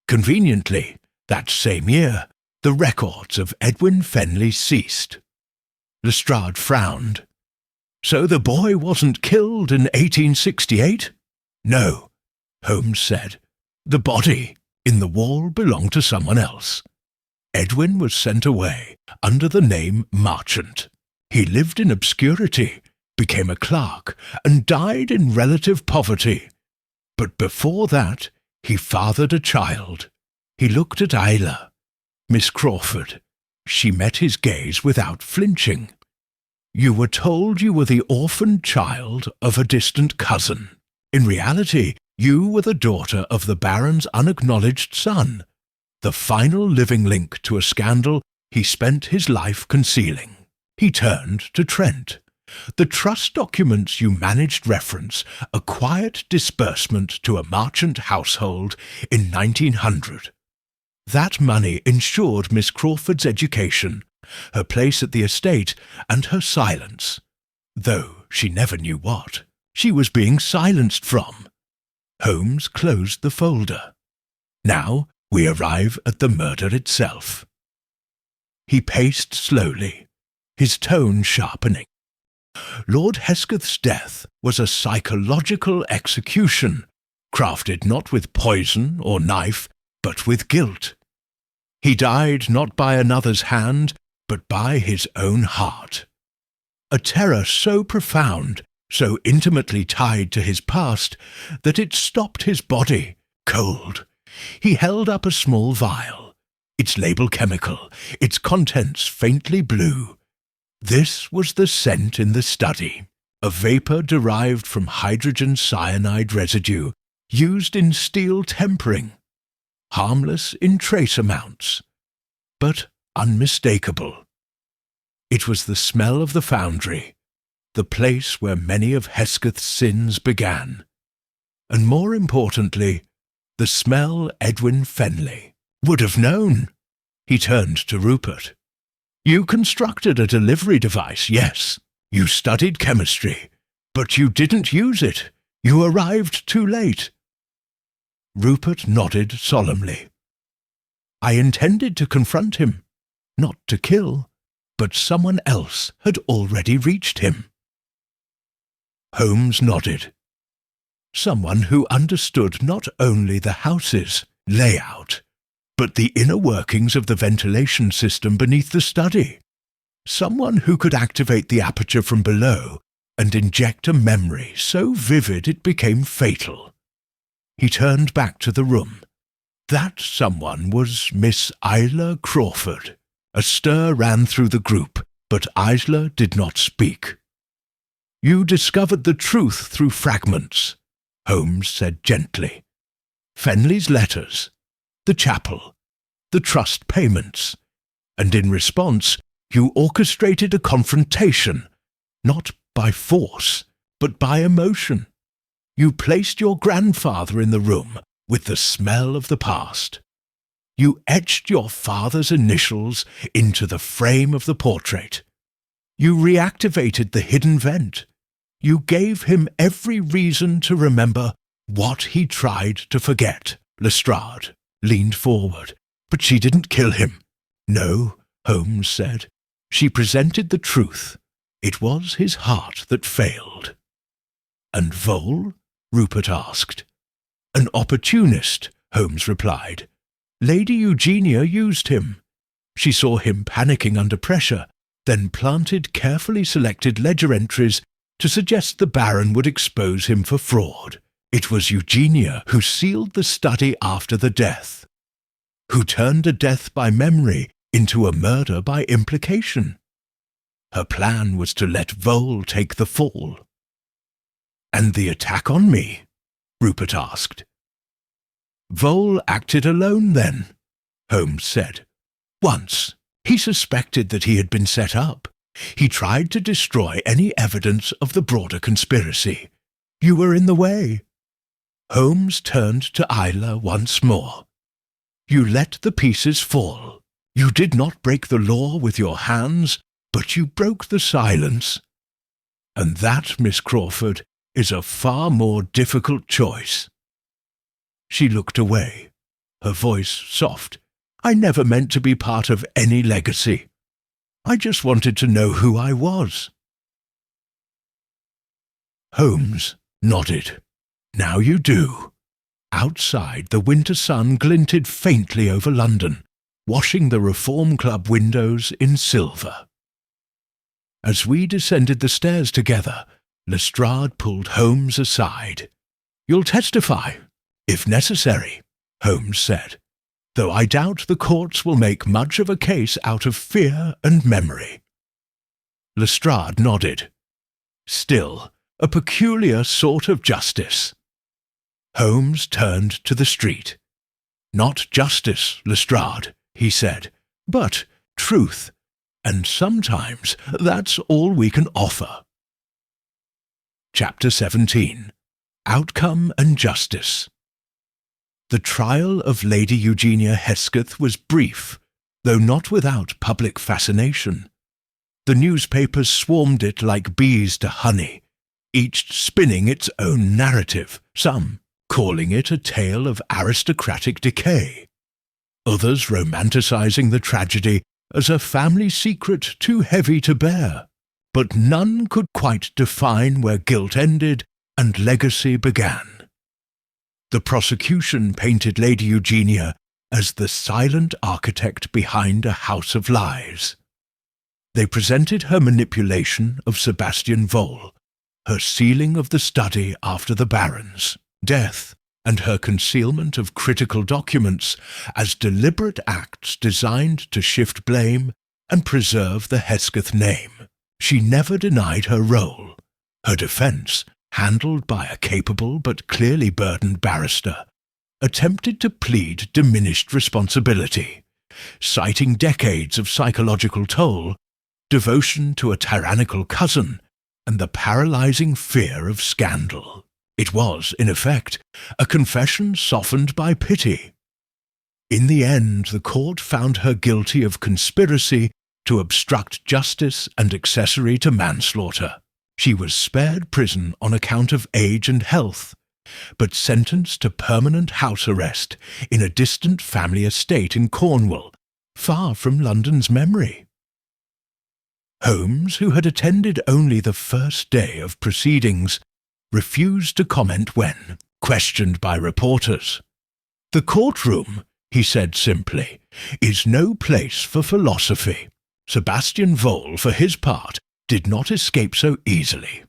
Conveniently, that same year, the records of Edwin Fenley ceased. Lestrade frowned. "So the boy wasn't killed in 1868? "No," Holmes said. "The body in the wall belonged to someone else. Edwin was sent away under the name Marchant. He lived in obscurity, became a clerk, and died in relative poverty. But before that, he fathered a child. He looked at Isla, Miss Crawford. She met his gaze without flinching. You were told you were the orphaned child of a distant cousin. In reality, you were the daughter of the Baron's unacknowledged son, the final living link to a scandal he spent his life concealing." He turned to Trent. "The trust documents you managed reference a quiet disbursement to a Marchant household in 1900. That money ensured Miss Crawford's education, her place at the estate, and her silence, though she never knew what she was being silenced from." Holmes closed the folder. "Now we arrive at the murder itself." He paced slowly, his tone sharpening. Lord Hesketh's death was a psychological execution, crafted not with poison or knife, but with guilt. He died not by another's hand, but by his own heart. A terror so profound, so intimately tied to his past, that it stopped his body, cold. He held up a small vial, its label chemical, its contents faintly blue. This was the scent in the study, a vapour derived from hydrogen cyanide residue used in steel tempering, harmless in trace amounts, but unmistakable. It was the smell of the foundry, the place where many of Hesketh's sins began, and more importantly, the smell Edwin Fenley would have known. He turned to Rupert. You constructed a delivery device, yes. You studied chemistry, but you didn't use it. You arrived too late. Rupert nodded solemnly. I intended to confront him, not to kill, but someone else had already reached him. Holmes nodded. Someone who understood not only the house's layout, but the inner workings of the ventilation system beneath the study. Someone who could activate the aperture from below and inject a memory so vivid it became fatal. He turned back to the room. That someone was Miss Isla Crawford. A stir ran through the group, but Isla did not speak. You discovered the truth through fragments, Holmes said gently. Fenley's letters, the chapel, the trust payments, and in response you orchestrated a confrontation, not by force, but by emotion. You placed your grandfather in the room with the smell of the past. You etched your father's initials into the frame of the portrait. You reactivated the hidden vent. You gave him every reason to remember what he tried to forget. Lestrade leaned forward. But she didn't kill him. No, Holmes said. She presented the truth. It was his heart that failed. And Vole? Rupert asked. An opportunist, Holmes replied. Lady Eugenia used him. She saw him panicking under pressure, then planted carefully selected ledger entries to suggest the Baron would expose him for fraud. It was Eugenia who sealed the study after the death, who turned a death by memory into a murder by implication. Her plan was to let Vole take the fall. And the attack on me? Rupert asked. Vole acted alone then, Holmes said. Once, he suspected that he had been set up. He tried to destroy any evidence of the broader conspiracy. You were in the way. Holmes turned to Isla once more. You let the pieces fall. You did not break the law with your hands, but you broke the silence. And that, Miss Crawford, is a far more difficult choice. She looked away, her voice soft. I never meant to be part of any legacy. I just wanted to know who I was. Holmes nodded. Now you do. Outside, the winter sun glinted faintly over London, washing the Reform Club windows in silver. As we descended the stairs together, Lestrade pulled Holmes aside. You'll testify, if necessary, Holmes said, though I doubt the courts will make much of a case out of fear and memory. Lestrade nodded. Still, a peculiar sort of justice. Holmes turned to the street. Not justice, Lestrade, he said, but truth, and sometimes that's all we can offer. Chapter 17. Outcome and Justice. The trial of Lady Eugenia Hesketh was brief, though not without public fascination. The newspapers swarmed it like bees to honey, each spinning its own narrative, some calling it a tale of aristocratic decay, others romanticizing the tragedy as a family secret too heavy to bear. But none could quite define where guilt ended and legacy began. The prosecution painted Lady Eugenia as the silent architect behind a house of lies. They presented her manipulation of Sebastian Vole, her sealing of the study after the Baron's death, and her concealment of critical documents as deliberate acts designed to shift blame and preserve the Hesketh name. She never denied her role. Her defence, handled by a capable but clearly burdened barrister, attempted to plead diminished responsibility, citing decades of psychological toll, devotion to a tyrannical cousin, and the paralysing fear of scandal. It was, in effect, a confession softened by pity. In the end, the court found her guilty of conspiracy to obstruct justice and accessory to manslaughter. She was spared prison on account of age and health, but sentenced to permanent house arrest in a distant family estate in Cornwall, far from London's memory. Holmes, who had attended only the first day of proceedings, refused to comment when questioned by reporters. "The courtroom," he said simply, "is no place for philosophy." Sebastian Vole, for his part, did not escape so easily.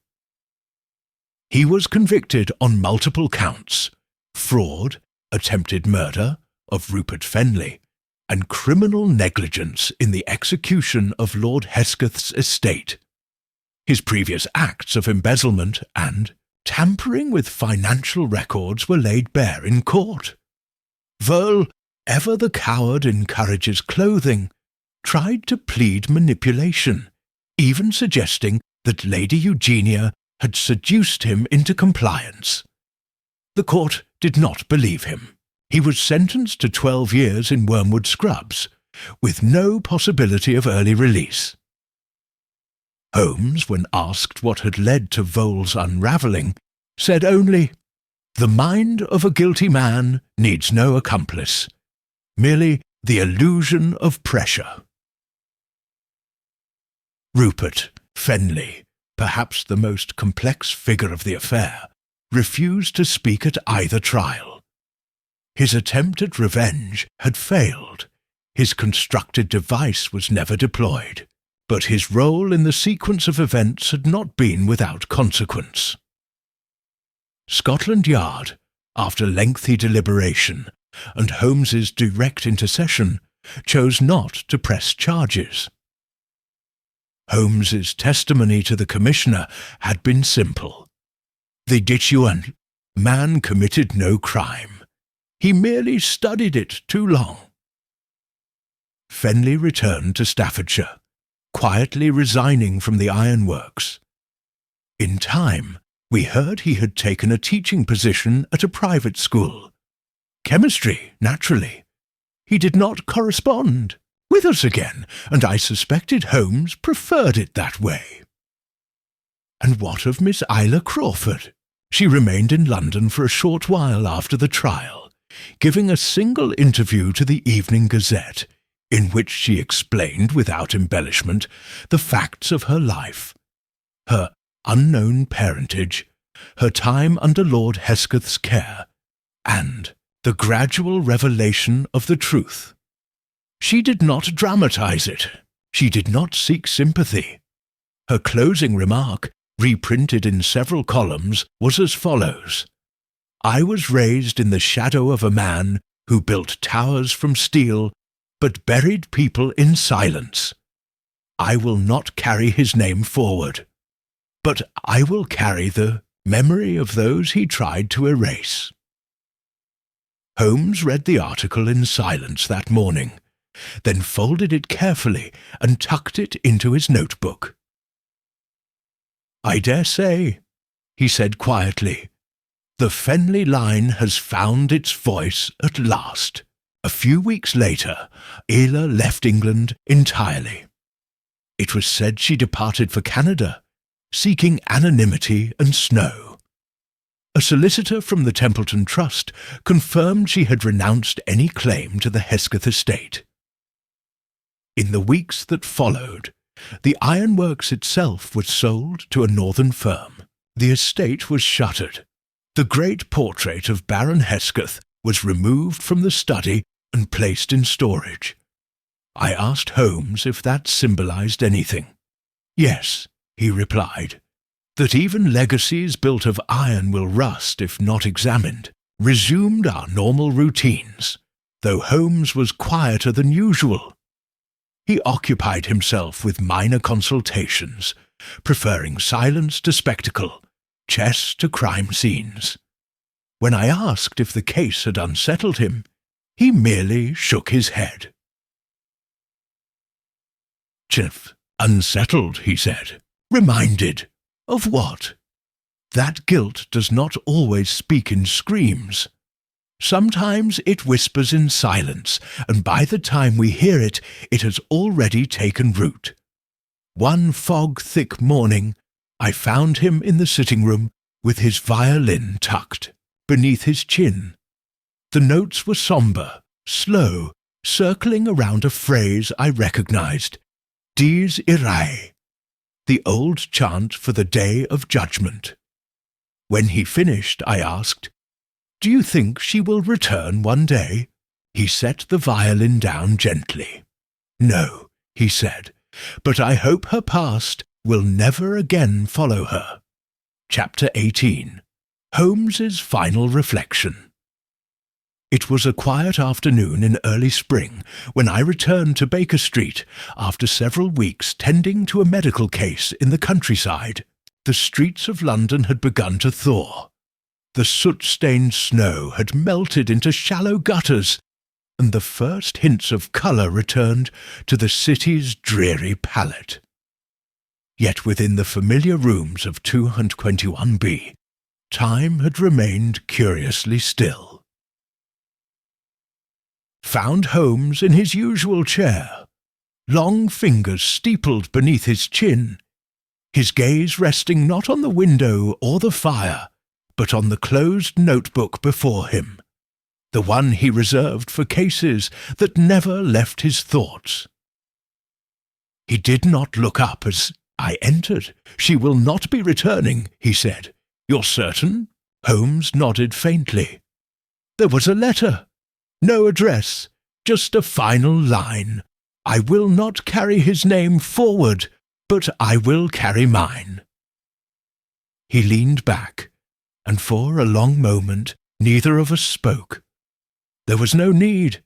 He was convicted on multiple counts: fraud, attempted murder of Rupert Fenley, and criminal negligence in the execution of Lord Hesketh's estate. His previous acts of embezzlement and tampering with financial records were laid bare in court. Vole, ever the coward in courage's clothing, tried to plead manipulation, even suggesting that Lady Eugenia had seduced him into compliance. The court did not believe him. He was sentenced to 12 years in Wormwood Scrubs, with no possibility of early release. Holmes, when asked what had led to Vole's unravelling, said only, "The mind of a guilty man needs no accomplice, merely the illusion of pressure." Rupert Fenley, perhaps the most complex figure of the affair, refused to speak at either trial. His attempt at revenge had failed. His constructed device was never deployed, but his role in the sequence of events had not been without consequence. Scotland Yard, after lengthy deliberation and Holmes's direct intercession, chose not to press charges. Holmes's testimony to the Commissioner had been simple. The détenu man committed no crime. He merely studied it too long. Fenley returned to Staffordshire, quietly resigning from the ironworks. In time, we heard he had taken a teaching position at a private school. Chemistry, naturally. He did not correspond with us again, and I suspected Holmes preferred it that way. And what of Miss Isla Crawford? She remained in London for a short while after the trial, giving a single interview to the Evening Gazette, in which she explained without embellishment the facts of her life, her unknown parentage, her time under Lord Hesketh's care, and the gradual revelation of the truth. She did not dramatize it. She did not seek sympathy. Her closing remark, reprinted in several columns, was as follows: "I was raised in the shadow of a man who built towers from steel, but buried people in silence. I will not carry his name forward, but I will carry the memory of those he tried to erase." Holmes read the article in silence that morning, then folded it carefully and tucked it into his notebook. "I dare say," he said quietly, "the Fenley line has found its voice at last." A few weeks later, Isla left England entirely. It was said she departed for Canada, seeking anonymity and snow. A solicitor from the Templeton Trust confirmed she had renounced any claim to the Hesketh estate. In the weeks that followed, the ironworks itself was sold to a northern firm. The estate was shuttered. The great portrait of Baron Hesketh was removed from the study and placed in storage. I asked Holmes if that symbolized anything. "Yes," he replied. "That even legacies built of iron will rust if not examined." Resumed our normal routines, though Holmes was quieter than usual. He occupied himself with minor consultations, preferring silence to spectacle, chess to crime scenes. When I asked if the case had unsettled him, he merely shook his head. "Chif, unsettled," he said. "Reminded. Of what? That guilt does not always speak in screams. Sometimes it whispers in silence, and by the time we hear it, it has already taken root. One fog-thick morning, I found him in the sitting-room with his violin tucked beneath his chin. The notes were sombre, slow, circling around a phrase I recognized, Dies Irae, the old chant for the Day of Judgment. When he finished, I asked, "Do you think she will return one day?" He set the violin down gently. "No," he said, "but I hope her past will never again follow her." Chapter 18. Holmes's Final Reflection. It was a quiet afternoon in early spring when I returned to Baker Street after several weeks tending to a medical case in the countryside. The streets of London had begun to thaw. The soot-stained snow had melted into shallow gutters, and the first hints of colour returned to the city's dreary palette. Yet within the familiar rooms of 221B, time had remained curiously still. Found Holmes in his usual chair, long fingers steepled beneath his chin, his gaze resting not on the window or the fire, but on the closed notebook before him, the one he reserved for cases that never left his thoughts. He did not look up as I entered. "She will not be returning," he said. "You're certain?" Holmes nodded faintly. "There was a letter. No address, just a final line. I will not carry his name forward, but I will carry mine." He leaned back, and for a long moment neither of us spoke. There was no need.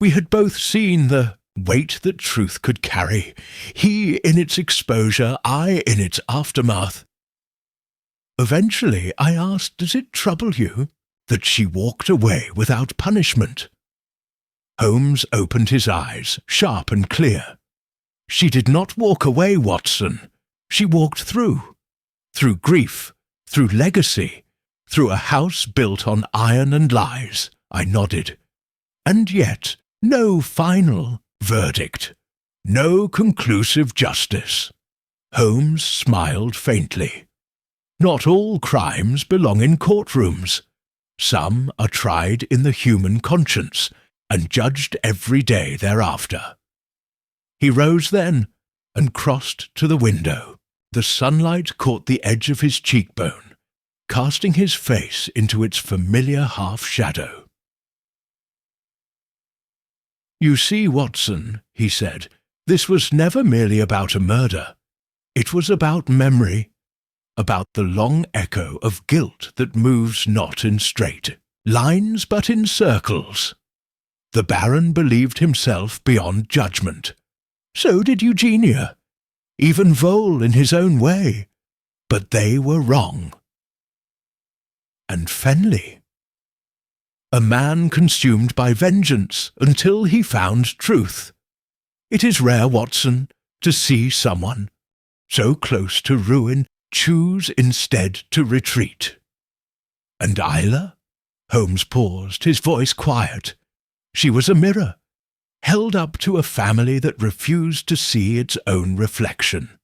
We had both seen the weight that truth could carry, he in its exposure, I in its aftermath. Eventually I asked, "Does it trouble you that she walked away without punishment?" Holmes opened his eyes, sharp and clear. "She did not walk away, Watson. She walked through grief, through legacy, through a house built on iron and lies." I nodded. "And yet, no final verdict, no conclusive justice." Holmes smiled faintly. "Not all crimes belong in courtrooms. Some are tried in the human conscience and judged every day thereafter." He rose then and crossed to the window. The sunlight caught the edge of his cheekbone, casting his face into its familiar half-shadow. "You see, Watson," he said, "this was never merely about a murder. It was about memory, about the long echo of guilt that moves not in straight lines but in circles. The Baron believed himself beyond judgment. So did Eugenia, even Vole in his own way, but they were wrong. And Fenley? A man consumed by vengeance until he found truth. It is rare, Watson, to see someone, so close to ruin, choose instead to retreat. And Isla? Holmes paused, his voice quiet. She was a mirror, held up to a family that refused to see its own reflection.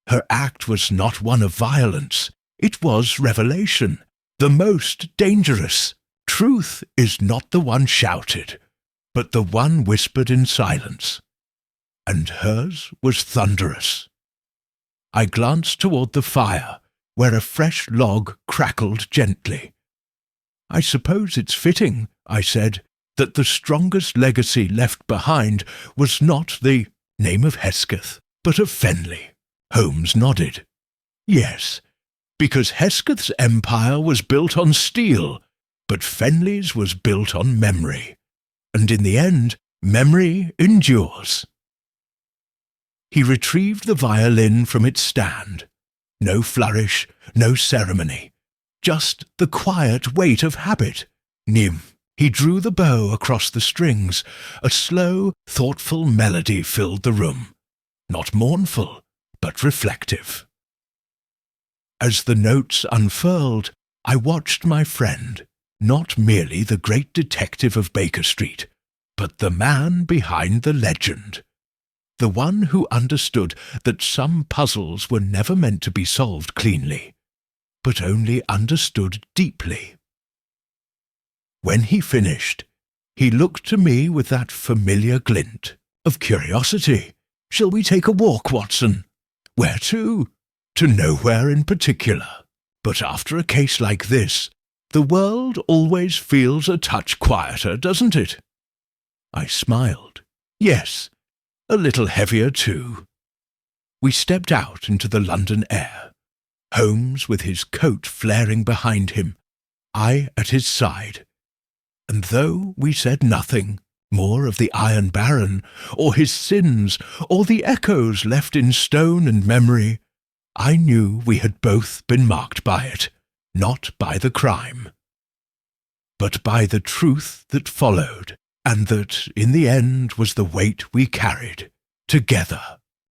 Her act was not one of violence, it was revelation, the most dangerous. Truth is not the one shouted, but the one whispered in silence. And hers was thunderous. I glanced toward the fire, where a fresh log crackled gently. "I suppose it's fitting," I said, "that the strongest legacy left behind was not the name of Hesketh, but of Fenley." Holmes nodded. "Yes, because Hesketh's empire was built on steel, but Fenley's was built on memory, and in the end, memory endures." He retrieved the violin from its stand. No flourish, no ceremony, just the quiet weight of habit. Nim. He drew the bow across the strings. A slow, thoughtful melody filled the room. Not mournful, but reflective. As the notes unfurled, I watched my friend, not merely the great detective of Baker Street, but the man behind the legend. The one who understood that some puzzles were never meant to be solved cleanly, but only understood deeply. When he finished, he looked to me with that familiar glint of curiosity. "Shall we take a walk, Watson?" "Where to?" "To nowhere in particular. But after a case like this, the world always feels a touch quieter, doesn't it?" I smiled. Yes, a little heavier too. We stepped out into the London air, Holmes with his coat flaring behind him, I at his side. And though we said nothing more of the Iron Baron, or his sins, or the echoes left in stone and memory, I knew we had both been marked by it, not by the crime, but by the truth that followed, and that, in the end, was the weight we carried together.